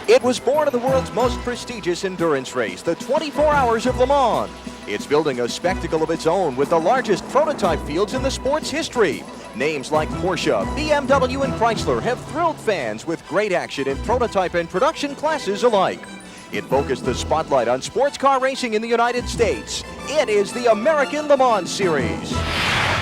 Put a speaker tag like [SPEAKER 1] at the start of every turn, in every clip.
[SPEAKER 1] It was born in the world's most prestigious endurance race, the 24 Hours of Le Mans. It's building a spectacle of its own with the largest prototype fields in the sport's history. Names like Porsche, BMW, and Chrysler have thrilled fans with great action in prototype and production classes alike. It focused the spotlight on sports car racing in the United States. It is the American Le Mans Series.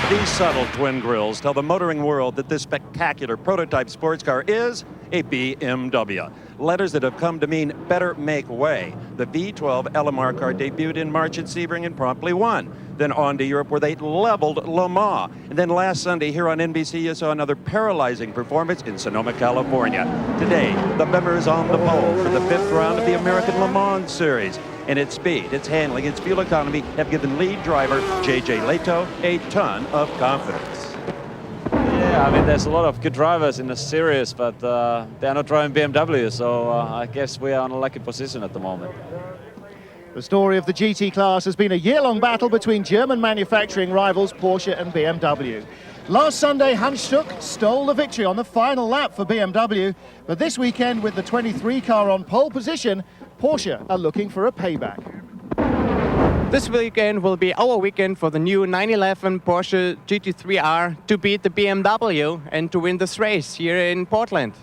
[SPEAKER 2] These subtle twin grills tell the motoring world that this spectacular prototype sports car is a BMW. Letters that have come to mean better make way. The V12 LMR car debuted in March at Sebring and promptly won. Then on to Europe where they leveled Le Mans. And then last Sunday here on NBC you saw another paralyzing performance in Sonoma, California. Today, the member is on the pole for the 5th round of the American Le Mans Series. And its speed, its handling, its fuel economy have given lead driver J.J. Lehto a ton of confidence.
[SPEAKER 3] Yeah, I mean, there's a lot of good drivers in the series, but they're not driving BMW, so I guess we are in a lucky position at the moment.
[SPEAKER 4] The story of the GT class has been a year-long battle between German manufacturing rivals Porsche and BMW. Last Sunday, Hans Stuck stole the victory on the final lap for BMW, but this weekend, with the 23 car on pole position, Porsche are looking for a payback.
[SPEAKER 5] This weekend will be our weekend for the new 911 Porsche GT3R to beat the BMW and to win this race here in Portland.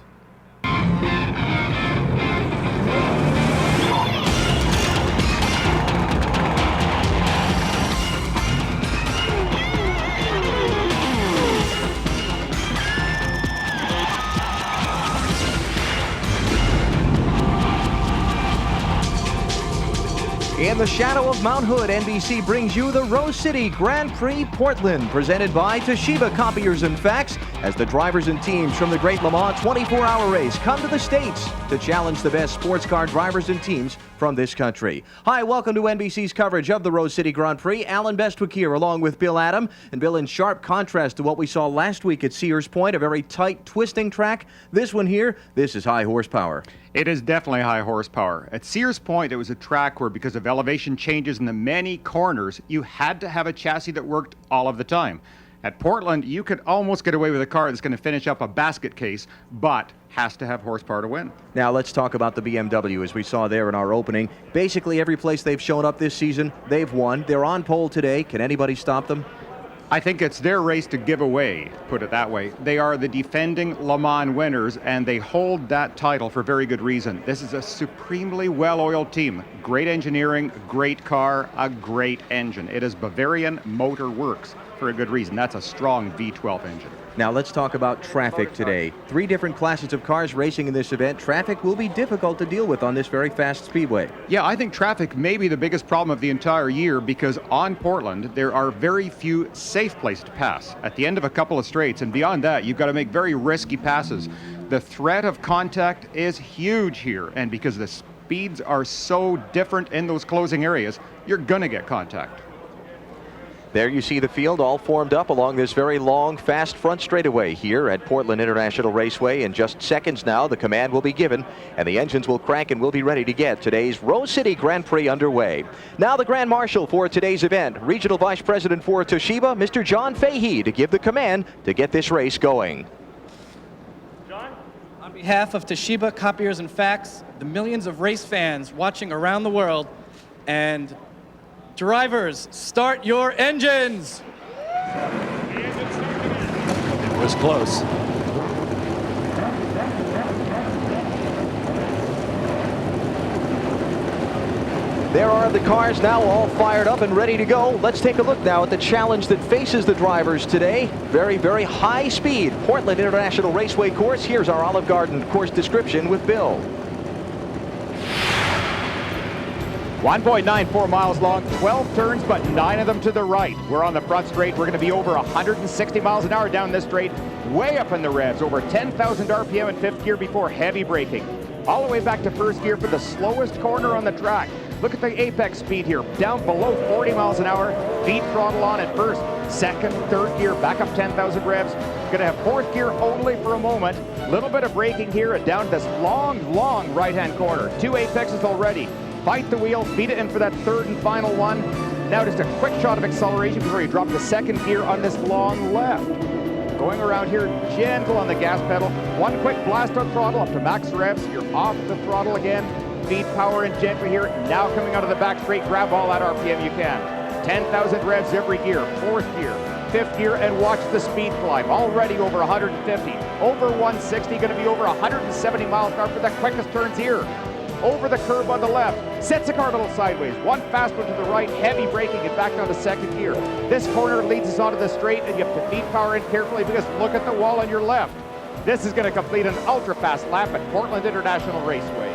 [SPEAKER 1] In the shadow of Mount Hood, NBC brings you the Rose City Grand Prix Portland, presented by Toshiba Copiers and Fax, as the drivers and teams from the Great Le Mans 24-hour race come to the States to challenge the best sports car drivers and teams from this country. Hi, welcome to NBC's coverage of the Rose City Grand Prix. Alan Bestwick here, along with Bill Adam. And Bill, in sharp contrast to what we saw last week at Sears Point, a very tight, twisting track. This one here, this is high horsepower.
[SPEAKER 6] It is definitely high horsepower. At Sears Point, it was a track where, because of elevation changes in the many corners, you had to have a chassis that worked all of the time. At Portland, you could almost get away with a car that's going to finish up a basket case, but has to have horsepower to win.
[SPEAKER 1] Now let's talk about the BMW, as we saw there in our opening. Basically every place they've shown up this season, they've won. They're on pole today. Can anybody stop them?
[SPEAKER 6] I think it's their race to give away, put it that way. They are the defending Le Mans winners, and they hold that title for very good reason. This is a supremely well-oiled team. Great engineering, great car, a great engine. It is Bavarian Motor Works for a good reason. That's a strong V12 engine.
[SPEAKER 1] Now let's talk about traffic today. 3 different classes of cars racing in this event. Traffic will be difficult to deal with on this very fast speedway.
[SPEAKER 6] Yeah, I think traffic may be the biggest problem of the entire year, because on Portland there are very few safe places to pass. At the end of a couple of straights, and beyond that, you've got to make very risky passes. The threat of contact is huge here, and because the speeds are so different in those closing areas, you're going to get contact.
[SPEAKER 1] There you see the field all formed up along this very long, fast front straightaway here at Portland International Raceway. In just seconds now, the command will be given, and the engines will crank and we'll be ready to get today's Rose City Grand Prix underway. Now the Grand Marshal for today's event, Regional Vice President for Toshiba, Mr. John Fahey, to give the command to get this race going.
[SPEAKER 7] John? On behalf of Toshiba Copiers and Fax, the millions of race fans watching around the world, and drivers, start your engines!
[SPEAKER 3] It was close.
[SPEAKER 1] There are the cars now all fired up and ready to go. Let's take a look now at the challenge that faces the drivers today. Very, very high speed Portland International Raceway course. Here's our Olive Garden course description with Bill.
[SPEAKER 6] 1.94 miles long, 12 turns, but 9 of them to the right. We're on the front straight. We're going to be over 160 miles an hour down this straight, way up in the revs, over 10,000 RPM in 5th gear before heavy braking. All the way back to 1st gear for the slowest corner on the track. Look at the apex speed here, down below 40 miles an hour, feet throttle on at 1st, 2nd, 3rd gear, back up 10,000 revs. Going to have 4th gear only for a moment. Little bit of braking here and down this long, long right-hand corner. 2 apexes already. Fight the wheel, feed it in for that 3rd and final one. Now just a quick shot of acceleration before you drop the 2nd gear on this long left. Going around here, gentle on the gas pedal. One quick blast on throttle up to max revs. You're off the throttle again. Speed, power, and gentry here. Now coming out of the back straight, grab all that RPM you can. 10,000 revs every gear, fourth gear, fifth gear, and watch the speed climb. Already over 150, over 160, going to be over 170 miles an hour for the quickest turns here. Over the curve on the left, sets the car a little sideways. One fast one to the right, heavy braking and back down to second gear. This corner leads us onto the straight, and you have to feed power in carefully because look at the wall on your left. This is going to complete an ultra-fast lap at Portland International Raceway.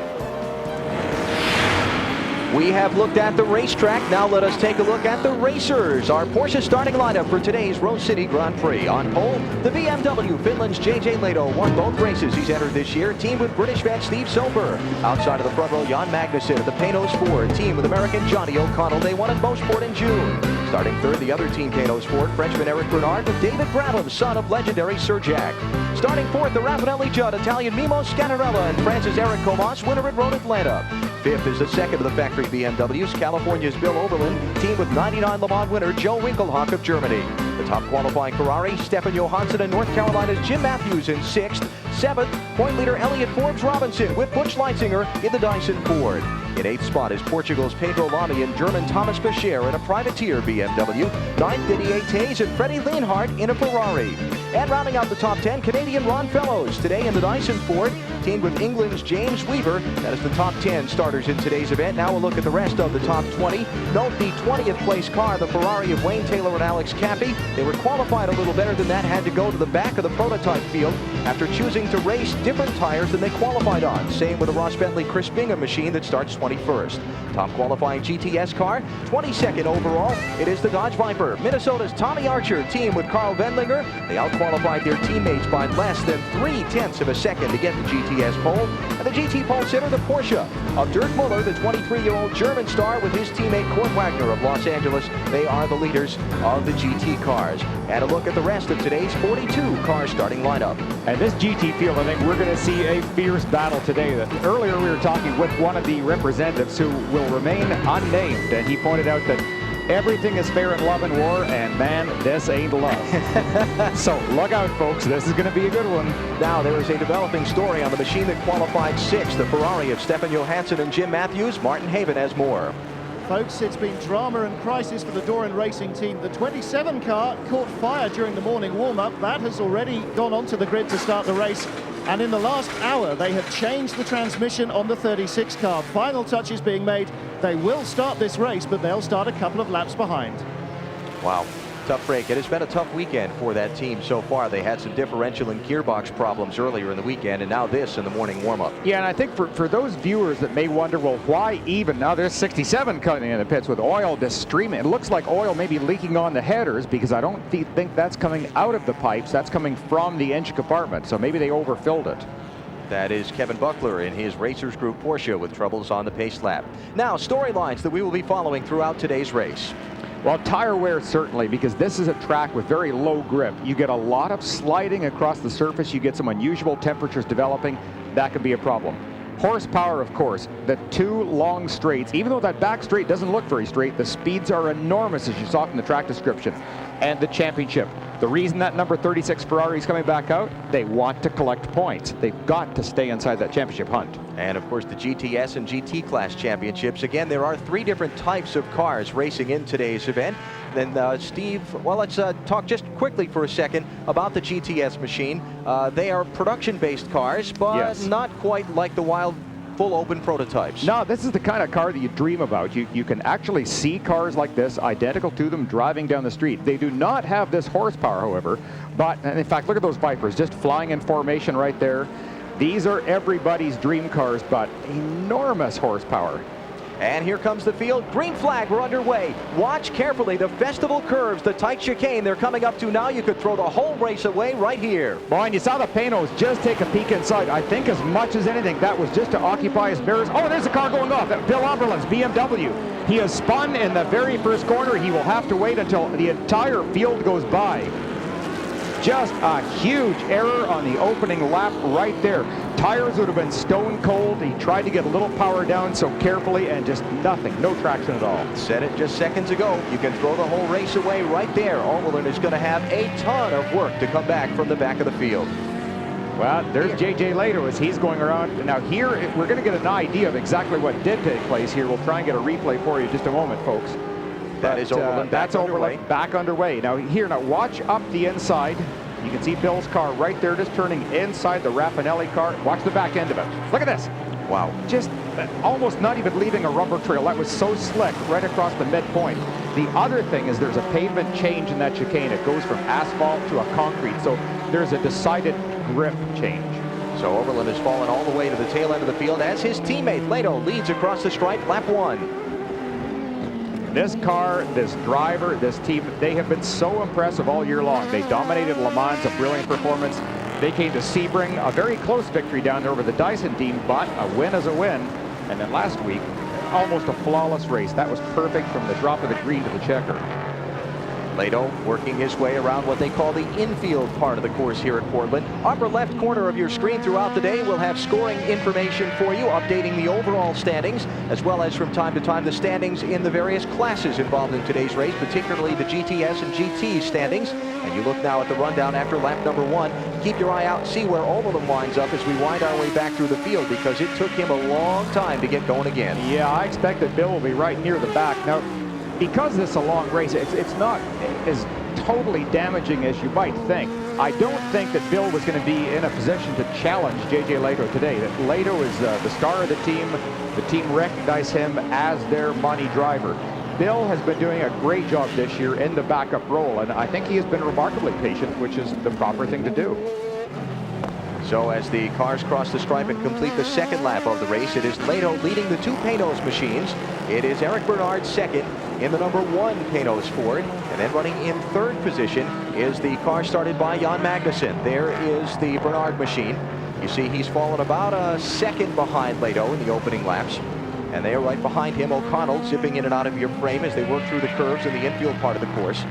[SPEAKER 1] We have looked at the racetrack. Now let us take a look at the racers. Our Porsche starting lineup for today's Rose City Grand Prix. On pole, the BMW. Finland's J.J. Lehto won both races he's entered this year. Teamed with British vet Steve Soper. Outside of the front row, Jan Magnussen of the Panos Ford. Teamed with American Johnny O'Connell. They won at Mosport in June. Starting third, the other team Panos Ford. Frenchman Eric Bernard with David Brabham, son of legendary Sir Jack. Starting fourth, the Raffinelli Judd, Italian Mimo Scanarella, and France's Eric Comas, winner at Road Atlanta. Fifth is the second of the factory BMWs, California's Bill Oberlin, teamed with 99 Le Mans winner Joe Winkelhock of Germany. The top qualifying Ferrari, Stefan Johansson, and North Carolina's Jim Matthews in sixth. Seventh, point leader Elliot Forbes Robinson with Butch Leitzinger in the Dyson Ford. In eighth spot is Portugal's Pedro Lamy and German Thomas Becher in a privateer BMW. Ninth, Didier Tays and Freddie Lienhardt in a Ferrari. And rounding out the top 10, Canadian Ron Fellows, today in the Dyson Ford, teamed with England's James Weaver. That is the top 10 starters in today's event. Now we'll look at the rest of the top 20. Note the 20th place car, the Ferrari of Wayne Taylor and Alex Cappy. They were qualified a little better than that, had to go to the back of the prototype field after choosing to race different tires than they qualified on. Same with the Ross Bentley Chris Bingham machine that starts 21st. Top qualifying GTS car, 22nd overall. It is the Dodge Viper. Minnesota's Tommy Archer, team with Carl Wendlinger. They outqualified their teammates by less than 0.3 of a second to get the GTS pole. And the GT pole sitter, the Porsche of Dirk Muller, the 23-year-old German star with his teammate Kurt Wagner of Los Angeles. They are the leaders of the GT cars. And a look at the rest of today's 42 car starting lineup.
[SPEAKER 6] And this GT field, I think we're going to see a fierce battle today. Earlier we were talking with one of the representatives who will remain unnamed, and he pointed out that everything is fair in love and war, and man, this ain't love. So look out, folks. This is going to be a good one.
[SPEAKER 1] Now there is a developing story on the machine that qualified sixth, the Ferrari of Stefan Johansson and Jim Matthews. Martin Haven has more.
[SPEAKER 4] Folks, it's been drama and crisis for the Doran Racing team. The 27 car caught fire during the morning warm-up. That has already gone onto the grid to start the race. And in the last hour, they have changed the transmission on the 36 car. Final touches being made. They will start this race, but they'll start a couple of laps behind.
[SPEAKER 1] Wow. Tough break. It has been a tough weekend for that team so far. They had some differential and gearbox problems earlier in the weekend, and now this in the morning warm-up.
[SPEAKER 6] Yeah, and I think for those viewers that may wonder, well, why even? Now there's 67 coming in the pits with oil just streaming. It looks like oil may be leaking on the headers because I don't think that's coming out of the pipes. That's coming from the engine compartment, so maybe they overfilled it.
[SPEAKER 1] That is Kevin Buckler in his Racers Group Porsche with troubles on the pace lap. Now, storylines that we will be following throughout today's race.
[SPEAKER 6] Well, tire wear certainly, because this is a track with very low grip. You get a lot of sliding across the surface. You get some unusual temperatures developing. That can be a problem. Horsepower, of course, the two long straights. Even though that back straight doesn't look very straight, the speeds are enormous, as you saw from the track description. And the championship. The reason that number 36 Ferrari is coming back out, they want to collect points. They've got to stay inside that championship hunt.
[SPEAKER 1] And of course the GTS and GT class championships. Again, there are three different types of cars racing in today's event. Then Steve, well, let's talk just quickly for a second about the GTS machine. They are production-based cars, but
[SPEAKER 6] yes,
[SPEAKER 1] not quite like the wild full open prototypes.
[SPEAKER 6] No, this is the kind of car that you dream about. You can actually see cars like this, identical to them, driving down the street. They do not have this horsepower, however, but in fact, look at those Vipers just flying in formation right there. These are everybody's dream cars, but enormous horsepower.
[SPEAKER 1] And here comes the field. Green flag, we're underway. Watch carefully the festival curves, the tight chicane they're coming up to now. You could throw the whole race away right here.
[SPEAKER 6] Boy, and you saw the Panos just take a peek inside. I think as much as anything, that was just to occupy his mirrors. Oh, there's a car going off. Bill Oberlin's BMW. He has spun in the very first corner. He will have to wait until the entire field goes by. Just a huge error on the opening lap right there. Tires would have been stone cold. He tried to get a little power down so carefully and just nothing, no traction at all.
[SPEAKER 1] Said it just seconds ago. You can throw the whole race away right there. Overland is going to have a ton of work to come back from the back of the field.
[SPEAKER 6] Well, there's J.J. Lato as he's going around. Now here, we're going to get an idea of exactly what did take place here. We'll try and get a replay for you in just a moment, folks.
[SPEAKER 1] That is Overland back underway.
[SPEAKER 6] Back underway. Now watch up the inside. You can see Bill's car right there just turning inside the Raffinelli car. Watch the back end of it. Look at this.
[SPEAKER 1] Wow.
[SPEAKER 6] Just almost not even leaving a rubber trail. That was so slick right across the midpoint. The other thing is there's a pavement change in that chicane. It goes from asphalt to a concrete. So there's a decided grip change.
[SPEAKER 1] So Overland has fallen all the way to the tail end of the field as his teammate Lato leads across the stripe, lap 1.
[SPEAKER 6] This car, this driver, this team, they have been so impressive all year long. They dominated Le Mans, a brilliant performance. They came to Sebring, a very close victory down there over the Dyson team, but a win is a win. And then last week, almost a flawless race. That was perfect from the drop of the green to the checker.
[SPEAKER 1] Lato working his way around what they call the infield part of the course here at Portland. Upper left corner of your screen throughout the day, we'll have scoring information for you, updating the overall standings, as well as from time to time the standings in the various classes involved in today's race, particularly the GTS and GT standings. And you look now at the rundown after lap number 1. Keep your eye out and see where Overland winds up as we wind our way back through the field, because it took him a long time to get going again.
[SPEAKER 6] Yeah, I expect that Bill will be right near the back. Now, because this is a long race, it's not as totally damaging as you might think. I don't think that Bill was going to be in a position to challenge J.J. Lato today. That Lato is the star of the team. The team recognized him as their money driver. Bill has been doing a great job this year in the backup role, and I think he has been remarkably patient, which is the proper thing to do.
[SPEAKER 1] So as the cars cross the stripe and complete the second lap of the race, it is Lato leading the 2 Panos machines. It is Eric Bernard second in the number 1 Panos Ford. And then running in 3rd position is the car started by Jan Magnussen. There is the Bernard machine. You see he's fallen about a second behind Lato in the opening laps. And they are right behind him, O'Connell, zipping in and out of your frame as they work through the curves in the infield part of the course.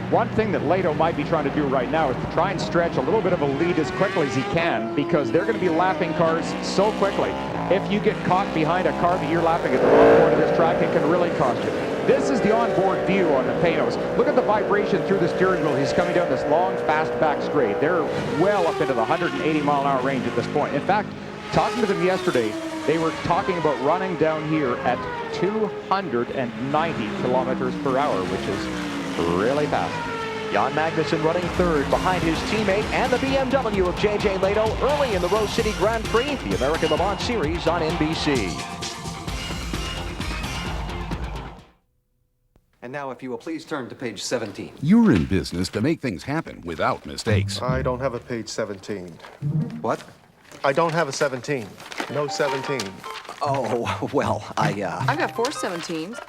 [SPEAKER 6] One thing that Lato might be trying to do right now is to try and stretch a little bit of a lead as quickly as he can, because they're going to be lapping cars so quickly. If you get caught behind a car that you're lapping at the wrong point of this track, it can really cost you. This is the onboard view on the Panos. Look at the vibration through the steering wheel. He's coming down this long, fast back straight. They're well up into the 180-mile-an-hour range at this point. In fact, talking to them yesterday, they were talking about running down here at 290 kilometers per hour, which is really fast.
[SPEAKER 1] Jan Magnussen running 3rd behind his teammate and the BMW of J.J. Lato early in the Rose City Grand Prix, the American Le Mans Series on NBC.
[SPEAKER 8] And now, if you will please turn to page 17.
[SPEAKER 9] You're in business to make things happen without mistakes.
[SPEAKER 10] I don't have a page 17.
[SPEAKER 8] What?
[SPEAKER 10] I don't have a 17. No 17.
[SPEAKER 8] Oh, well,
[SPEAKER 11] I got 4 17s.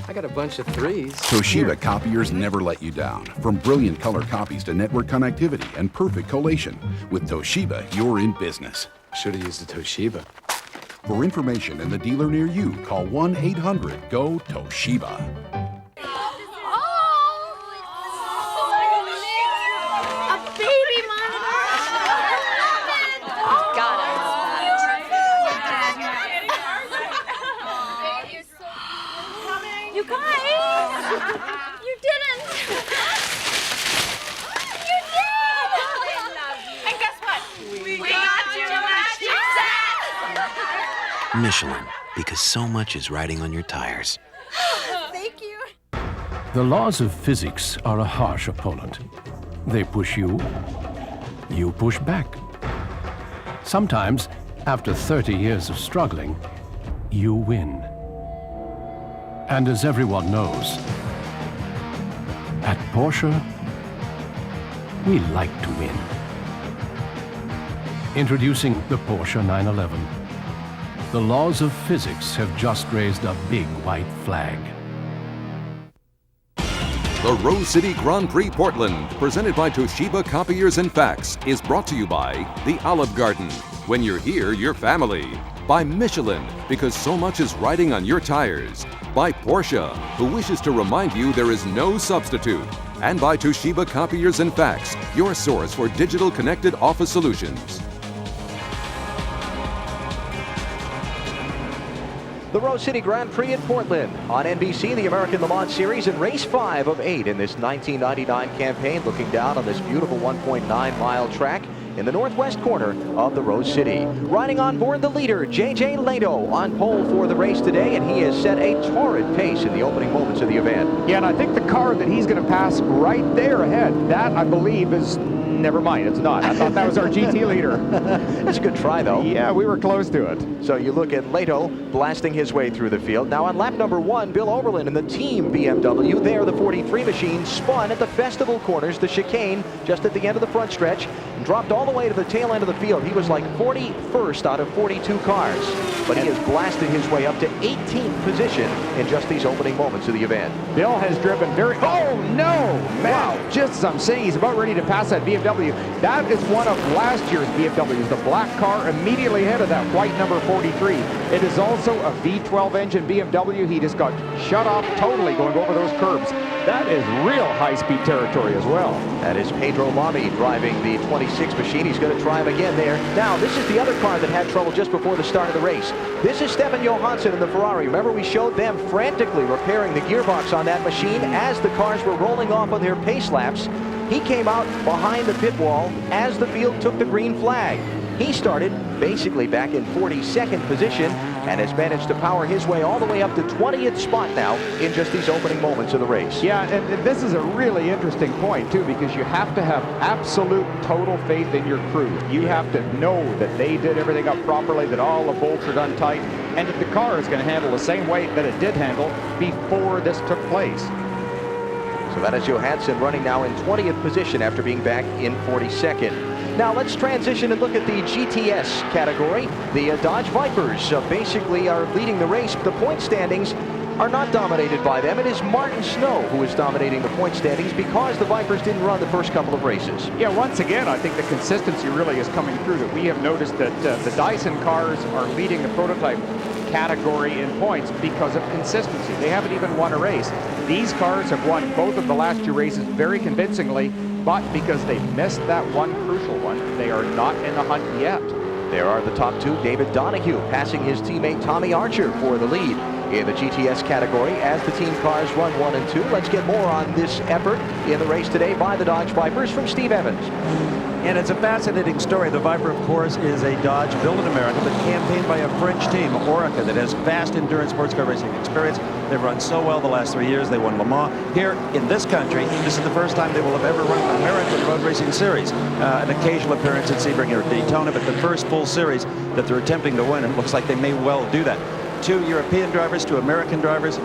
[SPEAKER 8] I got a bunch of 3s.
[SPEAKER 9] Toshiba copiers never let you down. From brilliant color copies to network connectivity and perfect collation. With Toshiba, you're in business.
[SPEAKER 8] Should have used a Toshiba.
[SPEAKER 9] For information and the dealer near you, call 1-800-GO-TOSHIBA.
[SPEAKER 12] Michelin, because so much is riding on your tires.
[SPEAKER 11] Thank you.
[SPEAKER 13] The laws of physics are a harsh opponent. They push you, you push back. Sometimes, after 30 years of struggling, you win. And as everyone knows, at Porsche, we like to win. Introducing the Porsche 911. The laws of physics have just raised a big white flag.
[SPEAKER 14] The Rose City Grand Prix Portland, presented by Toshiba Copiers and Fax, is brought to you by the Olive Garden, When you're here, you're family. By Michelin, because so much is riding on your tires. By Porsche, who wishes to remind you there is no substitute. And by Toshiba Copiers and Fax, your source for digital connected office solutions.
[SPEAKER 1] The Rose City Grand Prix at Portland. On NBC, the American Le Mans Series in race 5 of 8 in this 1999 campaign, looking down on this beautiful 1.9-mile track in the northwest corner of the Rose City. Riding on board the leader, J.J. Lehto, on pole for the race today, and he has set a torrid pace in the opening moments of the event.
[SPEAKER 6] Yeah, and I think the car that he's going to pass right there ahead, that I believe is... Never mind, it's not. I thought that was our GT leader.
[SPEAKER 1] It's a good try, though.
[SPEAKER 6] Yeah, we were close to it.
[SPEAKER 1] So you look at Lehto blasting his way through the field. Now on lap number 1, Bill Oberlin and the team BMW, there the 43 machine spun at the festival corners, the chicane, just at the end of the front stretch, and dropped all the way to the tail end of the field. He was like 41st out of 42 cars, but he has blasted his way up to 18th position in just these opening moments of the event.
[SPEAKER 6] Bill has driven very... Oh, no! Man,
[SPEAKER 1] wow.
[SPEAKER 6] Just as I'm saying, he's about ready to pass that BMW. That is one of last year's BMWs, the black car immediately ahead of that white number 43. It is also a V12 engine BMW. He just got shut off totally going over those curbs. That is real high-speed territory as well.
[SPEAKER 1] That is Pedro Lamy driving the 26 machine. He's going to try him again there. Now, this is the other car that had trouble just before the start of the race. This is Stefan Johansson in the Ferrari. Remember, we showed them frantically repairing the gearbox on that machine as the cars were rolling off on their pace laps. He came out behind the pit wall as the field took the green flag. He started basically back in 42nd position and has managed to power his way all the way up to 20th spot now in just these opening moments of the race.
[SPEAKER 6] Yeah, and this is a really interesting point, too, because you have to have absolute total faith in your crew. You have to know that they did everything up properly, that all the bolts are done tight, and that the car is going to handle the same weight that it did handle before this took place.
[SPEAKER 1] So that is Johansson running now in 20th position after being back in 42nd. Now let's transition and look at the GTS category. The Dodge Vipers basically are leading the race. The point standings are not dominated by them. It is Martin Snow who is dominating the point standings because the Vipers didn't run the first couple of races.
[SPEAKER 6] Yeah, once again, I think the consistency really is coming through. That we have noticed that the Dyson cars are leading the prototype category in points because of consistency. They haven't even won a race. These cars have won both of the last 2 races very convincingly, but because they missed that one crucial one, they are not in the hunt yet.
[SPEAKER 1] There are the top 2, David Donahue passing his teammate Tommy Archer for the lead in the GTS category as the team cars run 1 and 2. Let's get more on this effort in the race today by the Dodge Vipers from Steve Evans.
[SPEAKER 2] And it's a fascinating story. The Viper, of course, is a Dodge built in America, but campaigned by a French team, Orica, that has vast endurance sports car racing experience. They've run so well the last 3 years. They won Le Mans. Here in this country, this is the first time they will have ever run an American Road Racing Series. An occasional appearance at Sebring or Daytona, but the first full series that they're attempting to win, and it looks like they may well do that. 2 European drivers, 2 American drivers,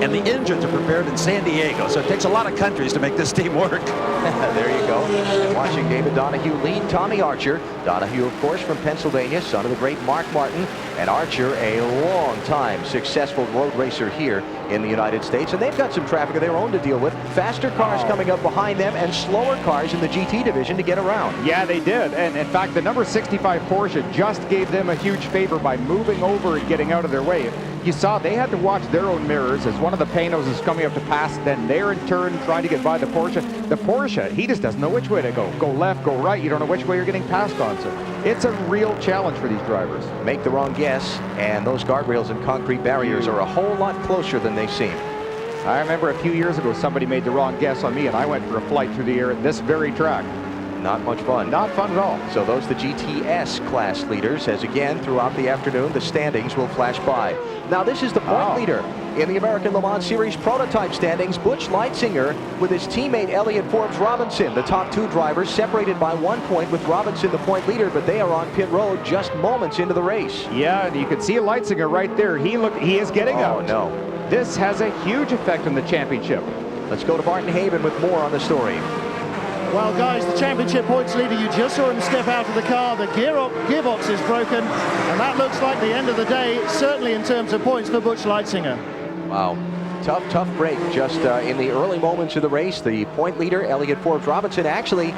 [SPEAKER 2] and the engines are prepared in San Diego, so it takes a lot of countries to make this team work.
[SPEAKER 1] There you go. And watching David Donahue lead Tommy Archer. Donahue, of course, from Pennsylvania, son of the great Mark Martin. And Archer, a long-time successful road racer here in the United States. And they've got some traffic of their own to deal with. Faster cars coming up behind them and slower cars in the GT division to get around.
[SPEAKER 6] Yeah, they did. And in fact, the number 65 Porsche just gave them a huge favor by moving over and getting out of their way. You saw they had to watch their own mirrors as one of the Panos is coming up to pass, then they're in turn trying to get by the Porsche. The Porsche, he just doesn't know which way to go. Go left, go right, you don't know which way you're getting passed on. So it's a real challenge for these drivers.
[SPEAKER 1] Make the wrong guess, and those guardrails and concrete barriers are a whole lot closer than they seem.
[SPEAKER 6] I remember a few years ago somebody made the wrong guess on me, and I went for a flight through the air at this very track.
[SPEAKER 1] Not much fun.
[SPEAKER 6] Not fun at all.
[SPEAKER 1] So those the GTS class leaders, as again throughout the afternoon the standings will flash by. Now this is the point leader in the American Le Mans Series prototype standings. Butch Leitzinger with his teammate Elliott Forbes Robinson. The top 2 drivers separated by 1 point, with Robinson the point leader, but they are on pit road just moments into the race.
[SPEAKER 6] Yeah, and you can see Leitzinger right there. He is getting out.
[SPEAKER 1] No.
[SPEAKER 6] This has a huge effect on the championship.
[SPEAKER 1] Let's go to Martin Haven with more on the story.
[SPEAKER 4] Well, guys, the championship points leader, you just saw him step out of the car. The gearbox is broken, and that looks like the end of the day, certainly in terms of points for Butch Leitzinger.
[SPEAKER 1] Wow. Tough break just in the early moments of the race. The point leader, Elliott Forbes Robinson, actually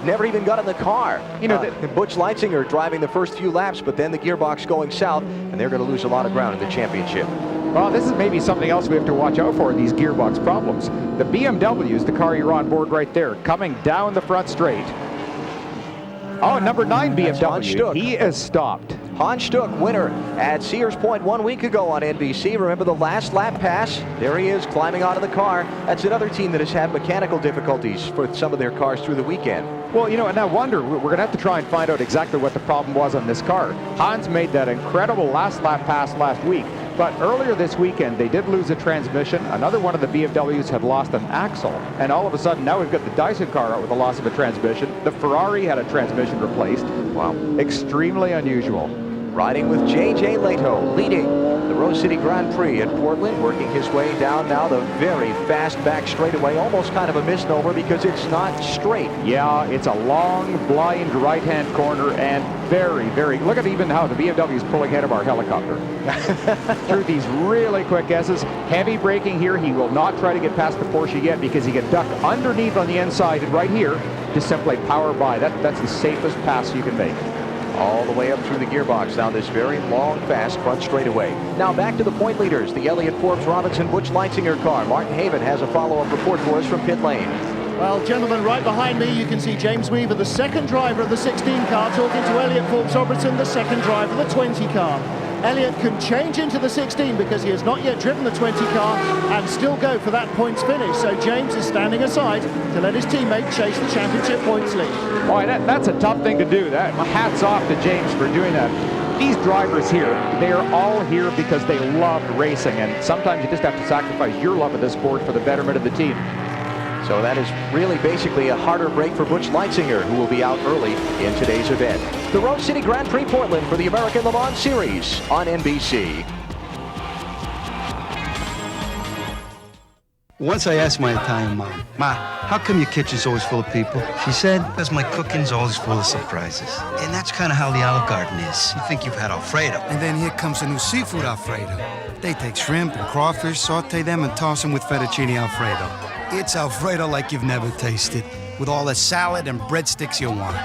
[SPEAKER 1] never even got in the car.
[SPEAKER 6] You know,
[SPEAKER 1] Butch Leitzinger driving the first few laps, but then the gearbox going south, and they're going to lose a lot of ground in the championship.
[SPEAKER 6] Well, this is maybe something else we have to watch out for, these gearbox problems. The BMW is the car you're on board right there, coming down the front straight. Oh, number 9 BMW, he is stopped.
[SPEAKER 1] Hans Stuck, winner at Sears Point 1 week ago on NBC. Remember the last lap pass? There he is, climbing out of the car. That's another team that has had mechanical difficulties for some of their cars through the weekend.
[SPEAKER 6] Well, you know, and I wonder, we're going to have to try and find out exactly what the problem was on this car. Hans made that incredible last lap pass last week, but earlier this weekend, they did lose a transmission. Another one of the BMWs had lost an axle, and all of a sudden, now we've got the Dyson car out with the loss of a transmission. The Ferrari had a transmission replaced. Wow. Extremely unusual.
[SPEAKER 1] Riding with J.J. Leto, leading the Rose City Grand Prix at Portland, working his way down now the very fast back straightaway, almost kind of a misnomer because it's not straight.
[SPEAKER 6] Yeah, it's a long, blind right-hand corner and very, very, look at even how the BMW is pulling ahead of our helicopter. Through these really quick S's. Heavy braking here. He will not try to get past the Porsche yet because he can duck underneath on the inside and right here to simply power by. That's the safest pass you can make.
[SPEAKER 1] All the way up through the gearbox down this very long, fast front straightaway. Now back to the point leaders, the Elliott Forbes Robinson Butch Leitzinger car. Martin Haven has a follow-up report for us from pit lane.
[SPEAKER 4] Well, gentlemen, right behind me, you can see James Weaver, the second driver of the 16 car, talking to Elliott Forbes Robertson, the second driver of the 20 car. Elliott can change into the 16 because he has not yet driven the 20 car and still go for that points finish. So James is standing aside to let his teammate chase the championship points lead.
[SPEAKER 6] Boy, that's a tough thing to do. Hats off to James for doing that. These drivers here, they are all here because they love racing, and sometimes you just have to sacrifice your love of the sport for the betterment of the team.
[SPEAKER 1] So that is really basically a harder break for Butch Leitzinger, who will be out early in today's event. The Rose City Grand Prix Portland for the American Le Mans Series on NBC.
[SPEAKER 15] Once I asked my Italian mom, Ma, how come your kitchen's always full of people? She said, because my cooking's always full of surprises. And that's kind of how the Olive Garden is. You think you've had Alfredo. And then here comes a new seafood Alfredo. They take shrimp and crawfish, saute them, and toss them with fettuccine Alfredo. It's Alfredo like you've never tasted, with all the salad and breadsticks you want.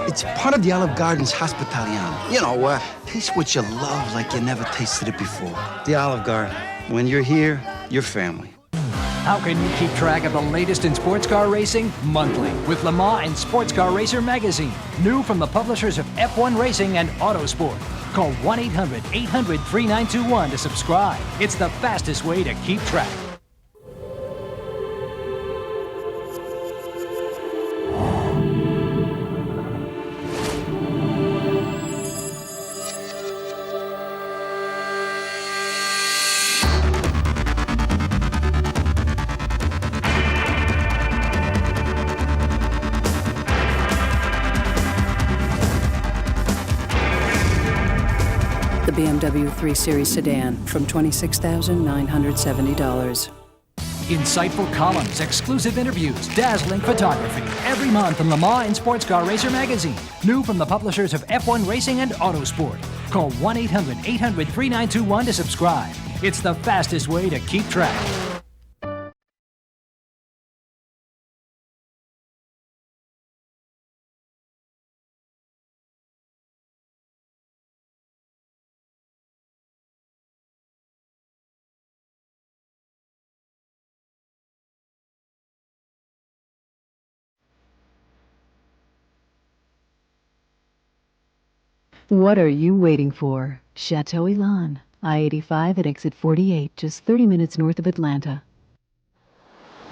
[SPEAKER 15] It's part of the Olive Garden's Hospitaliano. You know, taste what you love like you never tasted it before. The Olive Garden. When you're here, you're family.
[SPEAKER 16] How can you keep track of the latest in sports car racing? Monthly, with Le Mans and Sports Car Racer magazine. New from the publishers of F1 Racing and Autosport. Call 1-800-800-3921 to subscribe. It's the fastest way to keep track.
[SPEAKER 17] BMW 3 Series sedan from $26,970.
[SPEAKER 16] Insightful columns, exclusive interviews, dazzling photography. Every month in Le Mans and Sports Car Racer magazine. New from the publishers of F1 Racing and Autosport. Call 1-800-800-3921 to subscribe. It's the fastest way to keep track.
[SPEAKER 18] What are you waiting for? Chateau Elan, I-85 at exit 48, just 30 minutes north of Atlanta.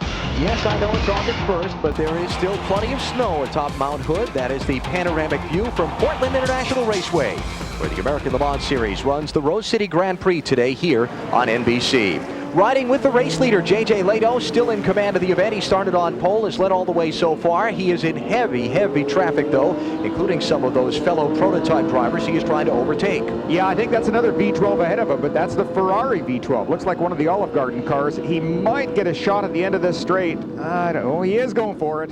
[SPEAKER 1] Yes, I know it's August 1st, but there is still plenty of snow atop Mount Hood. That is the panoramic view from Portland International Raceway, where the American Le Mans Series runs the Rose City Grand Prix today here on NBC. Riding with the race leader, J.J. Leto, still in command of the event. He started on pole, has led all the way so far. He is in heavy, heavy traffic, though, including some of those fellow prototype drivers he is trying to overtake.
[SPEAKER 6] Yeah, I think that's another V12 ahead of him, but that's the Ferrari V12. Looks like one of the Olive Garden cars. He might get a shot at the end of this straight. I don't know. He is going for it.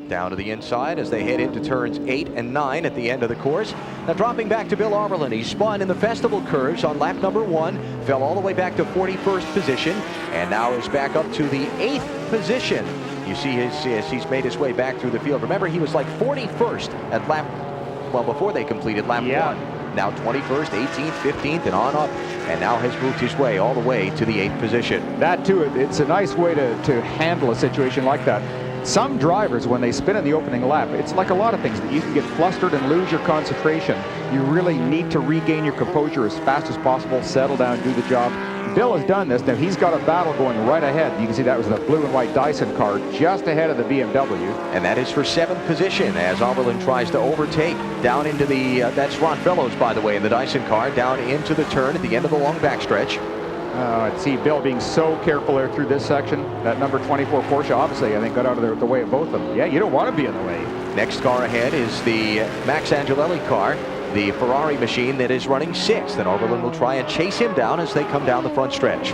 [SPEAKER 1] Down to the inside as they head into turns 8 and 9 at the end of the course. Now dropping back to Bill Armerlin. He spun in the festival curves on lap number 1, fell all the way back to 41st position, and now is back up to the 8th position. You see he's made his way back through the field. Remember, he was like 41st at lap, well, before they completed lap 1. Now 21st, 18th, 15th, and on up. And now has moved his way all the way to the 8th position.
[SPEAKER 6] That too, it's a nice way to handle a situation like that. Some drivers, when they spin in the opening lap, it's like a lot of things that you can get flustered and lose your concentration. You really need to regain your composure as fast as possible, settle down, do the job. Bill has done this. Now he's got a battle going right ahead. You can see that was the blue and white Dyson car just ahead of the BMW.
[SPEAKER 1] And that is for 7th position as Oberlin tries to overtake down into the, that's Ron Fellows, by the way, in the Dyson car, down into the turn at the end of the long backstretch.
[SPEAKER 6] I'd see Bill being so careful there through this section. That number 24 Porsche, obviously, I think, got out of the way of both of them. Yeah, you don't want to be in the way.
[SPEAKER 1] Next car ahead is the Max Angelelli car, the Ferrari machine that is running 6th. And Oberlin will try and chase him down as they come down the front stretch.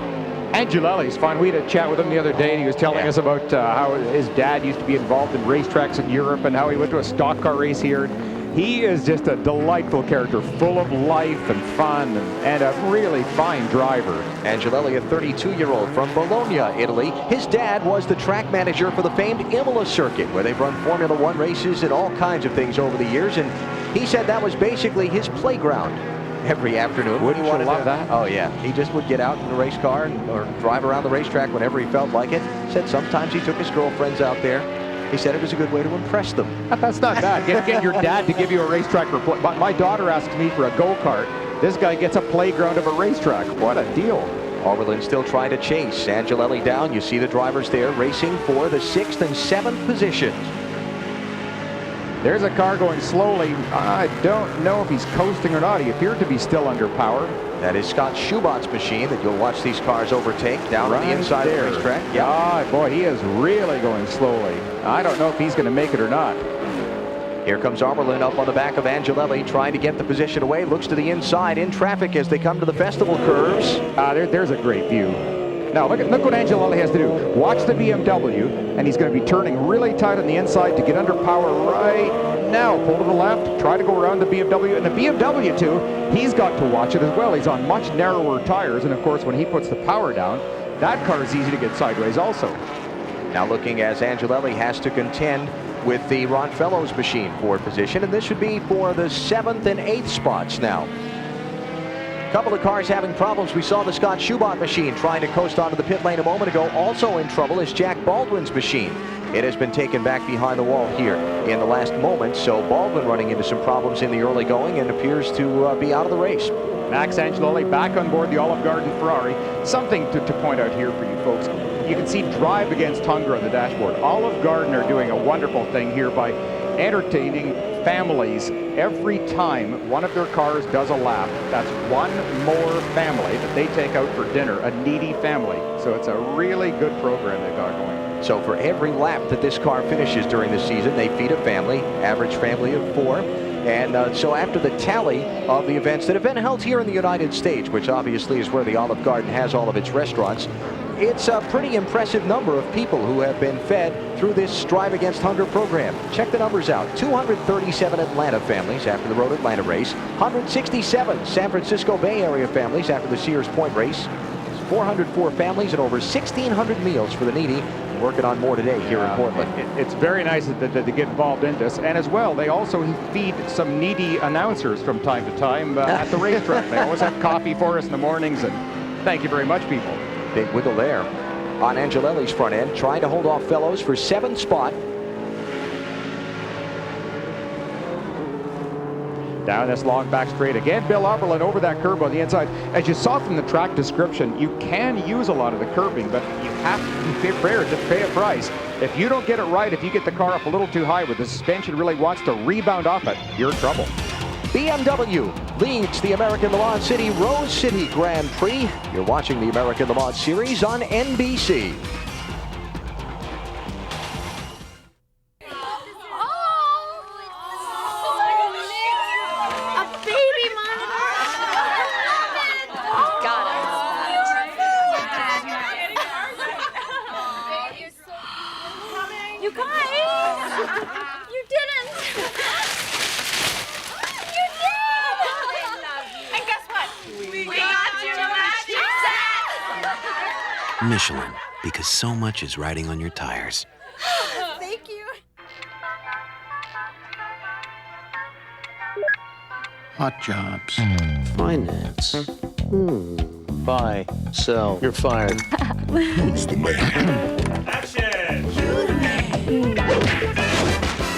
[SPEAKER 6] Angelelli's fun. We had a chat with him the other day, and he was telling us about how his dad used to be involved in racetracks in Europe and how he went to a stock car race here. He is just a delightful character, full of life and fun, and a really fine driver.
[SPEAKER 1] Angelelli, a 32-year-old from Bologna, Italy. His dad was the track manager for the famed Imola circuit, where they've run Formula One races and all kinds of things over the years. And he said that was basically his playground every afternoon.
[SPEAKER 6] Wouldn't you love that?
[SPEAKER 1] Oh, yeah. He just would get out in the race car or drive around the racetrack whenever he felt like it. Said sometimes he took his girlfriends out there. He said it was a good way to impress them.
[SPEAKER 6] That's not bad. Get your dad to give you a racetrack. My daughter asked me for a go-kart. This guy gets a playground of a racetrack. What a deal.
[SPEAKER 1] Oberlin still trying to chase Angelelli down. You see the drivers there racing for the 6th and 7th positions.
[SPEAKER 6] There's a car going slowly. I don't know if he's coasting or not. He appeared to be still under power.
[SPEAKER 1] That is Scott Schubott's machine that you'll watch these cars overtake down on the inside of the racetrack.
[SPEAKER 6] Yeah. Ah, boy, he is really going slowly. I don't know if he's going to make it or not.
[SPEAKER 1] Here comes Oberlin up on the back of Angelelli, trying to get the position away. Looks to the inside in traffic as they come to the festival curves.
[SPEAKER 6] There's a great view. Now look what Angelelli has to do. Watch the BMW, and he's going to be turning really tight on the inside to get under power right now. Pull to the left, try to go around the BMW, and the BMW too, he's got to watch it as well. He's on much narrower tires, and of course when he puts the power down, that car is easy to get sideways also.
[SPEAKER 1] Now looking as Angelelli has to contend with the Ron Fellows machine for position, and this should be for the 7th and 8th spots now. Couple of cars having problems. We saw the Scott Schubott machine trying to coast onto the pit lane a moment ago. Also in trouble is Jack Baldwin's machine. It has been taken back behind the wall here in the last moment. So Baldwin running into some problems in the early going and appears to be out of the race.
[SPEAKER 6] Max Angelelli back on board the Olive Garden Ferrari. Something to point out here for you folks. You can see Drive Against Hunger on the dashboard. Olive Garden are doing a wonderful thing here by entertaining families every time one of their cars does a lap. That's one more family that they take out for dinner, a needy family. So it's a really good program they've got going.
[SPEAKER 1] So for every lap that this car finishes during the season, they feed a family, average family of 4. And so after the tally of the events that have been held here in the United States, which obviously is where the Olive Garden has all of its restaurants, it's a pretty impressive number of people who have been fed through this Drive Against Hunger program. Check the numbers out. 237 Atlanta families after the Road Atlanta race. 167 San Francisco Bay Area families after the Sears Point race. 404 families and over 1,600 meals for the needy. Working on more today here in Portland.
[SPEAKER 6] It's very nice that they get involved in this. And as well, they also feed some needy announcers from time to time at the racetrack. They always have coffee for us in the mornings. And thank you very much, people.
[SPEAKER 1] Big wiggle there on Angelelli's front end, trying to hold off Fellows for 7th spot.
[SPEAKER 6] Down this long back straight again, Bill Oberlin over that curb on the inside. As you saw from the track description, you can use a lot of the curbing, but you have to be prepared to pay a price. If you don't get it right, if you get the car up a little too high where the suspension really wants to rebound off it, you're in trouble.
[SPEAKER 1] BMW leads the American Le Mans City Rose City Grand Prix. You're watching the American Le Mans Series on NBC.
[SPEAKER 12] Michelin, because so much is riding on your tires.
[SPEAKER 8] Hot jobs. Finance. Buy. Sell. You're fired. Who's the man?
[SPEAKER 19] Action!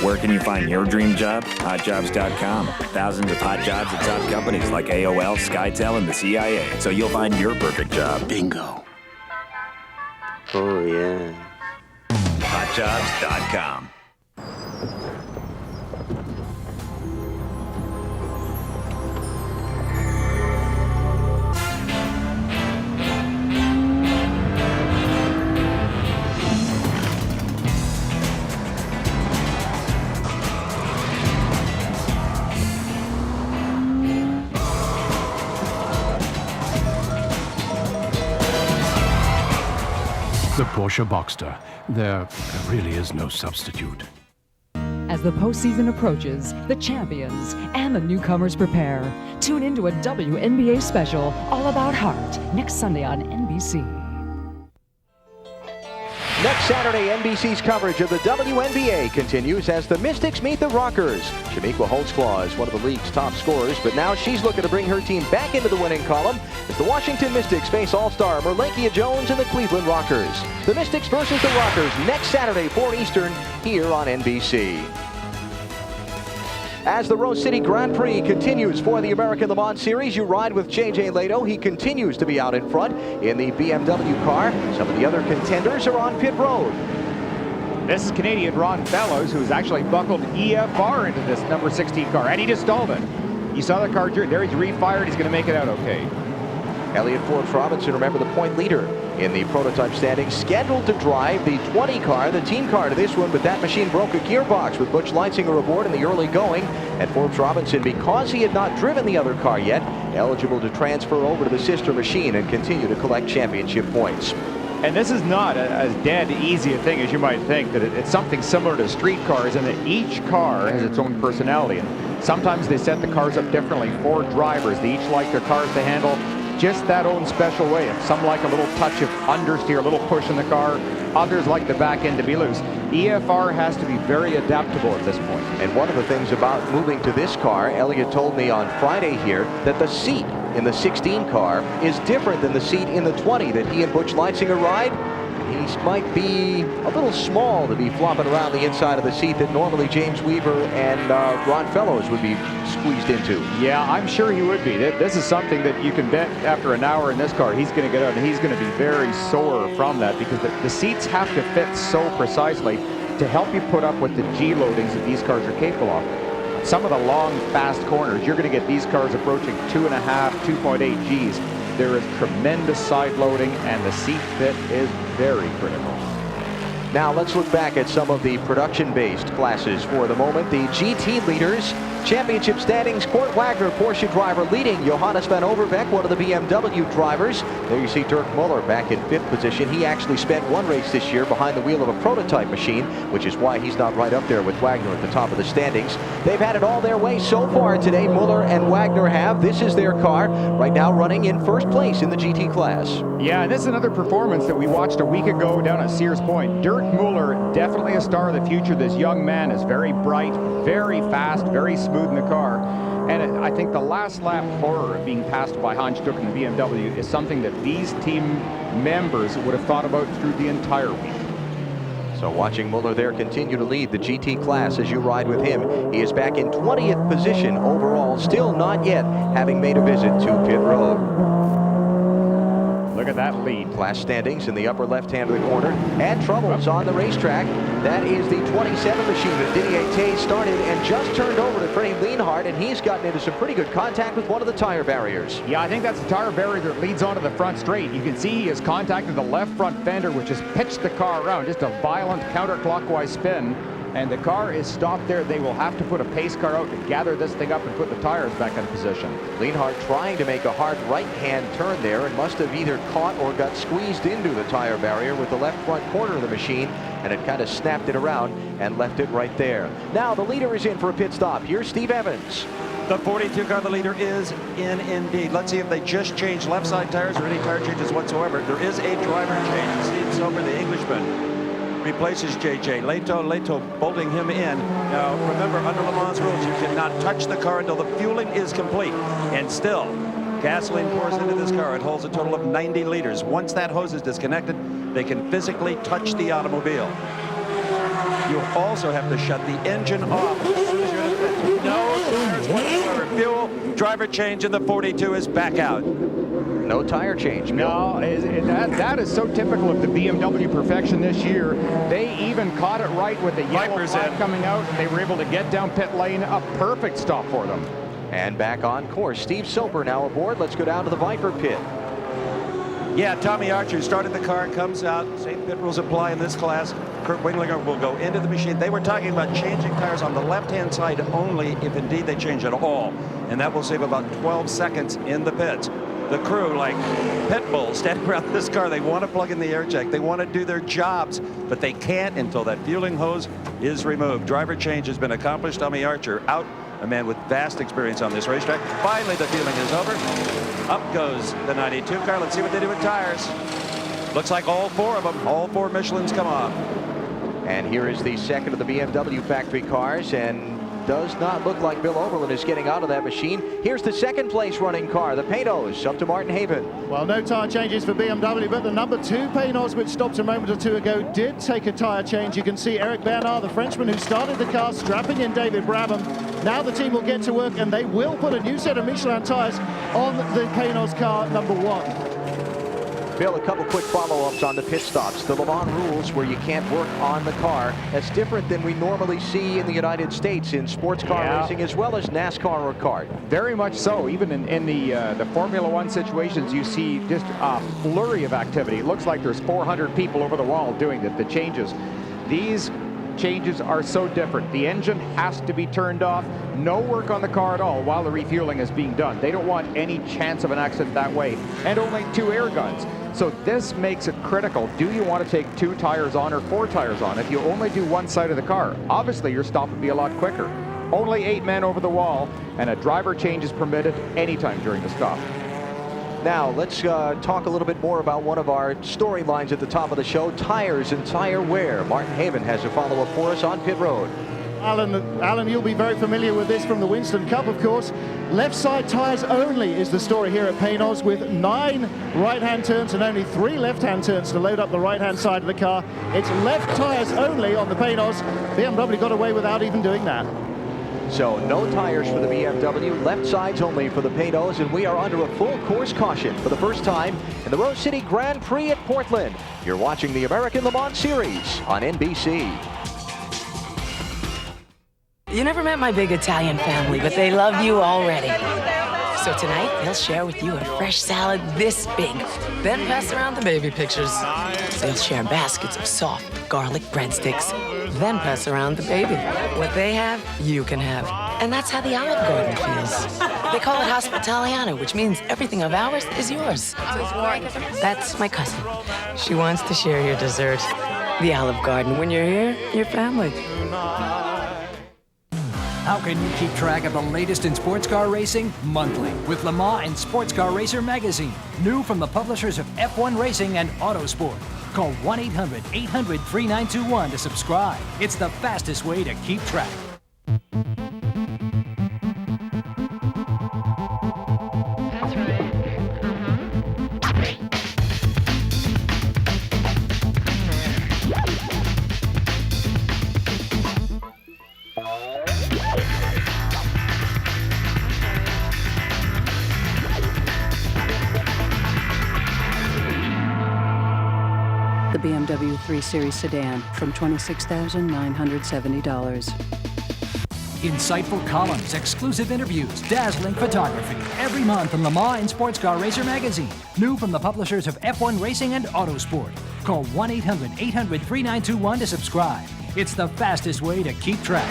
[SPEAKER 19] Where can you find your dream job? HotJobs.com. Thousands of hot jobs at top companies like AOL, SkyTel, and the CIA. So you'll find your perfect job.
[SPEAKER 8] Bingo. Oh, yeah.
[SPEAKER 19] HotJobs.com.
[SPEAKER 13] The Porsche Boxster. There really is no substitute.
[SPEAKER 20] As the postseason approaches, the champions and the newcomers prepare. Tune into a WNBA special all about heart next Sunday on NBC.
[SPEAKER 1] Next Saturday, NBC's coverage of the WNBA continues as the Mystics meet the Rockers. Chamique Holtzclaw is one of the league's top scorers, but now she's looking to bring her team back into the winning column as the Washington Mystics face All-Star Merlenkia Jones and the Cleveland Rockers. The Mystics versus the Rockers next Saturday, 4 Eastern, here on NBC. As the Rose City Grand Prix continues for the American Le Mans Series, you ride with J.J. Lehto. He continues to be out in front in the BMW car. Some of the other contenders are on pit road.
[SPEAKER 6] This is Canadian Ron Fellows, who's actually buckled EFR into this number 16 car, and he just stalled it. You saw the car there, he's refired, he's going to make it out okay.
[SPEAKER 1] Elliott Forbes Robinson, remember the point leader in the prototype standings, scheduled to drive the 20 car, the team car to this one, but that machine broke a gearbox with Butch Leitzinger aboard in the early going. And Forbes Robinson, because he had not driven the other car yet, eligible to transfer over to the sister machine and continue to collect championship points.
[SPEAKER 6] And this is not as dead easy a thing as you might think, that it's something similar to street cars in that each car has its own personality. And sometimes they set the cars up differently for drivers. They each like their cars to handle just that own special way. Some like a little touch of understeer, a little push in the car. Others like the back end to be loose. EFR has to be very adaptable at this point.
[SPEAKER 1] And one of the things about moving to this car, Elliott told me on Friday here, that the seat in the 16 car is different than the seat in the 20 that he and Butch Leitzinger ride. He might be a little small to be flopping around the inside of the seat that normally James Weaver and Ron Fellows would be squeezed into.
[SPEAKER 6] Yeah, I'm sure he would be. This is something that you can bet after an hour in this car, he's going to get out and he's going to be very sore from that, because the seats have to fit so precisely to help you put up with the G loadings that these cars are capable of. Some of the long, fast corners, you're going to get these cars approaching 2.5, 2.8 Gs. There is tremendous side loading, and the seat fit is very critical.
[SPEAKER 1] Now let's look back at some of the production-based classes for the moment. The GT leaders, championship standings, Kurt Wagner, Porsche driver, leading Johannes van Overbeek, one of the BMW drivers. There you see Dirk Muller back in 5th position. He actually spent one race this year behind the wheel of a prototype machine, which is why he's not right up there with Wagner at the top of the standings. They've had it all their way so far today. Muller and Wagner have. This is their car right now running in 1st place in the GT class.
[SPEAKER 6] Yeah, and this is another performance that we watched a week ago down at Sears Point. Dirk Muller, definitely a star of the future. This young man is very bright, very fast, very smooth in the car. And I think the last lap horror of being passed by Hans Stuck in the BMW is something that these team members would have thought about through the entire week.
[SPEAKER 1] So watching Muller there continue to lead the GT class as you ride with him. He is back in 20th position overall, still not yet having made a visit to pit road.
[SPEAKER 6] Look at that lead.
[SPEAKER 1] Class standings in the upper left-hand of the corner. And troubles on the racetrack. That is the 27 machine that Didier Taze started and just turned over to Freddie Lienhardt, and he's gotten into some pretty good contact with one of the tire barriers.
[SPEAKER 6] Yeah, I think that's the tire barrier that leads onto the front straight. You can see he has contacted the left front fender, which has pitched the car around. Just a violent counterclockwise spin. And the car is stopped there. They will have to put a pace car out to gather this thing up and put the tires back in position.
[SPEAKER 1] Lienhardt trying to make a hard right-hand turn there and must have either caught or got squeezed into the tire barrier with the left front corner of the machine, and it kind of snapped it around and left it right there. Now the leader is in for a pit stop. Here's Steve Evans.
[SPEAKER 2] The 42 car, the leader, is in indeed. Let's see if they just changed left side tires or any tire changes whatsoever. There is a driver change. Steve Soper, the Englishman, replaces J.J. Leto bolting him in. Now, remember, under Le Mans rules, you cannot touch the car until the fueling is complete. And still, gasoline pours into this car. It holds a total of 90 liters. Once that hose is disconnected, they can physically touch the automobile. You also have to shut the engine off as soon as you're in the pit. No tires whatsoever. Fuel, driver change, and the 42 is back out.
[SPEAKER 1] No tire change, Bill.
[SPEAKER 6] No, that is so typical of the BMW perfection this year. They even caught it right with the yellow flag coming out, and they were able to get down pit lane. A perfect stop for them.
[SPEAKER 1] And back on course. Steve Soper now aboard. Let's go down to the Viper pit.
[SPEAKER 2] Yeah, Tommy Archer started the car, comes out. Same pit rules apply in this class. Kurt Winglinger will go into the machine. They were talking about changing tires on the left-hand side only if indeed they change at all. And that will save about 12 seconds in the pits. The crew, like pit bulls standing around this car, they want to plug in the air check. They want to do their jobs, but they can't until that fueling hose is removed. Driver change has been accomplished. Tommy Archer out, a man with vast experience on this racetrack. Finally, the fueling is over. Up goes the 92 car. Let's see what they do with tires. Looks like all four of them, all four Michelins come off.
[SPEAKER 1] And here is the second of the BMW factory cars, and does not look like Bill Oberlin is getting out of that machine. Here's the second place running car, the Paynos, up to Martin Haven.
[SPEAKER 4] Well, no tyre changes for BMW, but the number 2 Paynos, which stopped a moment or two ago, did take a tyre change. You can see Eric Bernard, the Frenchman who started the car, strapping in David Brabham. Now the team will get to work, and they will put a new set of Michelin tyres on the Paynos car number 1.
[SPEAKER 1] Bill, a couple quick follow-ups on the pit stops. The Le Mans rules where you can't work on the car. That's different than we normally see in the United States in sports car racing as well as NASCAR or kart.
[SPEAKER 6] Very much so. Even in the Formula One situations, you see just a flurry of activity. It looks like there's 400 people over the wall doing the changes. These changes are so different. The engine has to be turned off. No work on the car at all while the refueling is being done. They don't want any chance of an accident that way. And only 2 air guns. So this makes it critical. Do you want to take 2 tires on or 4 tires on? If you only do one side of the car, obviously your stop would be a lot quicker. Only 8 men over the wall, and a driver change is permitted anytime during the stop.
[SPEAKER 1] Now, let's talk a little bit more about one of our storylines at the top of the show, tires and tire wear. Martin Haven has a follow-up for us on pit road.
[SPEAKER 4] Alan, you'll be very familiar with this from the Winston Cup, of course. Left side tires only is the story here at Paynos, with 9 right-hand turns and only 3 left-hand turns to load up the right-hand side of the car. It's left tires only on the Paynos. BMW got away without even doing that.
[SPEAKER 1] So no tires for the BMW, left sides only for the Paynos, and we are under a full course caution for the first time in the Rose City Grand Prix at Portland. You're watching the American Le Mans Series on NBC.
[SPEAKER 21] You never met my big Italian family, but they love you already. So tonight, they'll share with you a fresh salad this big, then pass around the baby pictures. They'll share baskets of soft garlic breadsticks, then pass around the baby. What they have, you can have. And that's how the Olive Garden feels. They call it Hospitaliano, which means everything of ours is yours. That's my cousin. She wants to share your dessert. The Olive Garden. When you're here, you're family.
[SPEAKER 16] How can you keep track of the latest in sports car racing? Monthly, with Le Mans and Sports Car Racer magazine. New from the publishers of F1 Racing and Autosport. Call 1-800-800-3921 to subscribe. It's the fastest way to keep track.
[SPEAKER 11] That's right.
[SPEAKER 18] The BMW 3 Series sedan from $26,970.
[SPEAKER 16] Insightful columns, exclusive interviews, dazzling photography. Every month in Le Mans and Sports Car Racer magazine. New from the publishers of F1 Racing and Autosport. Call 1-800-800-3921 to subscribe. It's the fastest way to keep track.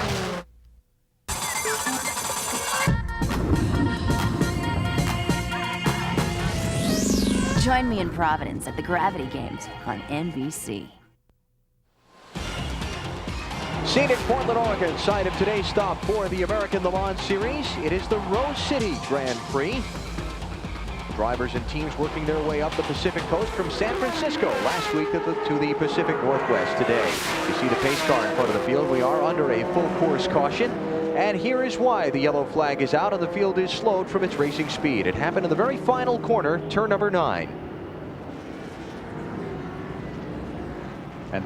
[SPEAKER 22] Join me in Providence at the Gravity Games on NBC.
[SPEAKER 1] Scenic Portland, Oregon, site of today's stop for the American Le Mans Series. It is the Rose City Grand Prix. Drivers and teams working their way up the Pacific Coast from San Francisco last week to the Pacific Northwest today. You see the pace car in front of the field. We are under a full course caution. And here is why the yellow flag is out and the field is slowed from its racing speed. It happened in the very final corner, turn number 9.
[SPEAKER 6] And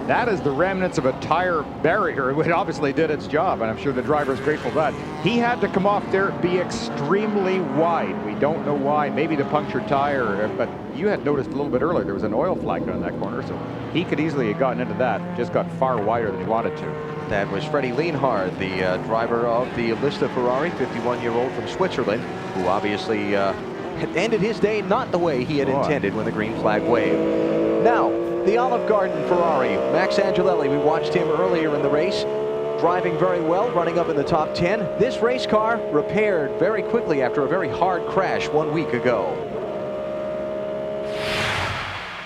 [SPEAKER 6] that is the remnants of a tire barrier. It obviously did its job, and I'm sure the driver's grateful for that. He had to come off there, be extremely wide. We don't know why, maybe the punctured tire, but you had noticed a little bit earlier there was an oil flag on that corner, so he could easily have gotten into that, just got far wider than he wanted to.
[SPEAKER 1] That was Freddie Lienhard, the driver of the Lista Ferrari, 51-year-old from Switzerland, who obviously had ended his day not the way he had intended when the green flag waved. Now, the Olive Garden Ferrari, Max Angelelli, we watched him earlier in the race, driving very well, running up in the top 10. This race car repaired very quickly after a very hard crash 1 week ago.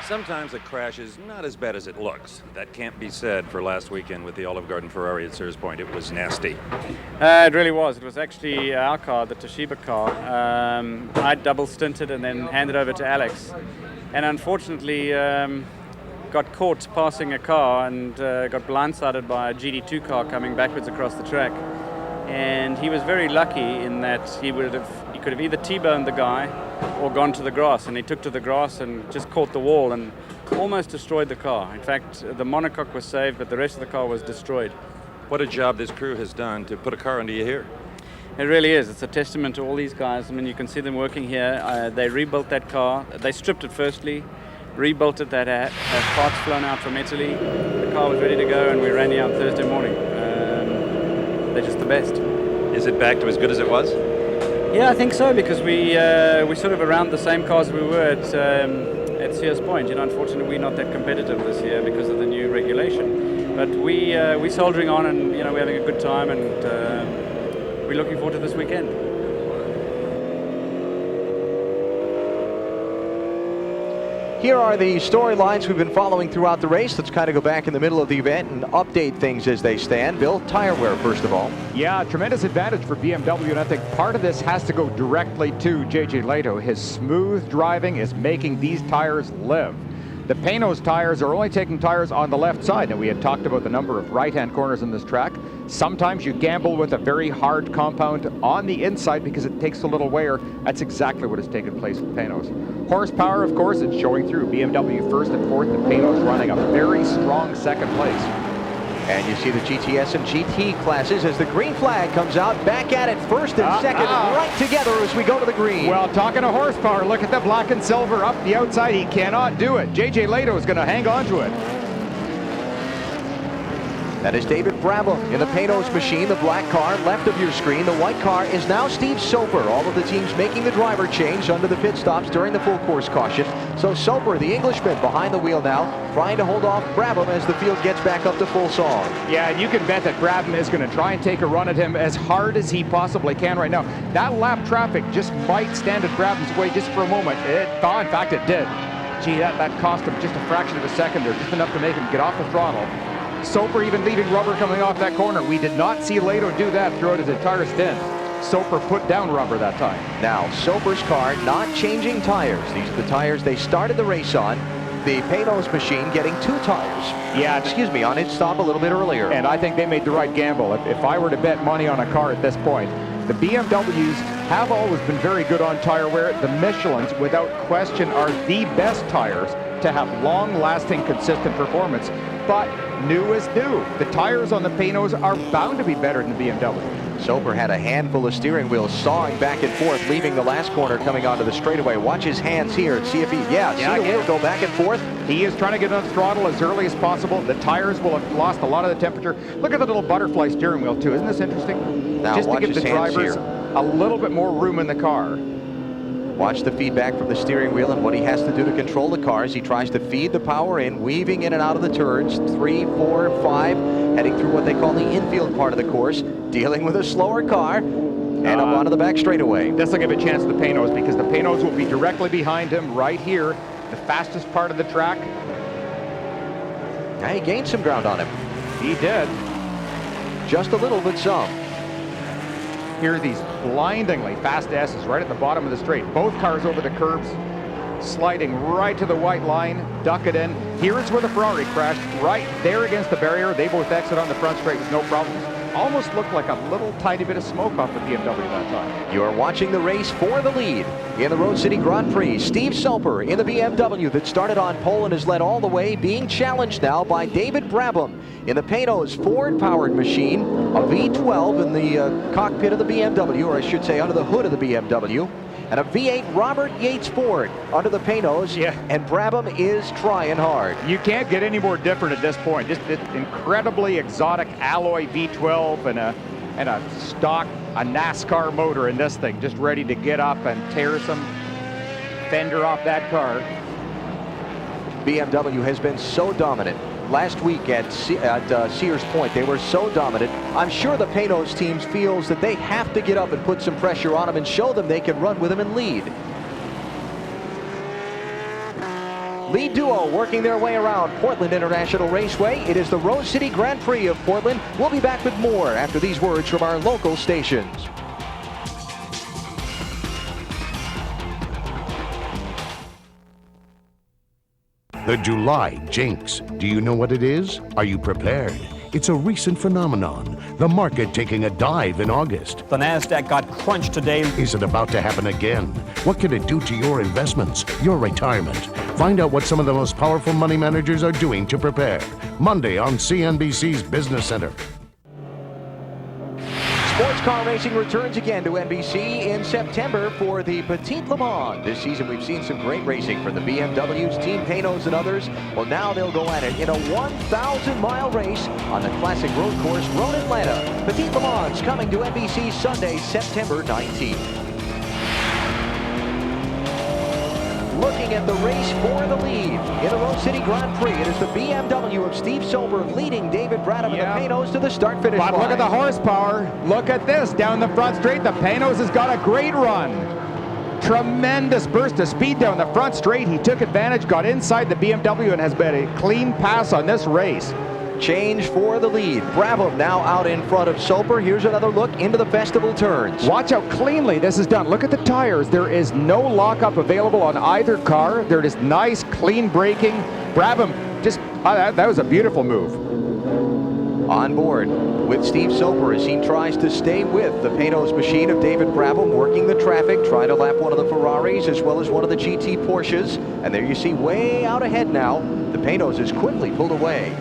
[SPEAKER 2] Sometimes a crash is not as bad as it looks. That can't be said for last weekend with the Olive Garden Ferrari at Sears Point. It was nasty.
[SPEAKER 3] It really was. It was actually our car, the Toshiba car. I double stinted and then handed over to Alex. And unfortunately, got caught passing a car and got blindsided by a GD2 car coming backwards across the track. And he was very lucky in that he could have either T-boned the guy or gone to the grass, and he took to the grass and just caught the wall and almost destroyed the car. In fact, the monocoque was saved, but the rest of the car was destroyed.
[SPEAKER 2] What a job this crew has done to put a car into here.
[SPEAKER 3] It really is. It's a testament to all these guys. I mean, you can see them working here. They rebuilt that car. They stripped it firstly, rebuilt it, that had parts flown out from Italy. The car was ready to go, and we ran here on Thursday morning. They're just the best.
[SPEAKER 2] Is it back to as good as it was?
[SPEAKER 3] Yeah, I think so, because we sort of around the same cars we were at Sears Point. You know, unfortunately, we're not that competitive this year because of the new regulation. But we're soldiering on, and you know, we're having a good time, and we're looking forward to this weekend.
[SPEAKER 1] Here are the storylines we've been following throughout the race. Let's kind of go back in the middle of the event and update things as they stand. Bill, tire wear first of all.
[SPEAKER 6] Yeah, tremendous advantage for BMW, and I think part of this has to go directly to JJ Leto. His smooth driving is making these tires live. The Panos tires are only taking tires on the left side. Now, we had talked about the number of right-hand corners in this track. Sometimes you gamble with a very hard compound on the inside because it takes a little wear. That's exactly what has taken place with Panos. Horsepower, of course, it's showing through. BMW first and fourth, the Panos running a very strong second place.
[SPEAKER 1] And you see the GTS and GT classes as the green flag comes out, back at it first and second, right together as we go to the green.
[SPEAKER 6] Well, talking to horsepower, look at the black and silver up the outside. He cannot do it. JJ Leto is going to hang on to it.
[SPEAKER 1] That is David Brabham in the Panos machine, the black car left of your screen. The white car is now Steve Soper. All of the teams making the driver change under the pit stops during the full course caution. So Soper, the Englishman, behind the wheel now, trying to hold off Brabham as the field gets back up to full song.
[SPEAKER 6] Yeah, and you can bet that Brabham is going to try and take a run at him as hard as he possibly can right now. That lap traffic just might stand at Brabham's way just for a moment. In fact, it did. Gee, that cost him just a fraction of a second or just enough to make him get off the throttle. Soper even leaving rubber coming off that corner. We did not see Leto do that throughout his entire stint. Soper put down rubber that time.
[SPEAKER 1] Now, Soper's car not changing tires. These are the tires they started the race on. The Panos machine getting 2 tires.
[SPEAKER 6] Yeah,
[SPEAKER 1] excuse me, on its stop a little bit earlier.
[SPEAKER 6] And I think they made the right gamble. If I were to bet money on a car at this point, the BMWs have always been very good on tire wear. The Michelins, without question, are the best tires to have long-lasting, consistent performance. But new is new. The tires on the Panos are bound to be better than the BMW.
[SPEAKER 1] Soper had a handful of steering wheels sawing back and forth, leaving the last corner coming onto the straightaway. Watch his hands here. See if he, see the wheel go back and forth.
[SPEAKER 6] He is trying to get on the throttle as early as possible. The tires will have lost a lot of the temperature. Look at the little butterfly steering wheel too. Isn't this interesting?
[SPEAKER 1] Now
[SPEAKER 6] just to give the drivers
[SPEAKER 1] here
[SPEAKER 6] a little bit more room in the car.
[SPEAKER 1] Watch the feedback from the steering wheel and what he has to do to control the car as he tries to feed the power in, weaving in and out of the turns, 3, 4, 5, heading through what they call the infield part of the course, dealing with a slower car, and up onto the back straightaway.
[SPEAKER 6] This will give a chance to the Panos because the Panos will be directly behind him right here, the fastest part of the track.
[SPEAKER 1] Now he gained some ground on him.
[SPEAKER 6] He did.
[SPEAKER 1] Just a little, but some.
[SPEAKER 6] Here are these blindingly. Fast S is right at the bottom of the straight. Both cars over the curbs, sliding right to the white line, duck it in. Here's where the Ferrari crashed, right there against the barrier. They both exit on the front straight with no problems. Almost looked like a little tiny bit of smoke off the BMW that time.
[SPEAKER 1] You are watching the race for the lead in the Road City Grand Prix. Steve Soper in the BMW that started on pole and has led all the way, being challenged now by David Brabham in the Panoz Ford-powered machine, a V12 in the cockpit of the BMW, or I should say under the hood of the BMW, and a V8 Robert Yates Ford under the Panoz, and Brabham is trying hard.
[SPEAKER 6] You can't get any more different at this point. Just this incredibly exotic alloy V12 and a stock, a NASCAR motor in this thing, just ready to get up and tear some fender off that car.
[SPEAKER 1] BMW has been so dominant. Last week at Sears Point, they were so dominant. I'm sure the Panoz teams feels that they have to get up and put some pressure on them and show them they can run with them and lead. Lead duo working their way around Portland International Raceway. It is the Rose City Grand Prix of Portland. We'll be back with more after these words from our local stations.
[SPEAKER 5] The July Jinx. Do you know what it is? Are you prepared? It's a recent phenomenon. The market taking a dive in August.
[SPEAKER 7] The NASDAQ got crunched today.
[SPEAKER 5] Is it about to happen again? What can it do to your investments, your retirement? Find out what some of the most powerful money managers are doing to prepare. Monday on CNBC's Business Center.
[SPEAKER 1] Sports car racing returns again to NBC in September for the Petit Le Mans. This season we've seen some great racing for the BMWs, Team Panoz and others. Well, now they'll go at it in a 1,000-mile race on the classic road course, Road Atlanta. Petit Le Mans coming to NBC Sunday, September 19th. Looking at the race for the lead in the Rose City Grand Prix, it is the BMW of Steve Soper leading David Brabham and the Panoz to the start-finish line.
[SPEAKER 6] But look at the horsepower. Look at this down the front straight. The Panoz has got a great run. Tremendous burst of speed down the front straight. He took advantage, got inside the BMW, and has been a clean pass on this race.
[SPEAKER 1] Change for the lead. Brabham now out in front of Soper. Here's another look into the festival turns.
[SPEAKER 6] Watch how cleanly this is done. Look at the tires. There is no lockup available on either car. There is nice, clean braking. Brabham just, that was a beautiful move.
[SPEAKER 1] On board with Steve Soper as he tries to stay with the Panoz machine of David Brabham, working the traffic, trying to lap one of the Ferraris as well as one of the GT Porsches. And there you see way out ahead now, the Panoz is quickly pulled away.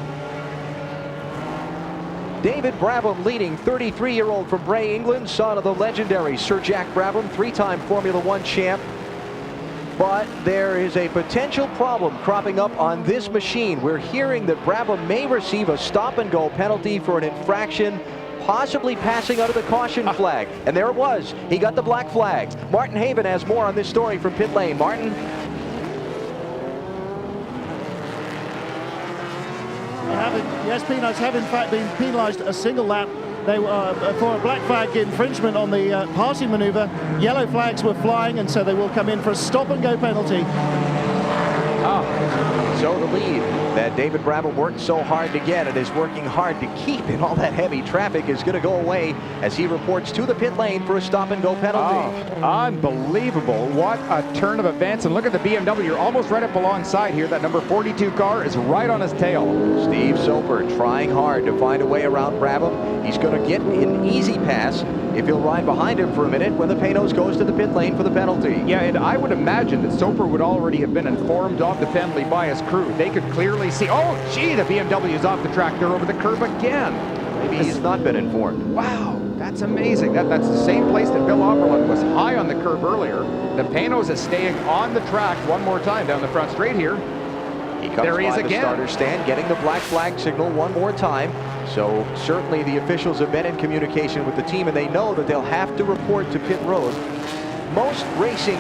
[SPEAKER 1] David Brabham leading, 33-year-old from Bray, England, son of the legendary Sir Jack Brabham, three-time Formula One champ. But there is a potential problem cropping up on this machine. We're hearing that Brabham may receive a stop-and-go penalty for an infraction, possibly passing under the caution flag. And there it was. He got the black flag. Martin Haven has more on this story from pit lane. Martin?
[SPEAKER 4] Yes, Panoz have in fact been penalised a single lap. They were for a black flag infringement on the passing manoeuvre. Yellow flags were flying, and so they will come in for a stop-and-go penalty.
[SPEAKER 1] So the lead that David Brabham worked so hard to get and is working hard to keep in all that heavy traffic is going to go away as he reports to the pit lane for a stop-and-go penalty.
[SPEAKER 6] Unbelievable. What a turn of events. And look at the BMW. You're almost right up alongside here. That number 42 car is right on his tail.
[SPEAKER 1] Steve Soper trying hard to find a way around Brabham. He's going to get an easy pass if he'll ride behind him for a minute when the Panoz goes to the pit lane for the penalty.
[SPEAKER 6] Yeah, and I would imagine that Soper would already have been informed of the penalty by his crew. They could clearly see, oh, gee, the BMW is off the track. They're over the curb again.
[SPEAKER 1] Maybe he's not been informed.
[SPEAKER 6] Wow, that's amazing. That's the same place that Bill Opperland was high on the curb earlier. The Panoz is staying on the track one more time down the front straight here.
[SPEAKER 1] He comes by the starter stand, getting the black flag signal one more time. So certainly the officials have been in communication with the team, and they know that they'll have to report to pit road. Most racing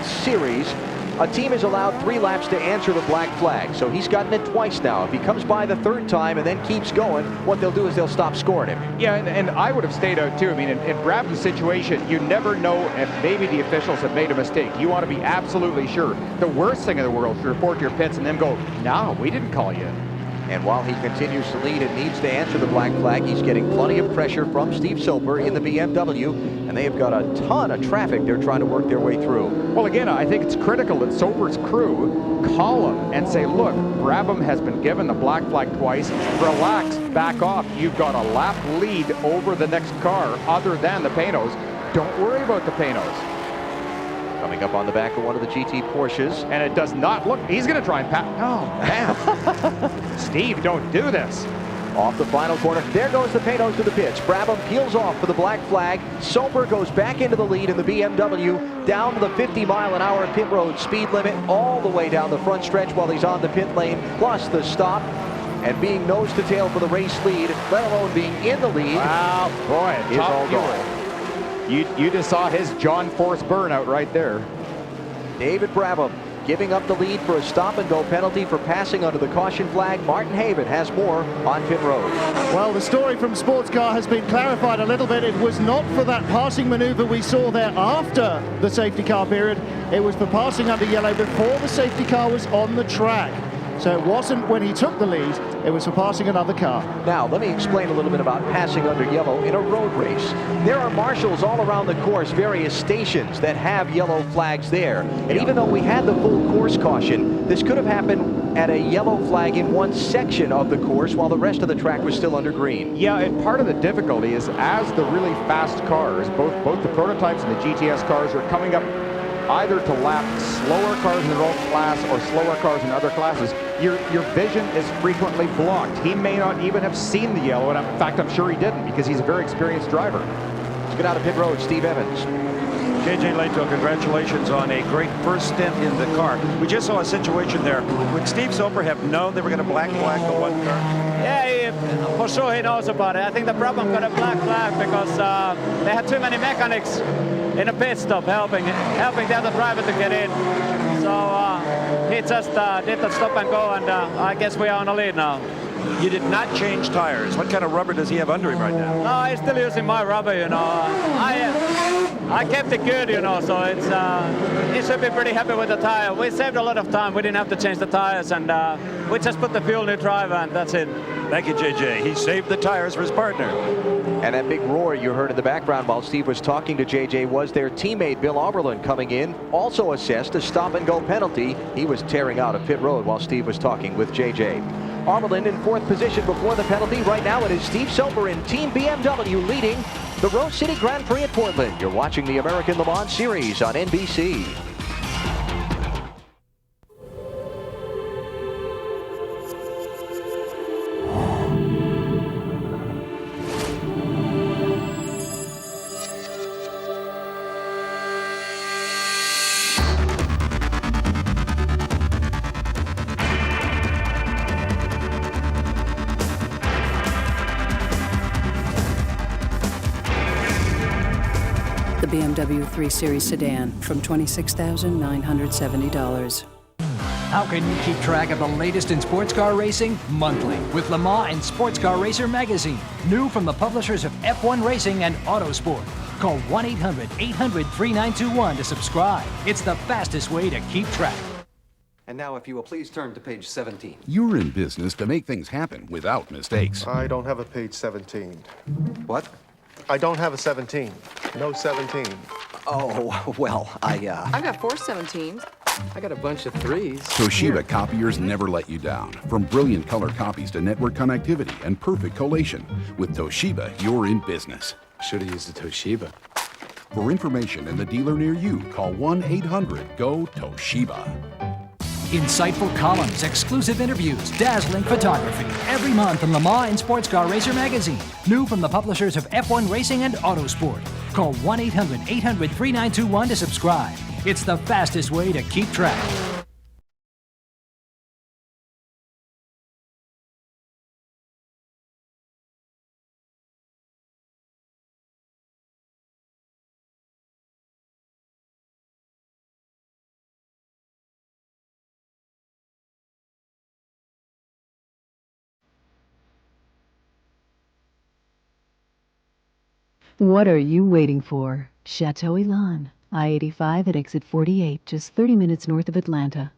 [SPEAKER 1] series, a team is allowed 3 laps to answer the black flag. So he's gotten it twice now. If he comes by the 3rd time and then keeps going, what they'll do is they'll stop scoring him.
[SPEAKER 6] Yeah, and I would have stayed out too. I mean, in Brabham's situation, you never know if maybe the officials have made a mistake. You want to be absolutely sure. The worst thing in the world is to report to your pits and then go, no, we didn't call you.
[SPEAKER 1] And while he continues to lead and needs to answer the black flag, he's getting plenty of pressure from Steve Soper in the BMW, and they have got a ton of traffic they're trying to work their way through.
[SPEAKER 6] Well, again, I think it's critical that Soper's crew call him and say, look, Brabham has been given the black flag twice. Relax, back off. You've got a lap lead over the next car other than the Panos. Don't worry about the Panos.
[SPEAKER 1] Coming up on the back of one of the GT Porsches.
[SPEAKER 6] And it does not look, he's going to try and pat. Oh, man. Steve, don't do this.
[SPEAKER 1] Off the final corner. There goes the Panos to the pits. Brabham peels off for the black flag. Soper goes back into the lead in the BMW, down to the 50-mile-an-hour pit road speed limit, all the way down the front stretch while he's on the pit lane, plus the stop. And being nose to tail for the race lead, let alone being in the lead.
[SPEAKER 6] Wow, boy,
[SPEAKER 1] is all gone.
[SPEAKER 6] You just saw his John Force burnout right there.
[SPEAKER 1] David Brabham giving up the lead for a stop-and-go penalty for passing under the caution flag. Martin Haven has more on pit road.
[SPEAKER 4] Well, the story from Sports Car has been clarified a little bit. It was not for that passing maneuver we saw there after the safety car period. It was for passing under yellow before the safety car was on the track. So it wasn't when he took the lead, it was for passing another car.
[SPEAKER 1] Now, let me explain a little bit about passing under yellow in a road race. There are marshals all around the course, various stations that have yellow flags there. And even though we had the full course caution, this could have happened at a yellow flag in one section of the course while the rest of the track was still under green.
[SPEAKER 6] Yeah, and part of the difficulty is as the really fast cars, both the prototypes and the GTS cars are coming up either to lap slower cars in their own class or slower cars in other classes, your vision is frequently blocked. He may not even have seen the yellow, and in fact, I'm sure he didn't because he's a very experienced driver.
[SPEAKER 1] Let's get out of pit road, Steve Evans.
[SPEAKER 2] JJ Leto, congratulations on a great first stint in the car. We just saw a situation there. Would Steve Soper have known they were going to black flag the one car?
[SPEAKER 3] Yeah, for sure he knows about it. I think the Brabham got a black flag because they had too many mechanics in a pit stop helping the other driver to get in. So he just did the stop and go, and I guess we are on the lead now.
[SPEAKER 2] You did not change tires. What kind of rubber does he have under him right now?
[SPEAKER 3] No, he's still using my rubber, you know. I kept it good, you know, so it's he should be pretty happy with the tire. We saved a lot of time. We didn't have to change the tires, and we just put the fuel in the driver, and that's it.
[SPEAKER 2] Thank you, JJ. He saved the tires for his partner.
[SPEAKER 1] And that big roar you heard in the background while Steve was talking to JJ was their teammate Bill Auberlen coming in, also assessed a stop-and-go penalty. He was tearing out of pit road while Steve was talking with JJ. Auberlen in fourth position before the penalty. Right now it is Steve Soper in Team BMW leading the Rose City Grand Prix at Portland. You're watching the American Le Mans Series on NBC.
[SPEAKER 17] BMW 3 Series sedan from $26,970.
[SPEAKER 16] How can you keep track of the latest in sports car racing? Monthly, with Le Mans and Sports Car Racer magazine. New from the publishers of F1 Racing and Autosport. Call 1-800-800-3921 to subscribe. It's the fastest way to keep track.
[SPEAKER 9] And now, if you will please turn to page 17.
[SPEAKER 10] You're in business to make things happen without mistakes.
[SPEAKER 23] I don't have a page 17.
[SPEAKER 9] What?
[SPEAKER 23] I don't have a 17. No 17.
[SPEAKER 9] Oh, well,
[SPEAKER 24] I got 4 17s.
[SPEAKER 9] I got a bunch of 3s.
[SPEAKER 10] Toshiba copiers never let you down. From brilliant color copies to network connectivity and perfect collation. With Toshiba, you're in business.
[SPEAKER 9] Should have used a Toshiba.
[SPEAKER 10] For information and the dealer near you, call 1-800-GO-TOSHIBA.
[SPEAKER 16] Insightful columns, exclusive interviews, dazzling photography. Every month in Le Mans and Sports Car Racer magazine. New from the publishers of F1 Racing and Autosport. Call 1-800-800-3921 to subscribe. It's the fastest way to keep track.
[SPEAKER 18] What are you waiting for? Chateau Elan, I-85 at exit 48, just 30 minutes north of Atlanta.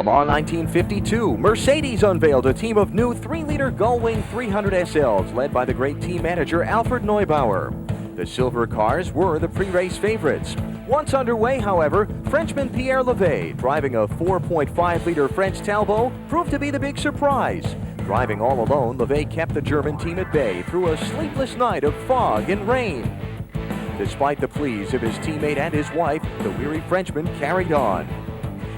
[SPEAKER 1] Le Mans 1952, Mercedes unveiled a team of new 3-liter Gullwing 300 SLs led by the great team manager Alfred Neubauer. The silver cars were the pre-race favorites. Once underway, however, Frenchman Pierre Levay, driving a 4.5-liter French Talbot, proved to be the big surprise. Driving all alone, Levay kept the German team at bay through a sleepless night of fog and rain. Despite the pleas of his teammate and his wife, the weary Frenchman carried on.